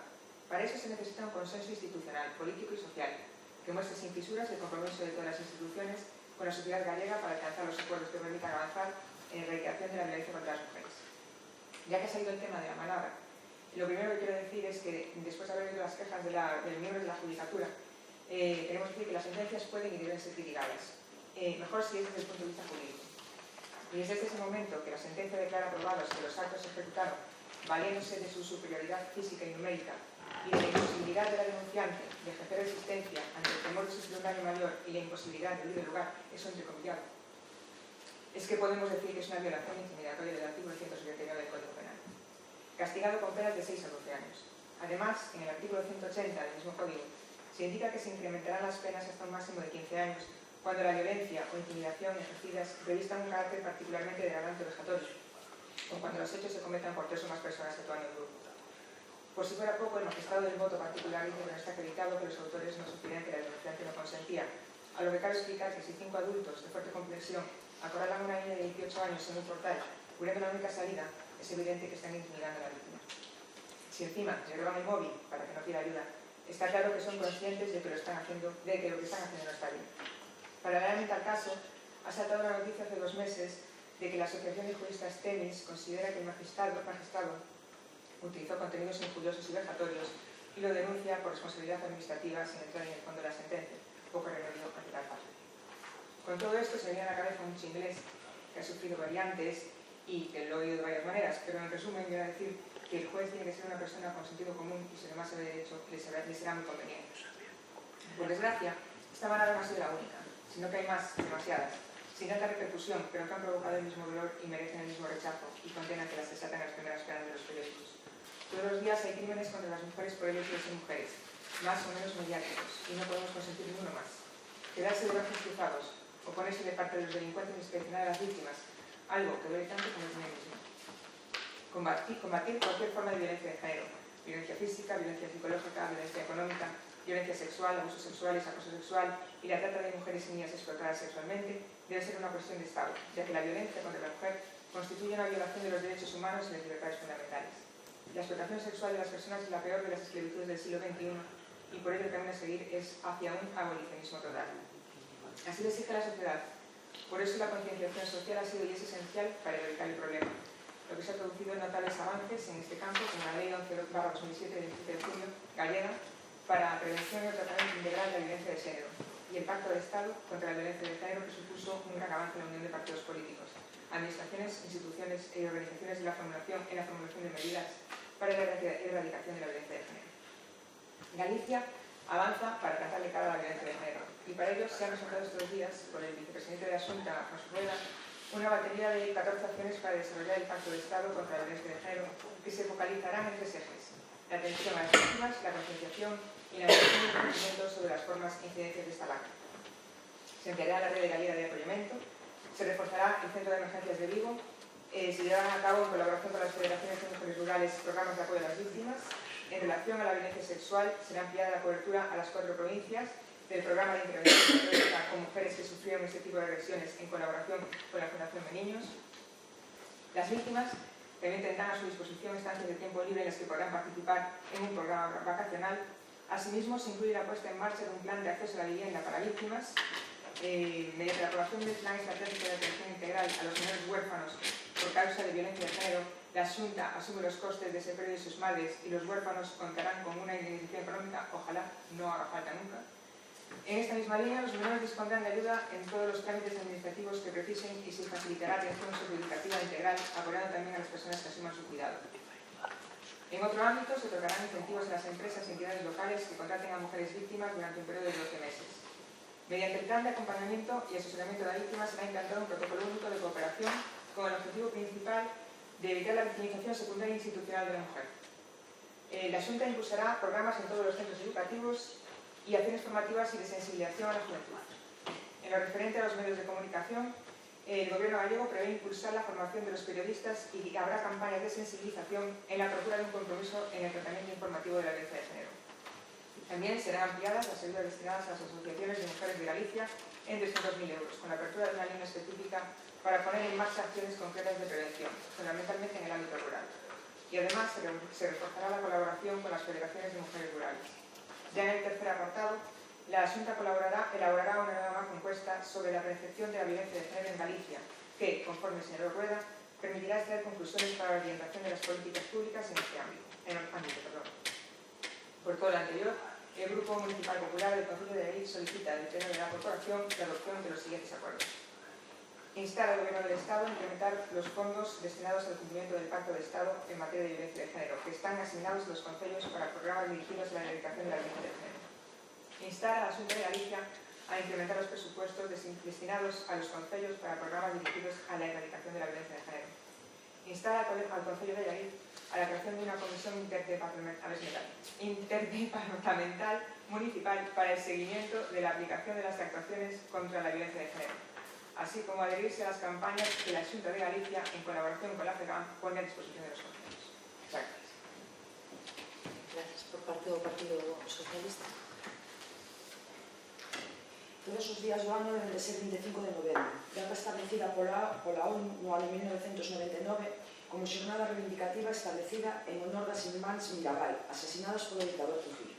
Para eso se necesita un consenso institucional, político y social, que muestre sin fisuras el compromiso de todas las instituciones con la sociedad gallega para alcanzar los acuerdos que permitan avanzar en la erradicación de la violencia contra las mujeres. Ya que ha salido el tema de la manada, lo primero que quiero decir es que, después de haber oído las quejas de los miembros de la Judicatura, queremos decir que las sentencias pueden y deben ser criticadas. Mejor si es desde el punto de vista jurídico. Y es desde ese momento que la sentencia declara aprobados que los actos se ejecutaron valiéndose de su superioridad física y numérica y de la imposibilidad de la denunciante de ejercer resistencia ante el temor de sufrir un daño mayor y la imposibilidad de huir del lugar, eso entrecomillado, es que podemos decir que es una violación intimidatoria del artículo 179 del Código Penal, castigado con penas de 6 a 12 años. Además, en el artículo 180 del mismo Código, se indica que se incrementarán las penas hasta un máximo de 15 años cuando la violencia o intimidación ejercidas revistan un carácter particularmente degradante o vejatorio, o cuando los hechos se cometan por 3 o más personas actuando en grupo. Por si fuera poco, el magistrado del voto particular dice que no está acreditado que los autores no supieran que la denunciante no consentía, a lo que cabe explicar que si 5 adultos de fuerte complexión acorralan a una niña de 18 años en un portal, cubriendo la única salida, es evidente que están intimidando a la víctima. Si encima le roban el móvil para que no pida ayuda, está claro que son conscientes de que lo que están haciendo no está bien. Paralelamente al caso, ha saltado la noticia hace 2 meses de que la Asociación de Juristas TEMIS considera que el magistrado utilizó contenidos injuriosos y vejatorios y lo denuncia por responsabilidad administrativa sin entrar en el fondo de la sentencia. Poco remedio ante tal caso. Con todo esto se me viene a la cabeza un dicho inglés que ha sufrido variantes y que lo he oído de varias maneras, pero en resumen viene a decir que el juez tiene que ser una persona con sentido común y si además sabe derecho le será muy conveniente. Por desgracia, esta manada no ha sido la única, sino que hay más, demasiadas, sin tanta repercusión, pero que han provocado el mismo dolor y merecen el mismo rechazo y condena que las desatan en las primeras planas de los periódicos. Todos los días hay crímenes contra las mujeres por el hecho de ser mujeres, más o menos mediáticos, y no podemos consentir ninguno más. Quedarse de brazos cruzados o ponerse de parte de los delincuentes y inspeccionar a las víctimas, algo que duele tanto como el dinero mismo. Combatir cualquier forma de violencia de género, violencia física, violencia psicológica, violencia económica, violencia sexual, abusos sexuales, acoso sexual y la trata de mujeres y niñas explotadas sexualmente debe ser una cuestión de Estado, ya que la violencia contra la mujer constituye una violación de los derechos humanos y las libertades fundamentales. La explotación sexual de las personas es la peor de las esclavitudes del siglo XXI y por ello el camino a seguir es hacia un abolicionismo total. Así lo exige la sociedad. Por eso la concienciación social ha sido y es esencial para erradicar el problema. Lo que se ha producido en notables avances en este campo, como la Ley 11/2007 del 17 de julio gallega para la prevención y el tratamiento integral de la violencia de género y el Pacto de Estado contra la violencia de género que supuso un gran avance en la unión de partidos políticos, administraciones, instituciones y organizaciones en la formulación de medidas para la erradicación de la violencia de género. Galicia avanza para plantarle cara a la violencia de género y para ello se han presentado estos días por el vicepresidente de la Xunta, José Rueda, una batería de 14 acciones para desarrollar el Pacto de Estado contra la violencia de género, que se focalizarán en 3 ejes: la atención a las víctimas, la concienciación y la educación y conocimiento sobre las formas e incidencias de esta lacra. Se ampliará la red de la Liga de Apoyamiento, se reforzará el Centro de Emergencias de Vigo, se llevarán a cabo en colaboración con las federaciones de mujeres rurales programas de apoyo a las víctimas. En relación a la violencia sexual, será ampliada la cobertura a las 4 provincias del programa de intervención terapéutica con mujeres que sufrieron este tipo de agresiones en colaboración con la Fundación de Niños. Las víctimas también tendrán a su disposición estancias de tiempo libre en las que podrán participar en un programa vacacional. Asimismo, se incluye la puesta en marcha de un plan de acceso a la vivienda para víctimas. Mediante la aprobación del Plan Estratégico de Atención Integral a los menores huérfanos por causa de violencia de género, la Xunta asume los costes de ese periodo de sus madres y los huérfanos contarán con una indemnización económica, ojalá no haga falta nunca. En esta misma línea, los menores dispondrán de ayuda en todos los trámites administrativos que precisen y se facilitará atención socioeducativa integral, apoyando también a las personas que asuman su cuidado. En otro ámbito, se otorgarán incentivos a las empresas y entidades locales que contraten a mujeres víctimas durante un periodo de 12 meses. Mediante el plan de acompañamiento y asesoramiento de la víctima será implantado un protocolo único de cooperación con el objetivo principal de evitar la victimización secundaria institucional de la mujer. La Xunta impulsará programas en todos los centros educativos y acciones formativas y de sensibilización a la juventud. En lo referente a los medios de comunicación, el Gobierno gallego prevé impulsar la formación de los periodistas y habrá campañas de sensibilización en la procura de un compromiso en el tratamiento informativo de la violencia de género. También serán ampliadas las ayudas destinadas a las asociaciones de mujeres de Galicia en 300.000 euros, con la apertura de una línea específica para poner en marcha acciones concretas de prevención, fundamentalmente en el ámbito rural. Y además se reforzará la colaboración con las federaciones de mujeres rurales. Ya en el tercer apartado, la Xunta elaborará una nueva encuesta sobre la percepción de la violencia de género en Galicia, que, conforme el señor Rueda, permitirá extraer conclusiones para la orientación de las políticas públicas en este ámbito. Por todo lo anterior, el Grupo Municipal Popular del Concello de Allariz solicita del Pleno de la Corporación la adopción de los siguientes acuerdos. Instar al Gobierno del Estado a incrementar los fondos destinados al cumplimiento del Pacto de Estado en materia de violencia de género, que están asignados a los concellos para programas dirigidos a la erradicación de la violencia de género. Instar a la Xunta de Galicia a incrementar los presupuestos destinados a los concellos para programas dirigidos a la erradicación de la violencia de género. Instar al Concello de Allariz a la creación de una comisión interdepartamental municipal para el seguimiento de la aplicación de las actuaciones contra la violencia de género, así como adherirse a las campañas que la Xunta de Galicia, en colaboración con la FEGAM, pone a disposición de los concellos. Gracias. Gracias. Por parte do Partido Socialista. Todos os días do ano deben de ser 25 de novembro, data establecida pola ONU no ano 1999 como xornada reivindicativa establecida en honor das irmáns Mirabai, asesinadas polo dictador Trujillo.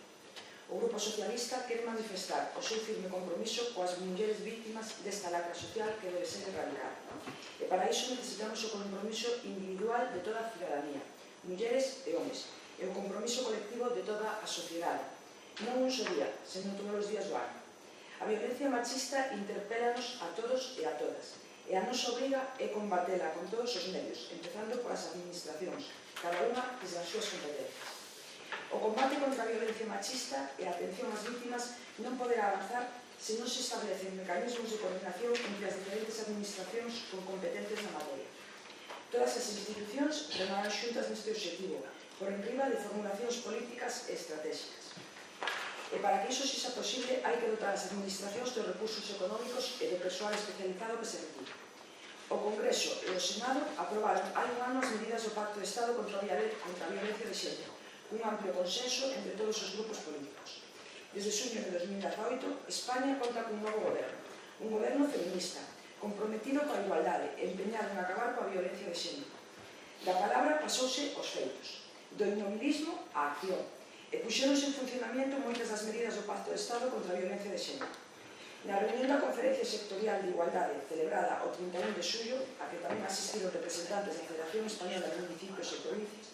O Grupo Socialista quere manifestar o seu firme compromiso coas mulleres víctimas desta lacra social que debe ser erradicada. E para iso necesitamos o compromiso individual de toda a cidadanía, mulleres e homes, e o compromiso colectivo de toda a sociedade, non un só día, senón todos os días do ano. A violencia machista interpélanos a todos e a todas, e a nosa obriga é combatela con todos os medios, empezando polas administracións, cada unha desde as súas competencias. O combate contra a violencia machista e a atención ás vítimas non poderá avanzar se non se establecen mecanismos de coordinación entre as diferentes administracións con competencias na materia. Todas as institucións remarán xuntas neste objetivo, por enriba de formulacións políticas e estratégicas. E para que iso sexa posible, hai que dotar as administracións dos recursos económicos e de persoal especializado que se requiere. O Congreso e o Senado aprobaron hai un ano as medidas do Pacto de Estado contra a violencia de xénero, un amplio consenso entre todos os grupos políticos. Desde xuño de 2018, España conta cun novo goberno, un goberno feminista, comprometido coa igualdade e empeñado en acabar coa violencia de xénero. Da palabra pasouse aos feitos, do inmobilismo á acción, e puxéronse en funcionamento moitas das medidas do Pacto de Estado contra a violencia de xénero. Na reunión da Conferencia Sectorial de Igualdade, celebrada o 31 de xullo, a que tamén asistiron representantes da Federación Española de Municipios e Provincias,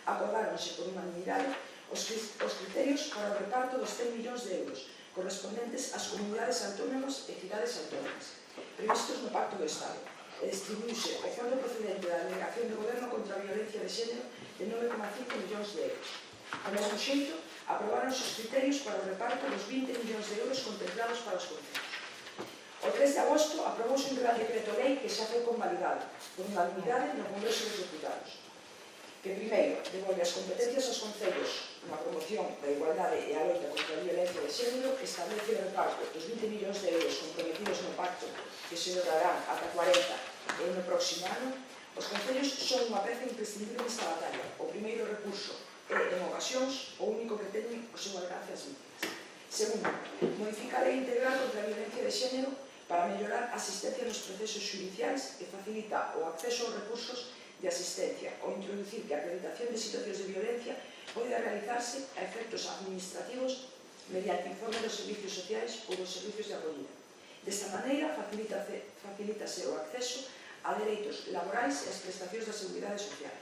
acordáronse por unanimidade os criterios para o reparto dos 100 millóns de euros correspondentes ás comunidades autónomas e cidades autónomas, previstos no Pacto do Estado, e distribuíse o fondo procedente da Delegación de Goberno contra a Violencia de Xénero de 9,5 millóns de euros. Ao mesmo xeito, aprobaronse os criterios para o reparto dos 20 millóns de euros contemplados para os concellos. O O 3 de agosto aprobouse un Real Decreto Lei que xa foi convalidado por unanimidade no Congreso dos Deputados, que primeiro devolve as competencias aos concellos na promoción da igualdade e a loita contra a violencia de xénero, establece o reparto dos 20 millóns de euros comprometidos no pacto que se lograrán ata 40 e no próximo ano. Os concellos son unha peza imprescindible nesta batalla. O primeiro recurso é, en ocasións, o único que teñen o seu alcance as vítimas. Segundo, modifica a Lei Integral contra a Violencia de Xénero para mellorar a asistencia nos procesos judiciais e facilita o acceso aos recursos de asistencia ou introducir que a acreditación de situacións de violencia pode realizarse a efectos administrativos mediante informe dos servicios sociais ou dos servicios de acollida. Desta maneira, facilítase o acceso a dereitos laborais e as prestacións da Seguridade Social.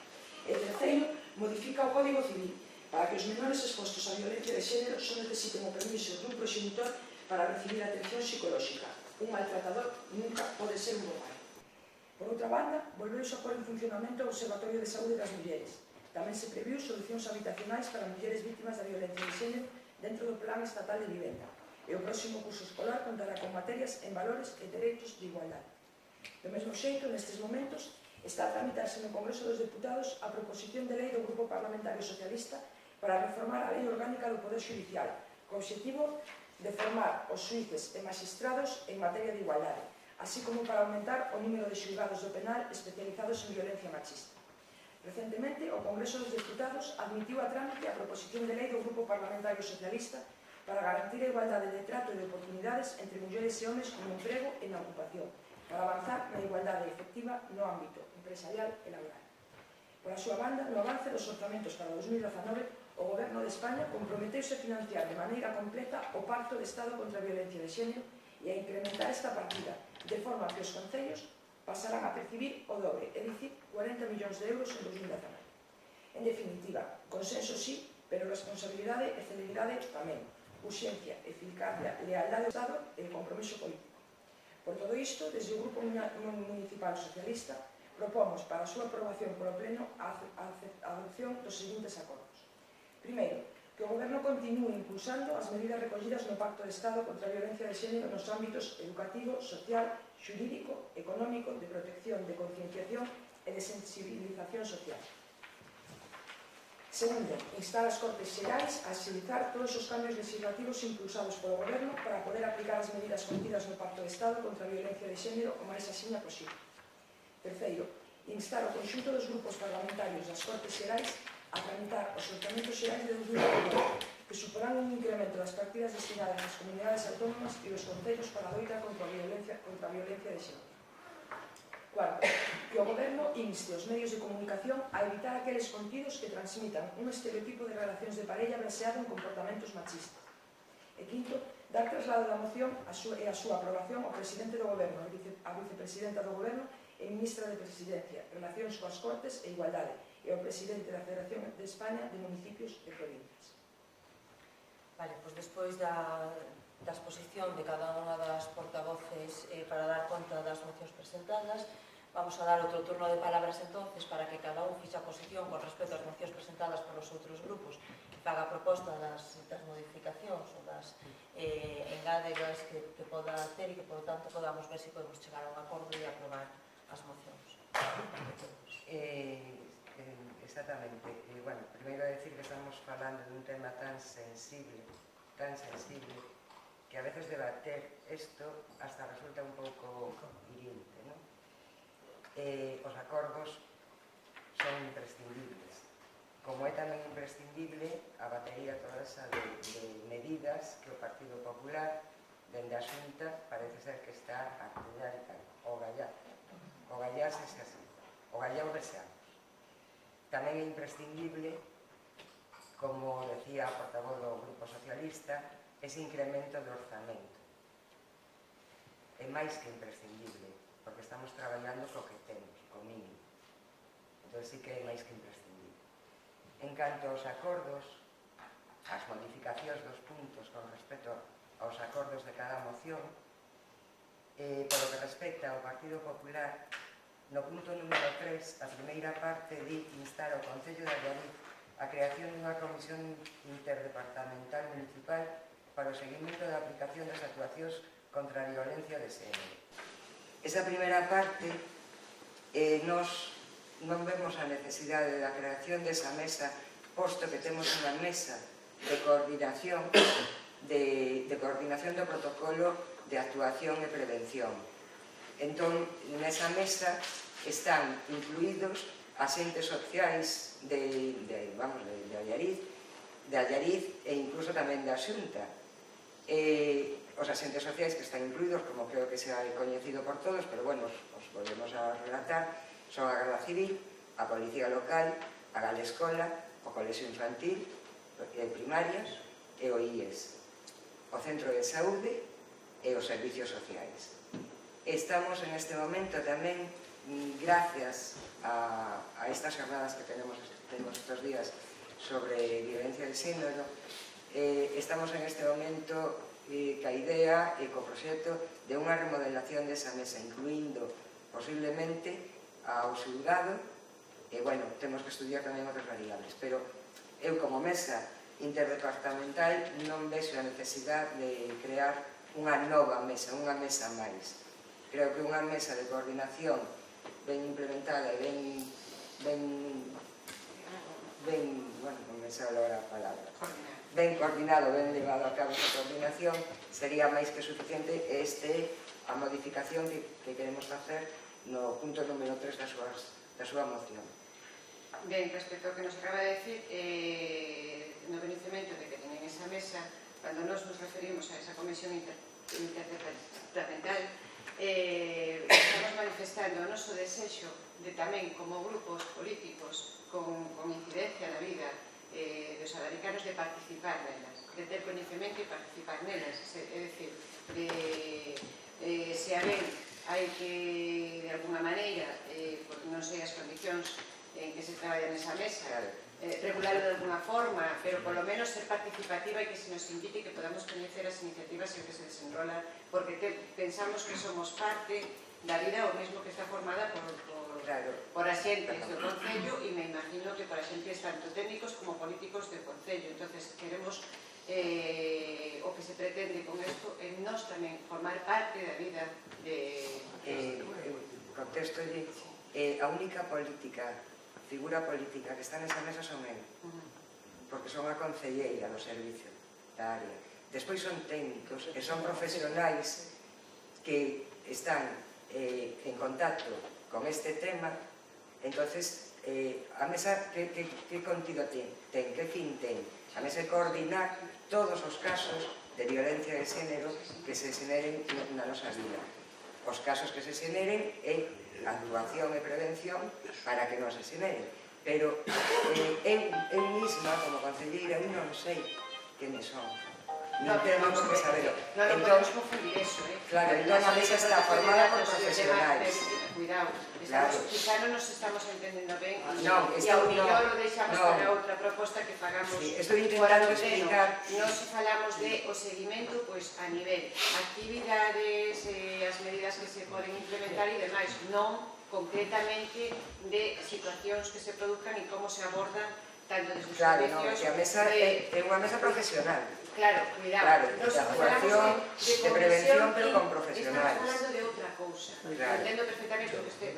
E terceiro, modifica o Código Civil para que os menores expostos á violencia de xénero só necesiten o permiso dun proxenitor para recibir atención psicolóxica. Un maltratador nunca pode ser un bo pai. Por outra banda, volveuse a pôr en funcionamento o Observatorio de Saúde das Mulleres. Tamén se previu solucións habitacionais para mulleres vítimas da violencia de xénero dentro do Plan Estatal de Vivenda. E o próximo curso escolar contará con materias en valores e dereitos de igualdade. Do mesmo xeito, nestes momentos, está a tramitarse no Congreso dos Deputados a proposición de lei do Grupo Parlamentario Socialista para reformar a Lei Orgánica do Poder Xudicial, co obxectivo de formar os xuíces e magistrados en materia de igualdade, así como para aumentar o número de xulgados do penal especializados en violencia machista. Recentemente, o Congreso dos Deputados admitiu a trámite a proposición de lei do Grupo Parlamentario Socialista para garantir a igualdade de trato e de oportunidades entre mulleres e homes no emprego e na ocupación, para avanzar na igualdade efectiva no ámbito empresarial e laboral. Por a súa banda, no avance dos orzamentos para 2019, o Goberno de España comprometeuse a financiar de maneira completa o Pacto de Estado contra a Violencia de Xénero e a incrementar esta partida, de forma que os concellos pasarán a percibir o dobre, é dicir, 40 millóns de euros en 2019. En definitiva, consenso sí, pero responsabilidade e celeridade tamén, urxencia, eficacia, lealdade ao Estado e compromiso político. Por todo isto, desde o Grupo Municipal Socialista, propomos para a súa aprobación polo Pleno a adopción dos seguintes acordos. Primeiro, que o Goberno continúe impulsando as medidas recollidas no Pacto de Estado contra a Violencia de Xénero nos ámbitos educativo, social, xurídico, económico, de protección, de concienciación e de sensibilización social. Segundo, instar as Cortes Xerais a agilizar todos os cambios legislativos impulsados polo Goberno para poder aplicar as medidas contidas no Pacto de Estado contra a Violencia de Xénero o máis axiña posible. Terceiro, instar o conxunto dos grupos parlamentarios das Cortes Xerais a tramitar os orzamentos xerais de 2019, que suporán un incremento das partidas destinadas ás comunidades autónomas e os concellos para a loita contra a violencia de xénero. Cuarto, que o Goberno inste os medios de comunicación a evitar aqueles contidos que transmitan un estereotipo de relacións de parella baseado en comportamentos machistas. E quinto, dar traslado da moción e a súa aprobación ao presidente do Goberno, a vicepresidenta do Goberno e ministra de Presidencia, Relacións coas Cortes e Igualdade, e ao presidente da Federación de España de Municipios e Provincias. Vale, pois despois da exposición de cada unha das portavoces para dar conta das mocións presentadas, vamos a dar outro turno de palabras entonces para que cada un fixa posición con respecto ás mocións presentadas polos outros grupos e faga a proposta das modificacións ou das engádegas que poda ter e que, por tanto, podamos ver se podemos chegar a un acordo e aprobar as mocións. Exactamente. Bueno, primeiro decir que estamos falando dun tema tan sensible, que a veces debater isto hasta resulta un pouco hiriente, non? Os acordos son imprescindibles, como é tamén imprescindible a batería toda esa de medidas que o Partido Popular dende a Xunta parece ser que está a cuidar o gallarse así, o gallao deseamos. Tamén é imprescindible, como decía a portavoz do Grupo Socialista, ese incremento de orzamento. É máis que imprescindible, porque estamos traballando co que temos, co mínimo. Entón sí que é máis que imprescindible. En canto aos acordos, as modificacións dos puntos con respecto aos acordos de cada moción, polo que respecta ao Partido Popular, no punto número 3, a primeira parte di instar ao Concello de Allariz a creación dunha comisión interdepartamental municipal para o seguimento da aplicación das actuacións contra a violencia de xénero. Esa primeira parte, nos non vemos a necesidade da creación desa mesa, posto que temos unha mesa de coordinación do protocolo de actuación e prevención. Entón, nesa mesa están incluídos asentes sociais de Allariz e incluso tamén da Xunta. Os asentes sociais que están incluídos, como creo que se ha coñecido por todos, pero bueno, os volvemos a relatar, son a Garda Civil, a Policía Local, a Galescola, o Colexio Infantil, primarias e o IES, o Centro de Saúde e os Servicios Sociais. Estamos en este momento tamén, gracias a estas jornadas que tenemos estos días sobre violencia de xénero, estamos en este momento ca idea e co proxecto de unha remodelación desa mesa, incluindo posiblemente ao xulgado, e, bueno, temos que estudiar tamén outras variables, pero eu, como mesa interdepartamental, non vexo a necesidade de crear unha nova mesa, unha mesa máis. Creo que unha mesa de coordinación ben implementada e ben coordinado, ben levado a cabo esa coordinación, sería máis que suficiente, e este é a modificación que queremos facer no punto número 3 da súa moción. Ben, respecto ao que nos acaba de decir, no conhecimento de que teñen esa mesa, cando nos referimos a esa comisión interdepartamental, estamos manifestando o noso desexo de tamén, como grupos políticos con incidencia na vida dos alaricanos, de participar nelas, de ter conhecimento e participar nelas, é dicir, se a ben hai que, de alguna maneira, porque non sei as condicións en que se traballa nesa mesa, regularlo de alguna forma, pero polo menos ser participativa e que se nos invite e que podamos coñecer as iniciativas en que se desenrola, porque pensamos que somos parte da vida, o mesmo que está formada por axentes do Concello, e me imagino que por axentes tanto técnicos como políticos do Concello. Entonces, queremos o que se pretende con isto é nós tamén formar parte da vida de... Contestolle, a única figura política que está nesa mesa son eu, porque son a concelleira do servicio da área. Despois son técnicos e son profesionais que están en contacto con este tema. Entonces, a mesa que contido ten, que fin ten? A mesa é coordinar todos os casos de violencia de xénero que se xeneren na nosa vida. Os casos que se xeneren é actuación e prevención para que non se xeneren. Pero eu mesma, como concelleira, eu non sei quenes son. Non temos que saberlo. Non podemos confundir eso, Claro, entón a mesa está formada por profesionais. Cuidado, quizá non nos estamos entendendo ben, e ao millor o deixamos para outra proposta que fagamos. Estou intentando explicar. Nos falamos de o seguimento a nivel actividades, as medidas que se poden implementar e demais, non concretamente de situacións que se produzcan e como se abordan tanto desde os servicios... Claro, que a mesa é unha mesa profesional. Claro, cuidado. De actuación, de prevención, pero con profesionales. Estamos falando de outra cousa. Entendo perfectamente o que usted...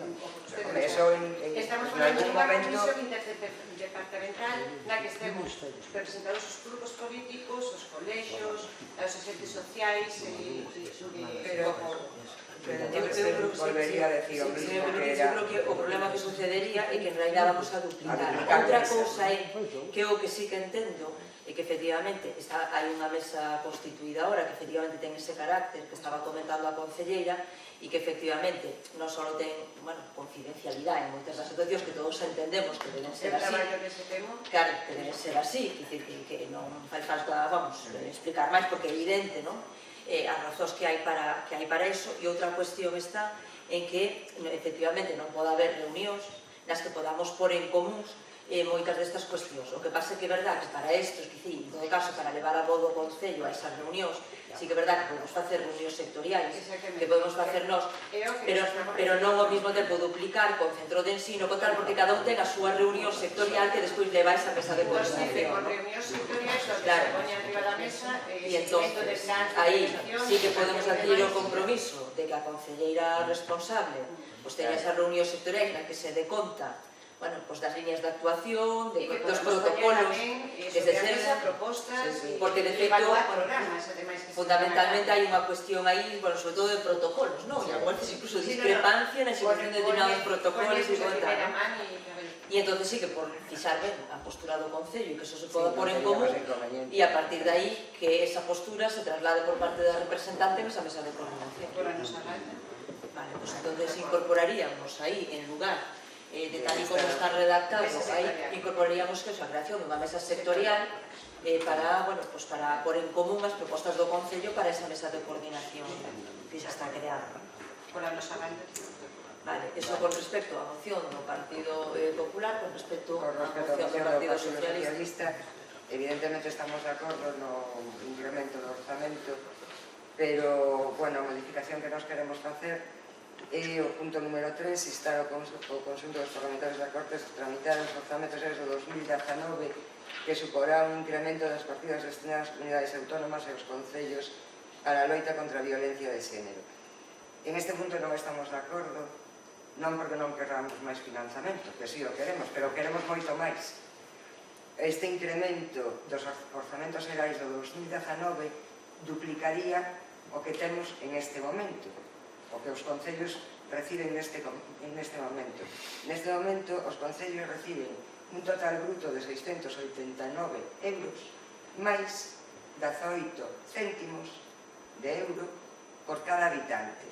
Estamos en falando de algún unha momento... comisión interdepartamental na que estemos representados os grupos políticos, os colexios, os agentes sociais e... volvería a decir o mismo que era... Eu creo que o problema que sucedería é que en realidad vamos a duplicar. Outra cousa é que o que sí que entendo é que efectivamente hai unha mesa constituída ahora que efectivamente ten ese carácter que estaba comentando a concelleira e que efectivamente non só ten confidencialidade en moitas das situacións que todos entendemos que deben ser así. Claro, que deben ser así, que non fai falta, explicar máis porque é evidente, non? As razóns que hai para iso, e outra cuestión está en que efectivamente non pode haber reunións nas que podamos pôr en comuns moitas destas cuestións. O que pasa que é verdad que para estes, en todo caso, para levar a bo do Concello a esas reunións, sí que é verdad que podemos facer reunións sectoriais, que podemos facer nós, pero non ao mesmo tempo duplicar con centro de ensino, tal, porque cada un ten a súa reunión sectorial que despois leva esa mesa de coordinación. Con reunións sectoriais, donde se pone arriba da mesa seguimento de plans de aí organización. sí que podemos adquirir o compromiso de que a concelleira responsable teña esas reunións sectoriais na que se dé conta das líneas de actuación, dos protocolos, desde ser propostas, porque de feito, fundamentalmente hai unha cuestión aí, sobre todo de protocolos, e a veces incluso discrepancia na execución de determinados protocolos e tal. E entón sí que por fixar ben a postura do Concello e que eso se poda pôr en común e a partir de aí que esa postura se traslade por parte da representante en esa mesa de coordinación. Vale, pues entonces incorporaríamos aí en lugar de tal y como está redactado, aí incorporaríamos que a creación dunha mesa sectorial para pôr en común as propostas do Concello para esa mesa de coordinación que xa está creada. Por a nosa banda. Vale, eso con respecto á moción do Partido Popular, con respecto á moción do Partido Socialista. Evidentemente estamos de acordo no incremento do orzamento, pero, a modificación que nos queremos facer é o punto número 3, instar o conxunto dos parlamentarios da Cortes a tramitar os orzamentos do 2019 que suporá un incremento das partidas destinadas ás comunidades autónomas e aos concellos para a loita contra a violencia de xénero. En este punto non estamos de acordo, non porque non queramos máis financiamento, que sí o queremos, pero queremos moito máis. Este incremento dos orzamentos xerais do 2019 duplicaría o que temos en este momento, o que os concellos reciben neste momento. Neste momento, os concellos reciben un total bruto de 689 euros máis 18 céntimos de euro por cada habitante.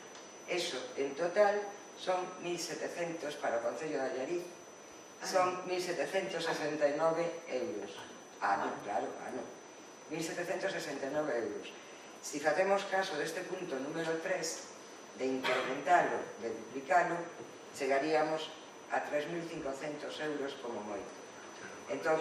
Eso, en total, son 1.700 para o Concello de Allariz, son 1.769 euros. Ano, claro, ano. 1.769 euros. Si facemos caso deste punto número 3, de incrementalo, de duplicalo, chegaríamos a 3.500 euros como moito. Entón,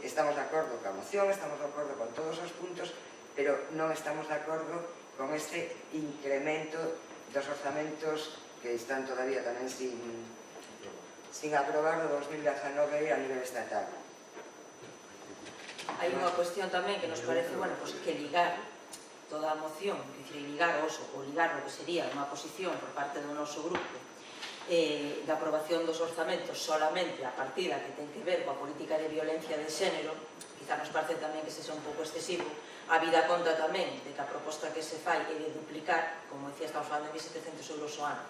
estamos de acordo coa moción, estamos de acordo con todos os puntos, pero non estamos de acordo con este incremento dos orzamentos que están todavía tamén sin aprobar do 2019 a nivel estatal. Hai unha cuestión tamén que nos parece, que ligar toda a moción, ligar o ligar o que sería unha posición por parte do noso grupo da aprobación dos orzamentos solamente a partida que ten que ver coa política de violencia de xénero, quizá nos parece tamén que sexa un pouco excesivo, a vida conta tamén de que a proposta que se fai é de duplicar, como decía, estamos falando de 1.700 euros ao ano.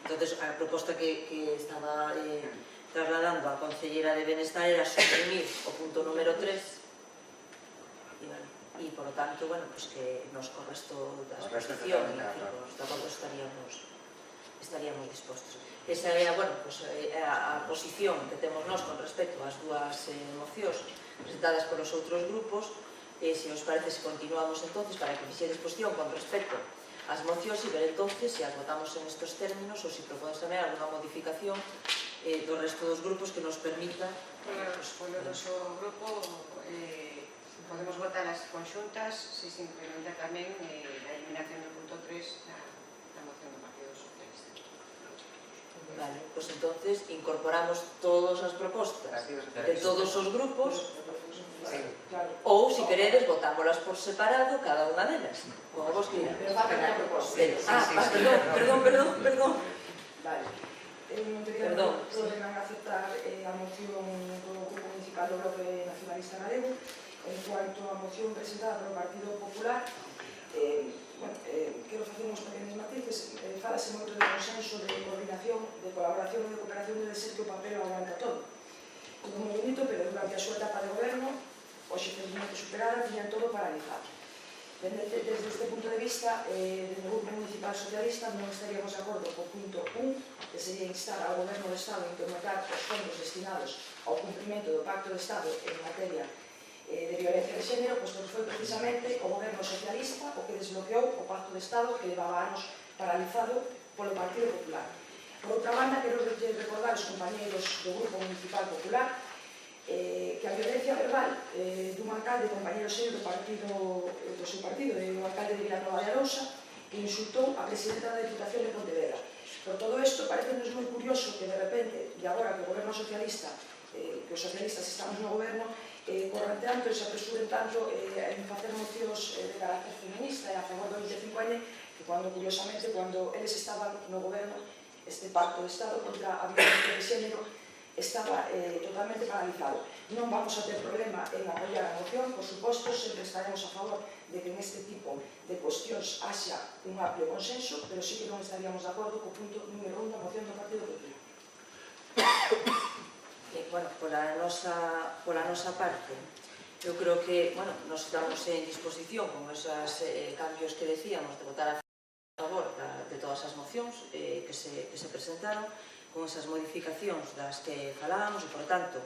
Entón, a proposta que estaba trasladando a Concelleira de Benestar era suprimir o punto número 3 e, por lo tanto, que nos co resto da exposición e os de acordo estaríamos dispostos. Esa é a posición que temos nós con respecto ás dúas mocións presentadas polos outros grupos. Se os parece, se continuamos entonces para que fixedes disposición con respecto ás mocións e ver entonces se as votamos en estos términos ou se propodes tamén alguna modificación do resto dos grupos que nos permita. Polo noso grupo podemos votar as conxuntas se se implementa tamén a eliminación do punto 3 da moción do Partido Socialista. Vale, pois entonces incorporamos todas as propostas de todos os grupos ou, se queredes, votámolas por separado cada unha delas, como vos queira. Pero falta unha proposta. Perdón. Vale. Non tería problema en aceptar a moción do Grupo Municipal do Bloque Nacionalista Galego. En cuanto á moción presentada polo Partido Popular, quero facer uns pequenos matices. Fálase moito de consenso, de coordinación, de colaboración e de cooperación, de ser que o papel aguanta todo. Todo moi bonito, pero durante a súa etapa de goberno, hoxe felizmente superada, tiñan todo paralizado. Desde este punto de vista, desde o Grupo Municipal Socialista non estaríamos de acordo co punto 1, que sería instar ao Goberno do Estado a incrementar os fondos destinados ao cumprimento do Pacto de Estado en materia de violencia de xénero, pois foi precisamente o Goberno Socialista o que desbloqueou o Pacto de Estado que levaba anos paralizado polo Partido Popular. Por outra banda, quero recordar aos compañeiros compañeros do Grupo Municipal Popular, que a violencia verbal dun alcalde, compañero seu do seu partido, do alcalde de Vilanova de Arousa, que insultou a presidenta da Diputación de Pontevedra. Por todo isto, parece-nos moi curioso que de repente, e agora que o goberno socialista, que os socialistas estamos no goberno, corran tanto e se apresuren tanto en facer mocións de carácter feminista e a favor do 25N, que curiosamente, cando eles estaban no goberno, este pacto de Estado contra a violencia de xénero estaba totalmente paralizado. Non vamos a ter problema en apoiar a moción, por suposto, sempre estaremos a favor de que neste tipo de cuestións haxa un amplio consenso, pero sí que non estaríamos de acordo co punto número 1 da moción do Partido Popular. Bueno, pola nosa parte, eu creo que, bueno, nos estamos en disposición con esos cambios que decíamos de votar a favor de todas as mocións que se presentaron, con esas modificacións das que falábamos e, por tanto,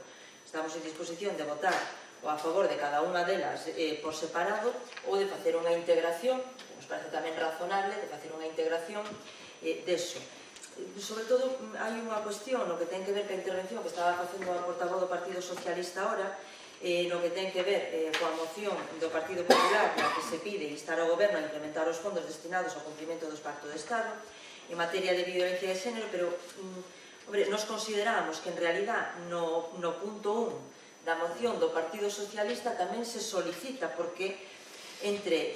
estamos en disposición de votar ou a favor de cada unha delas por separado ou de facer unha integración, que nos parece tamén razonable, de facer unha integración deso. Sobre todo, hai unha cuestión no que ten que ver ca intervención que estaba facendo a portavoz do Partido Socialista ahora, no que ten que ver coa moción do Partido Popular na que se pide instar ao Goberno a implementar os fondos destinados ao cumprimento dos pactos de Estado en materia de violencia de xénero, pero nos consideramos que en realidad no punto 1 da moción do Partido Socialista tamén se solicita, porque entre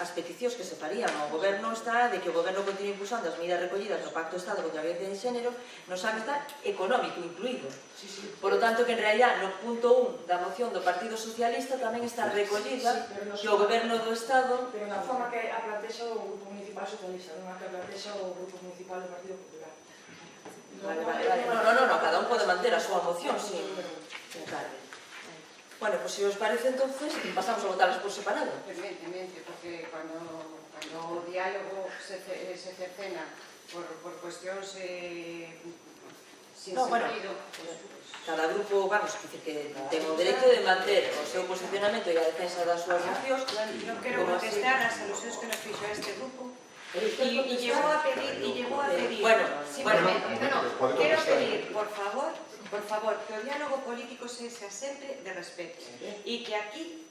as peticións que se farían ao Goberno está de que o Goberno continue impulsando as medidas recollidas no Pacto de Estado contra a violencia de xénero nos ámbito económico incluído. Por lo tanto, que en realidad no punto 1 da moción do Partido Socialista tamén está recollida que o Goberno do Estado... Pero na forma que a plantexa o Grupo Municipal Socialista, non a que a plantexa o Grupo Municipal do Partido Popular. No, cada un pode manter a súa moción sin cargo. Bueno, pues si os parece, entonces, pasamos a votarlas por separado. Evidentemente, porque cuando o diálogo se cercena por cuestións sin sentido... Cada grupo, vamos, que ten o dereito de manter o seu posicionamento e a defensa das súas mocións. Non quero contestar as alusións que nos fixo este grupo y llegó a pedir simplemente, quiero pedir, por favor, que o diálogo político sexa sempre de respeto e que aquí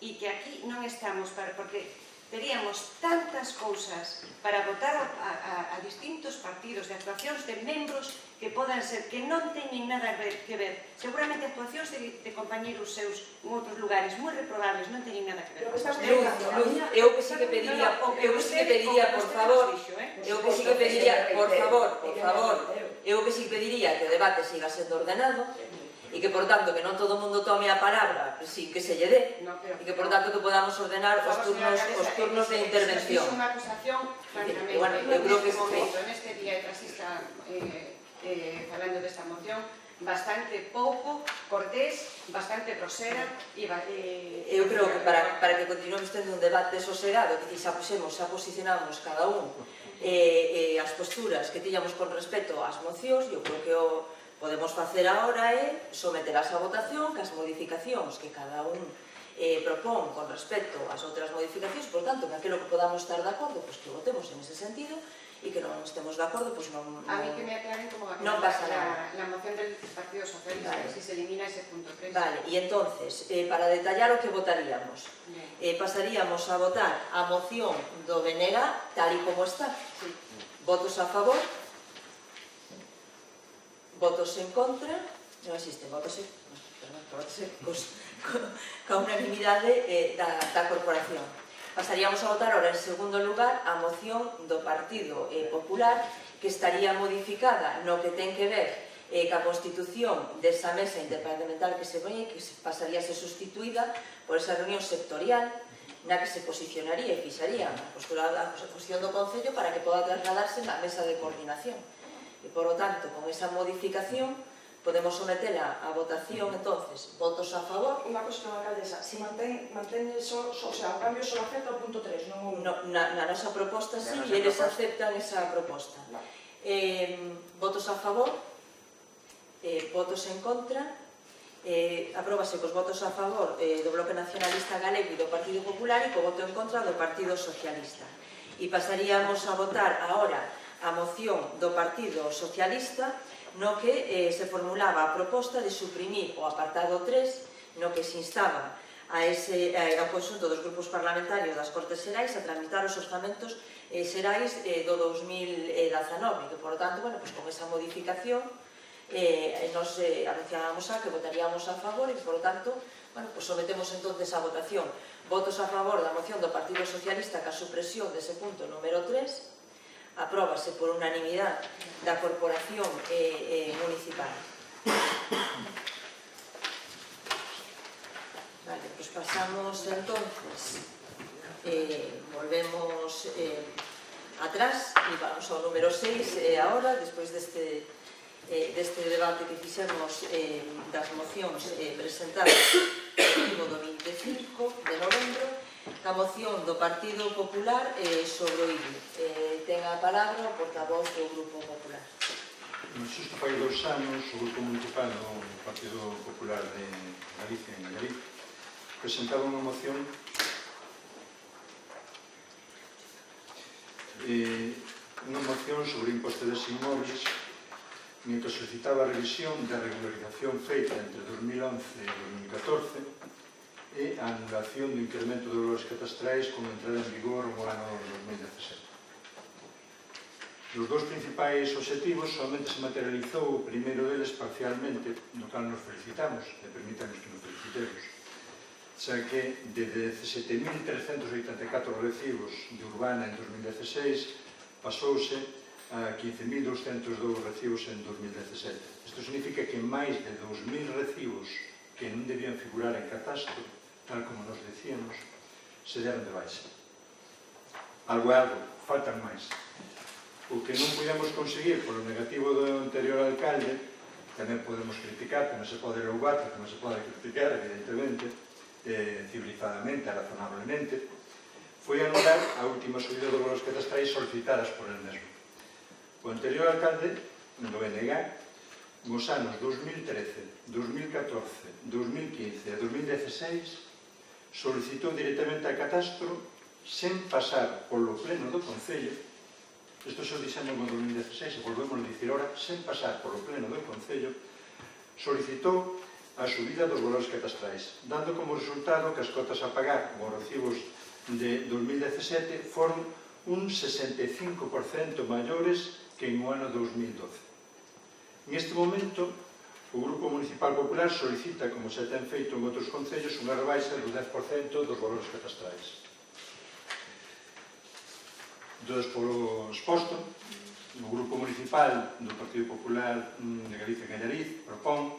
non estamos porque teríamos tantas cousas para votar a distintos partidos de actuacións de membros que podan ser, que non teñen nada que ver, seguramente actuacións de compañeros seus en outros lugares moi reprobables non teñen nada que ver. Eu que sí que pediría, por favor, que o debate siga sendo ordenado e que, por tanto, que non todo o mundo tome a palabra sin que se lle dé e que, por tanto, que podamos ordenar os turnos de intervención. É unha acusación, francamente, neste momento, neste día, tras esta, falando desta moción, bastante pouco cortés, bastante grosera e... Eu creo que para que continuemos tendo un debate sosegado, que xa posicionamos cada un as posturas que tiñamos con respecto ás mocións, eu creo que o podemos facer agora é someterás a votación que as modificacións que cada un propón con respecto ás outras modificacións, por tanto, que aquilo que podamos estar de acordo, pois que votemos en ese sentido e que non estemos de acordo, pois non... A mí que me aclaren como pasa nada. La moción del Partido Socialista, si se elimina ese punto 3. Vale, e entonces, para detallar o que votaríamos, pasaríamos a votar a moción do BNG tal e como está. Votos a favor, votos en contra, non existen, votos ca unanimidade da corporación. Pasaríamos a votar ahora en segundo lugar a moción do Partido Popular que estaría modificada no que ten que ver ca constitución desa mesa interdepartamental que se ve, que pasaría a ser sustituída por esa reunión sectorial na que se posicionaría e fixaría a posición do Concello para que poda trasladarse na mesa de coordinación. E, por lo tanto, con esa modificación podemos sometela a votación, entonces, votos a favor. Unha cuestión, alcaldesa, se mantén o sea, o cambio só acepta o punto 3, non o 1. Na nosa proposta, sí, e eles aceptan esa proposta. Votos a favor, votos en contra, apróbase cos votos a favor do Bloque Nacionalista Galego e do Partido Popular e co voto en contra do Partido Socialista. E pasaríamos a votar agora a moción do Partido Socialista no que se formulaba a proposta de suprimir o apartado 3, no que se instaba ao conxunto dos grupos parlamentarios das Cortes Xerais a tramitar os orzamentos xerais do 2019, que, por tanto, con esa modificación nos anunciábamos que votaríamos a favor e, por tanto, sometemos entonces a votación votos a favor da moción do Partido Socialista ca supresión dese punto número 3. Apróbase por unanimidade da Corporación Municipal. Vale, pues pasamos entonces, volvemos atrás e vamos ao número 6 ahora, despois deste debate que fixemos das mocións presentadas no 25 de novembro, a moción do Partido Popular sobre o IBI. Ten a palabra o portavoz do Grupo Popular. Xusto fai 2 anos, o Grupo Municipal do Partido Popular de Galicia, en Nayarit, presentaba unha moción sobre o imposto de inmóviles en que solicitaba a revisión da regularización feita entre 2011 e 2014 e a anulación do incremento de valores catastrais con entrada en vigor no ano 2017. Os dous principais obxectivos solamente se materializou o primeiro deles parcialmente, no cal nos felicitamos, e permítanos que nos felicitemos, xa que de 17.384 recibos de Urbana en 2016 pasouse a 15.202 recibos en 2017. Isto significa que máis de 2.000 recibos que non debían figurar en catastro, tal como nos decíamos, se deron de baixa. Algo é algo, faltan máis. O que non podíamos conseguir polo negativo do anterior alcalde, tamén podemos criticar, que non se pode louvar, que non se pode criticar, evidentemente, civilizadamente, razonablemente, foi anular a última subida dos valores catastrais solicitadas por el mesmo. O anterior alcalde do BNG, nos anos 2013, 2014, 2015 e 2016, solicitou directamente a catastro sen pasar polo pleno do Concello. Isto se o dixemos no 2016 e volvemos a dicir ora, sen pasar polo pleno do Concello, solicitou a subida dos valores catastrais, dando como resultado que as cotas a pagar como recibos de 2017 foron un 65% maiores que en o ano 2012. En este momento, o Grupo Municipal Popular solicita, como se ten feito en outros concellos, unha rebaixa do 10% dos valores catastrais. Entón, polo exposto, o Grupo Municipal do Partido Popular de Galicia e Nayarit propón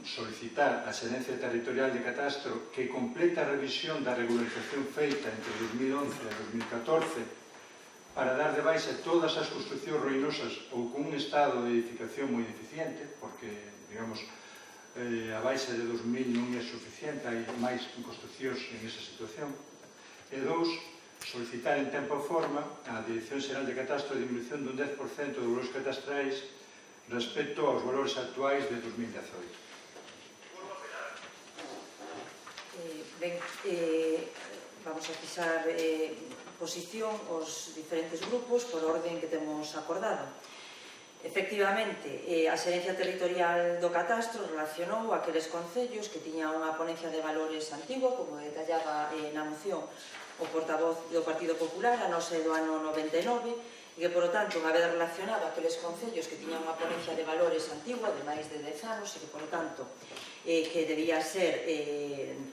solicitar a Xerencia Territorial de Catastro que complete a revisión da regularización feita entre 2011 e 2014 para dar de baixa todas as construccións ruinosas ou con un estado de edificación moi deficiente, porque, digamos, a baixa de 2000 non é suficiente, hai máis construccións en esa situación. E 2, solicitar en tempo e forma a Dirección Xeral de Catastro a diminución dun 10% dos valores catastrais respecto aos valores actuais de 2018. Vamos a fixar posición os diferentes grupos por orden que temos acordado. Efectivamente, a Xerencia Territorial do Catastro relacionou aqueles concellos que tiñan unha ponencia de valores antigua, como detallaba na moción o portavoz do Partido Popular, a nosa do ano 99, e que, por tanto, unha vez relacionado aqueles concellos que tiñan unha ponencia de valores antigua de máis de 10 anos e que, por tanto, que debía ser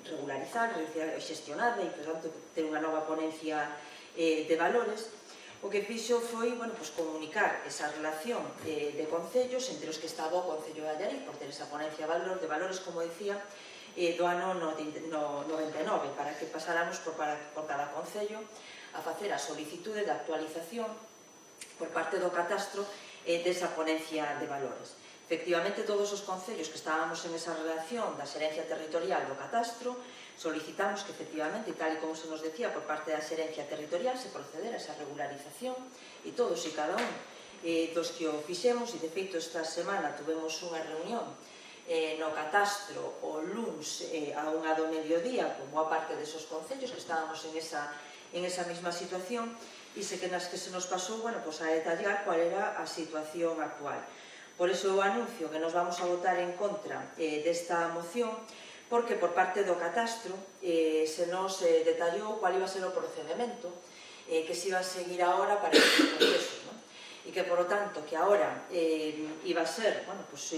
regularizada, xestionada e, por tanto, ter unha nova ponencia de valores, o que fixo foi comunicar esa relación de concellos entre os que estaba o Concello de Nayarit, por ter esa ponencia de valores, como decía, do ano 99, para que pasáramos por cada concello a facer a solicitude de actualización por parte do catastro desa ponencia de valores. Efectivamente, todos os concellos que estábamos en esa relación da Xerencia Territorial do Catastro solicitamos que, efectivamente, tal e como se nos decía por parte da Xerencia Territorial, se procedera a esa regularización e todos e cada un dos que o fixemos, e de feito esta semana tuvemos unha reunión no catastro o luns a unha do mediodía con boa parte desos concellos que estábamos en esa mesma situación e nas que se nos pasou a detallar cual era a situación actual. Por iso eu anuncio que nos vamos a votar en contra desta moción, porque por parte do catastro se nos detallou cual iba a ser o procedimento que se iba a seguir agora para este proceso, non? E que, por lo tanto, que agora iba a ser, bueno, pues,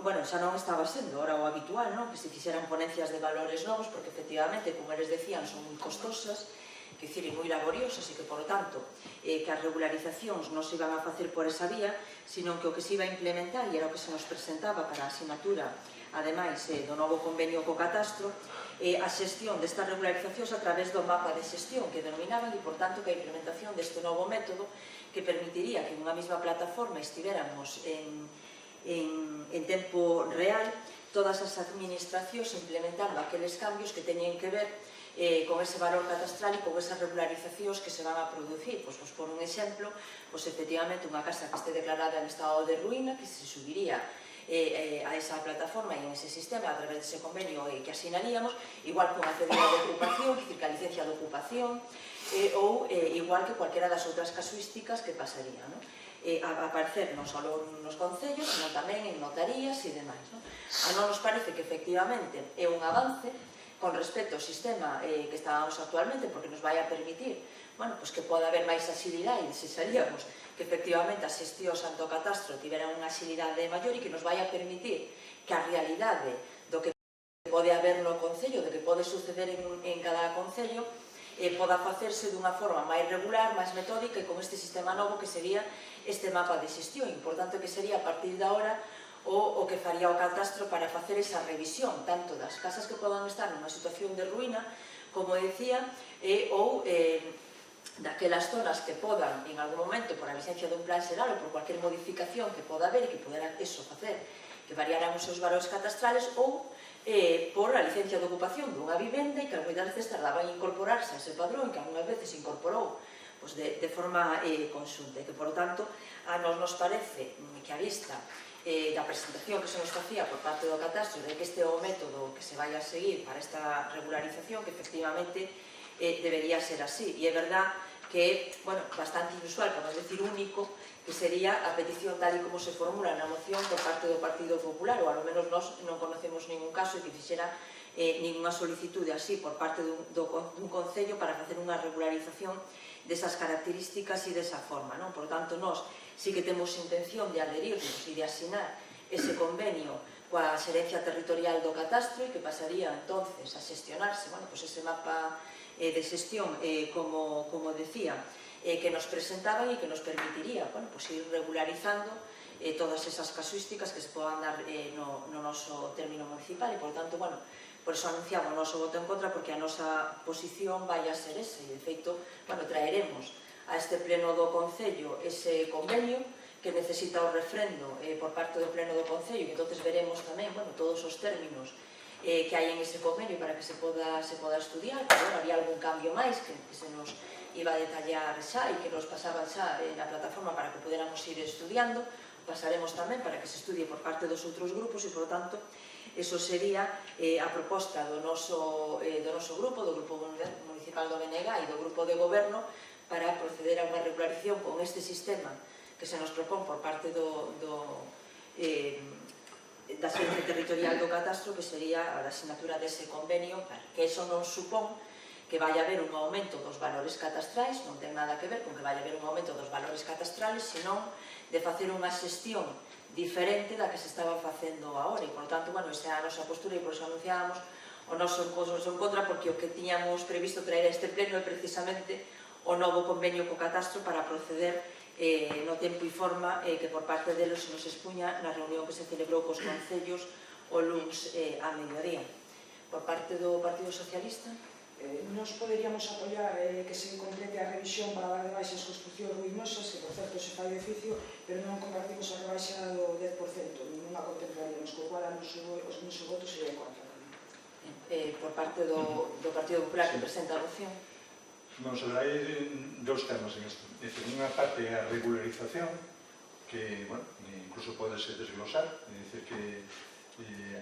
bueno, xa non estaba sendo ahora o habitual, non? Que se fixeran ponencias de valores novos, porque efectivamente, como eles decían, son moi costosas, que dicir, moi laboriosas, e que, por lo tanto, que as regularizacións non se iban a facer por esa vía, sino que o que se iba a implementar, e era o que se nos presentaba para a asignatura, ademais do novo convenio co catastro, a xestión destas regularizacións a través do mapa de xestión que denominaban, e, por tanto, que a implementación deste novo método que permitiría que nunha mesma plataforma estivéramos en tempo real todas as administracións implementando aqueles cambios que teñen que ver con ese valor catastral e con esas regularizacións que se van a producir. Pois, por un exemplo, efectivamente, unha casa que este declarada en estado de ruína, que se subiría a esa plataforma e en ese sistema a través dese convenio que asinaríamos, igual que unha cédula de ocupación, que a licencia de ocupación, ou igual que cualquiera das outras casuísticas que pasaría, non? A aparecer non só nos concellos, sino tamén en notarías e demais, non? A non nos parece que efectivamente é un avance con respecto ao sistema que estábamos actualmente, porque nos vai a permitir, bueno, pues que poda haber máis axilidade, se salíamos que efectivamente as xestións ante o catastro tiveran unha axilidade maior e que nos vai a permitir que a realidade do que pode haber no concello, do que pode suceder en cada concello, poda facerse dunha forma máis regular, máis metódica e con este sistema novo que sería este mapa de xestión. Importante que sería a partir de agora o que faría o catastro para facer esa revisión tanto das casas que podan estar nunha situación de ruína, como decía, ou daquelas zonas que podan en algún momento por a licencia dun plan xeral ou por cualquier modificación que poda haber e que poderá eso facer que variaran os seus valores catastrales, ou por a licencia de ocupación dunha vivenda e que algunhas veces tardaban en incorporarse a ese padrón e que algunhas veces se incorporou de forma conxunta, e que, por lo tanto, a nos parece que a vista da presentación que se nos facía por parte do catastro de que este é o método que se vai a seguir para esta regularización, que efectivamente debería ser así. E é verdad que é bastante inusual, para non decir único, que sería a petición tal e como se formula na moción por parte do Partido Popular, ou ao menos nós non conocemos ningún caso que fixera ninguna solicitude así por parte dun concello para facer unha regularización desas características e desa forma, non? Por tanto, nós sí que temos intención de adherirnos e de asinar ese convenio coa xerencia territorial do catastro e que pasaría entonces a xestionarse ese mapa de xestión, como decía, que nos presentaban e que nos permitiría ir regularizando todas esas casuísticas que se podan dar no noso término municipal e, por tanto, por eso anunciamos o noso voto en contra, porque a nosa posición vai a ser esa e, de feito, traeremos a este pleno do Concello ese convenio que necesita o refrendo por parte do pleno do Concello, e entonces veremos tamén todos os términos que hai en ese convenio para que se poda estudiar, que había algún cambio máis que se nos iba a detallar xa e que nos pasaban xa na plataforma para que poderamos ir estudiando. Pasaremos tamén para que se estudie por parte dos outros grupos e, por lo tanto, eso sería a proposta do noso grupo, do Grupo Municipal do BNG e do Grupo de Goberno, para proceder a unha regularización con este sistema que se nos propón por parte da xerencia territorial do catastro, que sería a asignatura dese convenio, que eso non supón que vai haber un aumento dos valores catastrais, non ten nada que ver con que vai haber un aumento dos valores catastrales, senón de facer unha xestión diferente da que se estaba facendo agora, e, por lo tanto, esa é a nosa postura e por eso anunciábamos o noso en contra, porque o que tiñamos previsto traer a este pleno é precisamente o novo convenio co catastro para proceder no tempo e forma que por parte deles se nos expuña na reunión que se celebrou cos concellos o luns a mediodía. Por parte do Partido Socialista, nos poderíamos apoiar que se complete a revisión para dar de baixa as construcións ruinosas, que por certo se fai oficio, pero non compartimos a rebaixa do 10%, non a contemplaríamos, co cual o noso voto sería en contra. Por parte do Partido Popular que presenta a moción. Vamos a ver, hai dous temas en isto. É dicir, unha parte é a regularización, que, incluso pode ser desglosar, é dicir que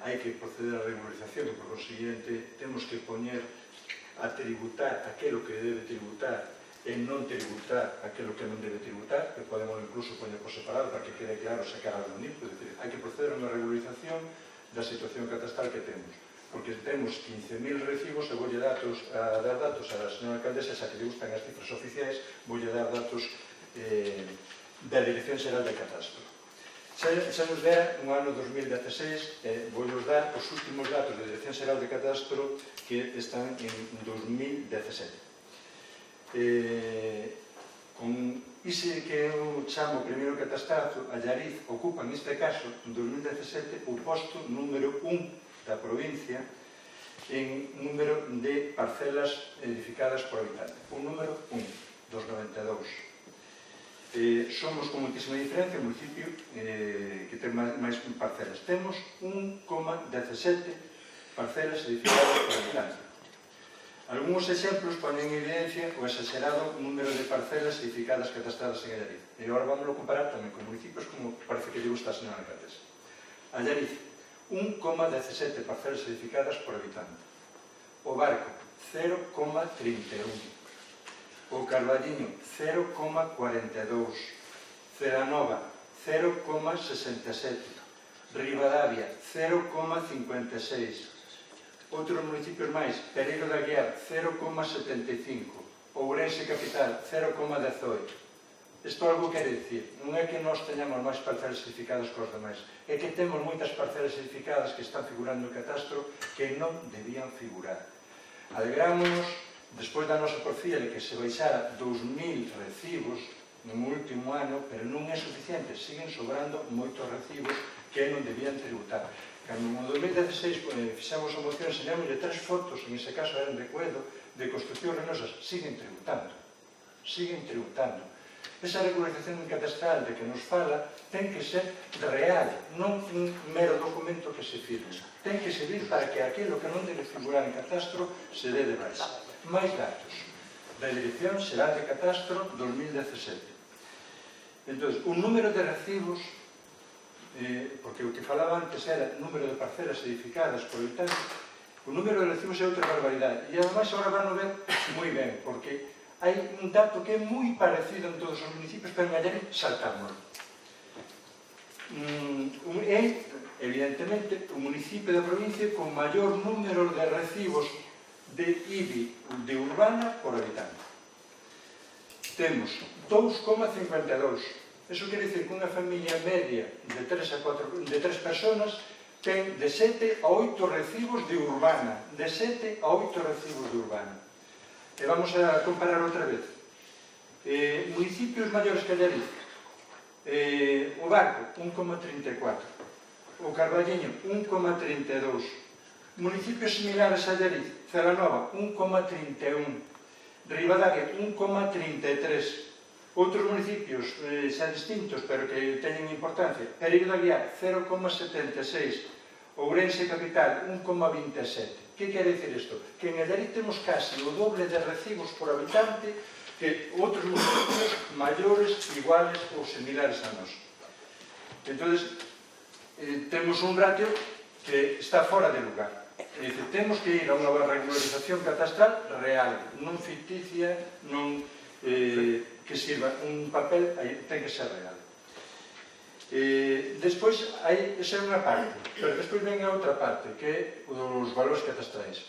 hai que proceder á regularización e, por consiguiente, temos que poñer a tributar aquilo que debe tributar en non tributar aquilo que non debe tributar, que podemos incluso poñer por separado para que quede claro sacar algo limpo, é dicir, hai que proceder a unha regularización da situación catastral que temos, porque temos 15.000 recibos e voulle dar datos a señora alcaldesa, xa que lle gustan as cifras oficiais, voulle dar datos da Dirección Xeral de Catastro. Xa nos dera no ano 2016, voulle dar os últimos datos da Dirección Xeral de Catastro que están en 2017. Con ese que eu chamo o primeiro catastrazo, Allariz ocupa neste caso, en 2017, o posto número 1 da provincia en número de parcelas edificadas por habitante. O número 1 dos 92. Somos con moitísima diferencia o municipio que ten máis parcelas. Temos 1,17 parcelas edificadas por habitante. Algúns exemplos ponen en evidencia o exagerado número de parcelas edificadas catastradas en Allariz. E agora vamos a comparar tamén con municipios como parece que lle gusta a señora alcaldesa. Allariz, 1,17 parcelas edificadas por habitante. O Barco, 0,31. O Carballiño, 0,42. Celanova, 0,67. Ribadavia, 0,56. Outros municipios máis, Pereiro de Aguiar, 0,75. Ourense Capital, 0,18. Isto algo quere dicir, non é que nós teñamos máis parcelas edificadas que os demais, é que temos moitas parcelas edificadas que están figurando no catastro que non debían figurar. Alegrámonos, despois da nosa porfía, de que se baixara 2.000 recibos no último ano, pero non é suficiente, siguen sobrando moitos recibos que non debían tributar. Cando en 2016 fixamos a moción, enseñámoslle 3 fotos, en ese caso eran de Cuedo, de construccións renosas, siguen tributando. Siguen tributando. Esa regularización catastral de que nos fala ten que ser real, non un mero documento que se firme. Ten que servir para que aquilo que non debe figurar en catastro se dé de baixa. Máis datos da Dirección Xeral de Catastro 2017. Entón, un número de recibos, porque o que falaba antes era número de parcelas edificadas por habitante, o número de recibos é outra barbaridade. E ademais agora van a ver moi ben, porque hai un dato que é moi parecido en todos os municipios, pero en Allariz saltámoslo. É, evidentemente, o municipio da provincia con maior número de recibos de IBI de urbana por habitante. Temos 2,52. Eso quere dicir que unha familia media de 3 personas ten de 7 a 8 recibos de urbana. De 7 a 8 recibos de urbana. E vamos a comparar outra vez. Municipios maiores que Allariz. O Barco, 1,34. O Carballiño, 1,32. Municipios similares a Allariz. Celanova, 1,31. Ribadavia, 1,33. Outros municipios xa distintos, pero que teñen importancia. Pereiro de Aguiar, 0,76. Ourense Capital, 1,27. Que quere dicir isto? Que en Allariz temos casi o doble de recibos por habitante que outros municipios maiores, iguales ou similares a nós. Entón, temos un ratio que está fora de lugar. É dicir, temos que ir a unha regularización catastral real, non ficticia, non que sirva un papel, ten que ser real. Despois, esa é unha parte, pero despois ven a outra parte, que é os valores catastrais.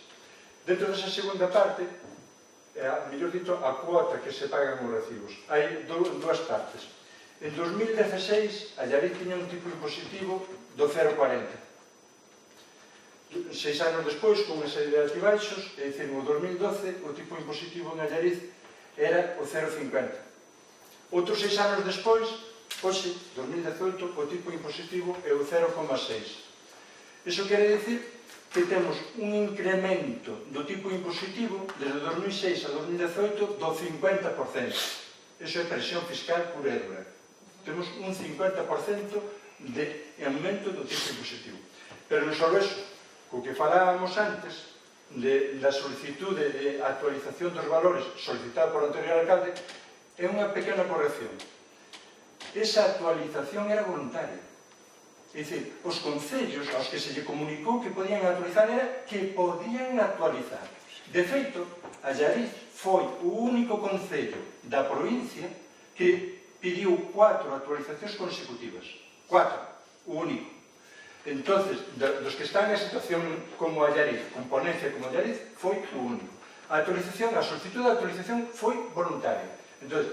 Dentro desa segunda parte, mellor dito, a cuota que se pagan os recibos. Hai dúas partes. En 2016, Allariz tiña un tipo impositivo do 0,40. 6 anos despois, con esa idea de altibaixos, é dicir, no 2012, o tipo impositivo en Allariz era o 0,50. Outros 6 anos despois, hoxe, 2018, o tipo impositivo é o 0,6. Iso quere dicir que temos un incremento do tipo impositivo desde 2006 a 2018 do 50%. Iso é presión fiscal pura e dura. Temos un 50% de aumento do tipo impositivo. Pero non só iso, co que falábamos antes, da solicitude de actualización dos valores solicitada por o anterior alcalde, é unha pequena corrección. Esa actualización era voluntaria. É dicir, os concellos aos que se lle comunicou que podían actualizar era que podían actualizar. De feito, Allariz foi o único concello da provincia que pediu 4 actualizacións consecutivas. 4, o único. Entonces, dos que están en situación como Allariz, con ponencia como Allariz, foi o único. A solicitud de actualización foi voluntaria. Entón,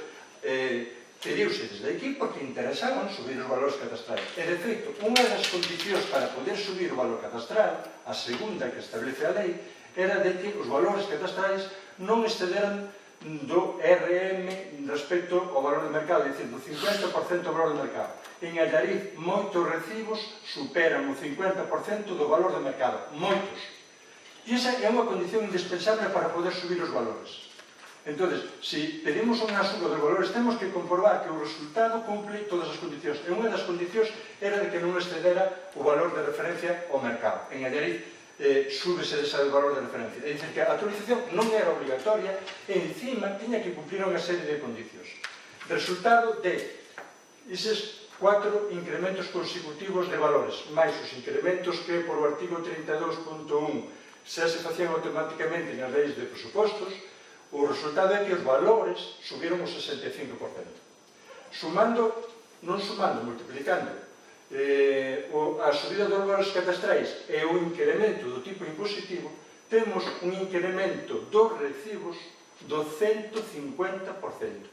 pediuse desde aquí porque interesaban subir os valores catastrais. E, de feito, unha das condicións para poder subir o valor catastral, a segunda que establece a lei, era de que os valores catastrais non excederan do RM respecto ao valor de mercado, é dicir, do 50% do valor de mercado. En Allariz, moitos recibos superan o 50% do valor de mercado. Moitos. E esa é unha condición indispensable para poder subir os valores. Entón, se pedimos unha suba dos valores, temos que comprobar que o resultado cumple todas as condicións. E unha das condicións era de que non excedera o valor de referencia ao mercado. En Allariz, súbese ese valor de referencia. É dicir, que a actualización non era obligatoria e, encima, tiña que cumplir unha serie de condicións. Resultado de eses 4 incrementos consecutivos de valores, máis os incrementos que, por o artigo 32.1, xa se facían automáticamente nas leis de presupostos, o resultado é que os valores subiron o 65%. Sumando, non sumando, multiplicando, a subida dos valores catastrais e o incremento do tipo impositivo, temos un incremento dos recibos do 150%.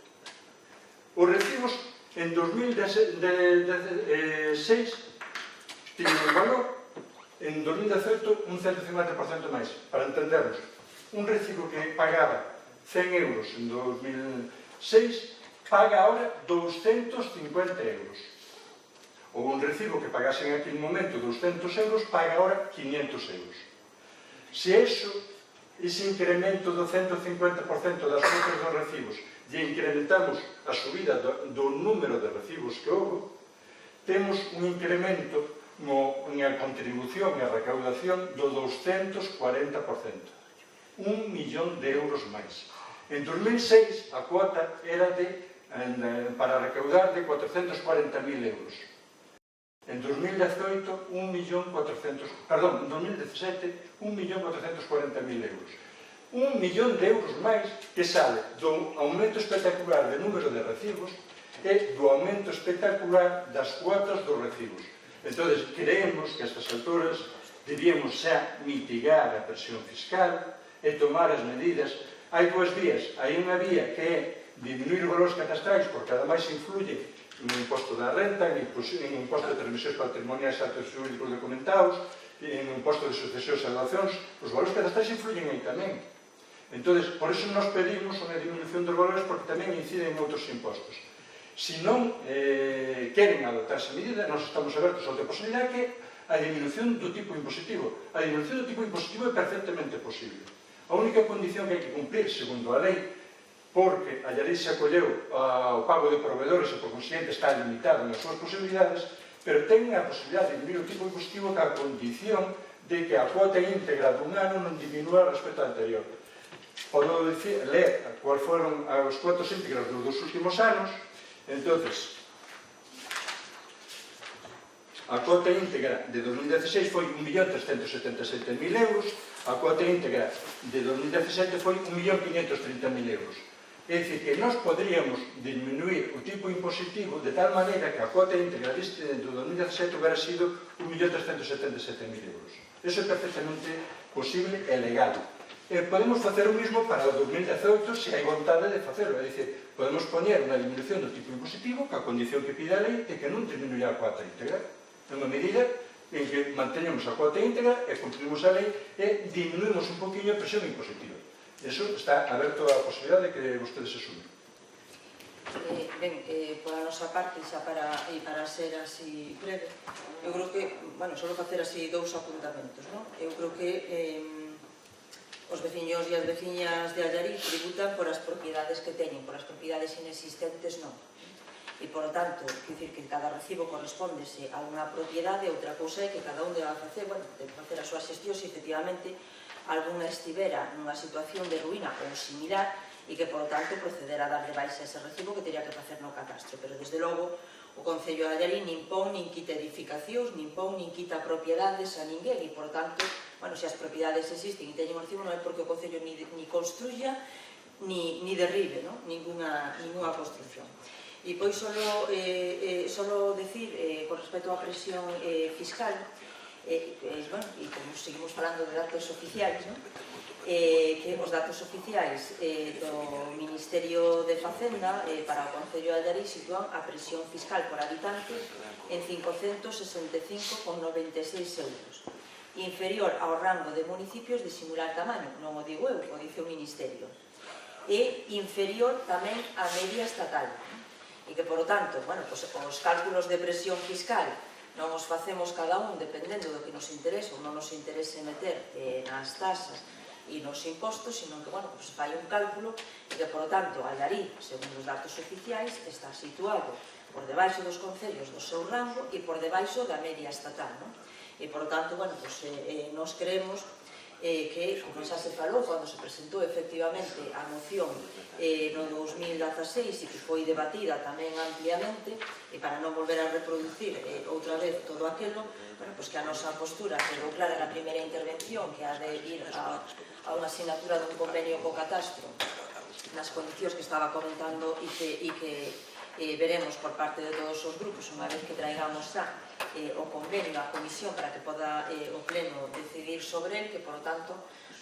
Os recibos en 2016 tiñen un valor, en 2018 un 150% máis. Para entendernos, un recibo que pagaba 100 euros en 2006 paga ahora 250 euros. Ou un recibo que pagase en aquel momento 200 euros paga ahora 500 euros. Se ese incremento do 150% das cotas dos recibos e incrementamos a subida do número de recibos que houve, temos un incremento na contribución e a recaudación do 240%. 1 millón de euros máis. En 2006 a cuota era para recaudar de 440.000 euros. En 2018, 1.400.000, perdón, en 2017, 1.440.000 euros. 1 millón de euros máis que sale do aumento espectacular de número de recibos e do aumento espectacular das cuotas dos recibos. Entón, creemos que a estas alturas debíamos xa mitigar a presión fiscal e tomar as medidas. Hai dúas vías. Hai unha vía que é diminuir os valores catastrais porque ademais influye no imposto da renta, en imposto de transmisións patrimoniais actos jurídicos documentados, en imposto de sucesións e donacións. Os valores catastrais influyen aí tamén. Entón, por iso nos pedimos unha diminución dos valores porque tamén inciden en outros impostos. Se non queren adoptarse medida, nós estamos abertos a outra posibilidade que a diminución do tipo impositivo. A diminución do tipo impositivo é perfectamente posible. A única condición que hai que cumplir, segundo a lei, porque Allariz se acolleu ao pago de proveedores e por consiguiente está limitado nas súas posibilidades, pero ten a posibilidade de diminuir o tipo impositivo ca condición de que a cuota íntegra dun ano non diminúa respecto ao anterior. Podo ler cuáles foron as cuotas íntegras dos últimos anos. Entonces, a cuota íntegra de 2016 foi 1.377.000 euros, a cuota íntegra de 2017 foi 1.530.000 euros. É dicir, que nós poderíamos disminuir o tipo impositivo de tal maneira que a cuota íntegra deste do 2017 hubiera sido 1.377.000 euros. Eso é perfectamente posible e legal. Podemos facer o mismo para o 2018 se hai vontade de facelo. É dicir, podemos poñer unha disminución do tipo impositivo ca condición que pide a lei e que non disminuirá a cuota íntegra. É unha medida en que manteñemos a cuota íntegra e cumprimos a lei e diminuimos un poquinho a presión impositiva. Eso está aberto a posibilidade de que vostedes se sumen. Ben, pola nosa parte, xa para ser así breve, eu creo que, bueno, só facer así dous apuntamentos, non? Eu creo que os veciños e as veciñas de Allariz tributan por as propiedades que teñen, por as propiedades inexistentes non. E, por tanto, quer dicir que cada recibo correspondese a unha propiedade, outra cousa é que cada un deba facer, bueno, debe facer a súa xestión se efectivamente alguna estivera nunha situación de ruína ou similar e que, por tanto, proceder a dar de baixa ese recibo que teria que facer no catastro. Pero, desde logo, o o Concello de Allarín nin pon nin quita edificacións, nin pon nin quita propiedades a ninguén e, por tanto, se as propiedades existen e teñen orcibo non é porque o Concello ni construya ni derribe ninguna construcción. E pois solo decir con respecto á presión fiscal, e como seguimos falando de datos oficiais, que os datos oficiais do Ministerio de Facenda para o Concello de Allarín sitúan a presión fiscal por habitante en 565,96 euros, inferior ao rango de municipios de similar tamaño, non o digo eu, o dice o Ministerio, e inferior tamén á media estatal, e que, por tanto, os cálculos de presión fiscal non os facemos cada un dependendo do que nos interese ou non nos interese meter nas tasas e nos impostos, sino que, fai un cálculo e que, por tanto, Allarín, segundo os datos oficiais, está situado por debaixo dos concellos do seu rango e por debaixo da media estatal, e, por tanto, nos creemos que, como xa se falou, cando se presentou efectivamente a moción no 2016 e que foi debatida tamén ampliamente, e para non volver a reproducir outra vez todo aquilo, que a nosa postura quedou clara na primeira intervención, que ha de ir a unha asignatura dun convenio co catastro nas condicións que estaba comentando e que veremos por parte de todos os grupos unha vez que traigamos xa o convenio a comisión para que poda o pleno decidir sobre el, que, por lo tanto,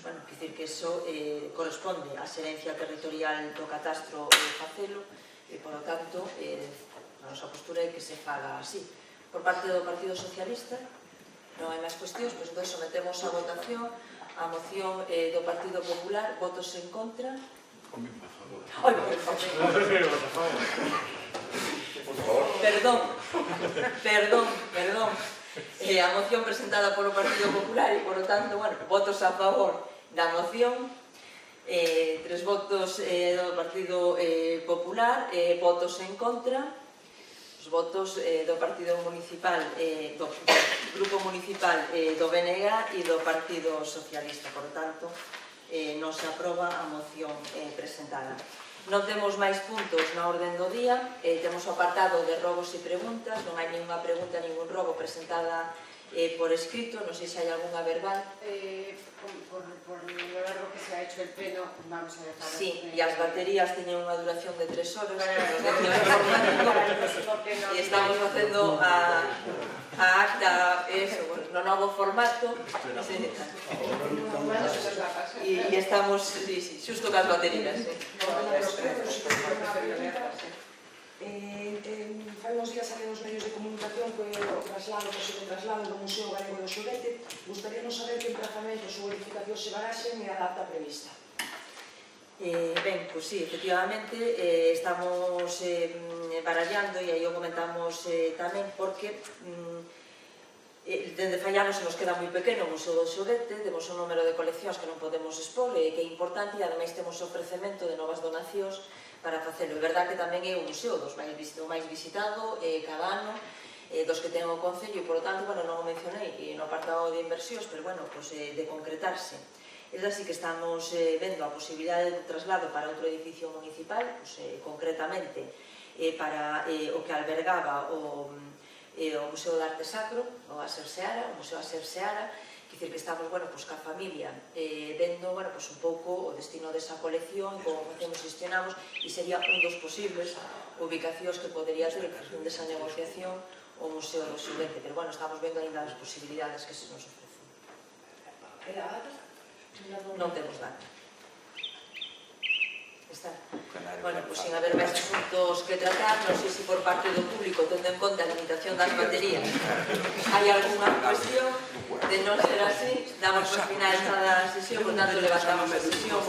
que iso corresponde á xerencia territorial do catastro facelo, e, por lo tanto, a nosa postura é que se faga así. Por parte do Partido Socialista, non hai máis cuestións, pois entón sometemos a votación a moción do Partido Popular, votos en contra. Perdón. A moción presentada polo Partido Popular e, por lo tanto, votos a favor da moción, 3 votos do Partido Popular, votos en contra, os votos do Partido Municipal, do Grupo Municipal do BNG e do Partido Socialista. Por lo tanto, non se aproba a moción presentada. Non temos máis puntos na orden do día, temos o apartado de robos e preguntas, non hai ninguna pregunta, ningún robo presentada por escrito, non sei se hai algunha verbal. Por lo largo que se ha hecho el pleno, vamos a dejar... Sí, e as baterías teñen unha duración de 3 horas, e estamos facendo a acta no novo formato, e estamos xusto cas baterías. Fai uns días salen os medios de comunicación que o posible traslado do Museo Galego do Xoguete. Gustaríamos saber que emplazamentos ou edificacións se baraxen e a data prevista. Ben, pois sí, efectivamente estamos barallando, e aí o comentamos tamén, porque dende fai anos se nos queda moi pequeno o Museo do Xoguete, temos un número de coleccións que non podemos expor, que é importante, e ademais temos ofrecemento de novas donacións para facelo. É verdad que tamén é un museo dos máis visitado cada ano, dos que ten o Concello, e, por lo tanto, non o mencionei no apartado de inversións, pero, de concretarse. É así que estamos vendo a posibilidade de traslado para outro edificio municipal, concretamente para o que albergaba o Museo de Arte Sacro, o Aser Seara, o Museo Aser Seara, que estamos, ca familia, vendo, un pouco o destino desa colección, como facemos, gestionamos, e sería un dos posibles ubicacións que podería ter en función desa negociación o Museo do Xoguete, pero, estamos vendo ainda as posibilidades que se nos ofrecen. E a data? Non temos data. Está. Sin haber máis asuntos que tratar, non sei se por parte do público, tendo en conta a limitación das baterías, hai algunha cuestión. De non ser así, damos por finalizada a sesión, por tanto, levantamos a sesión.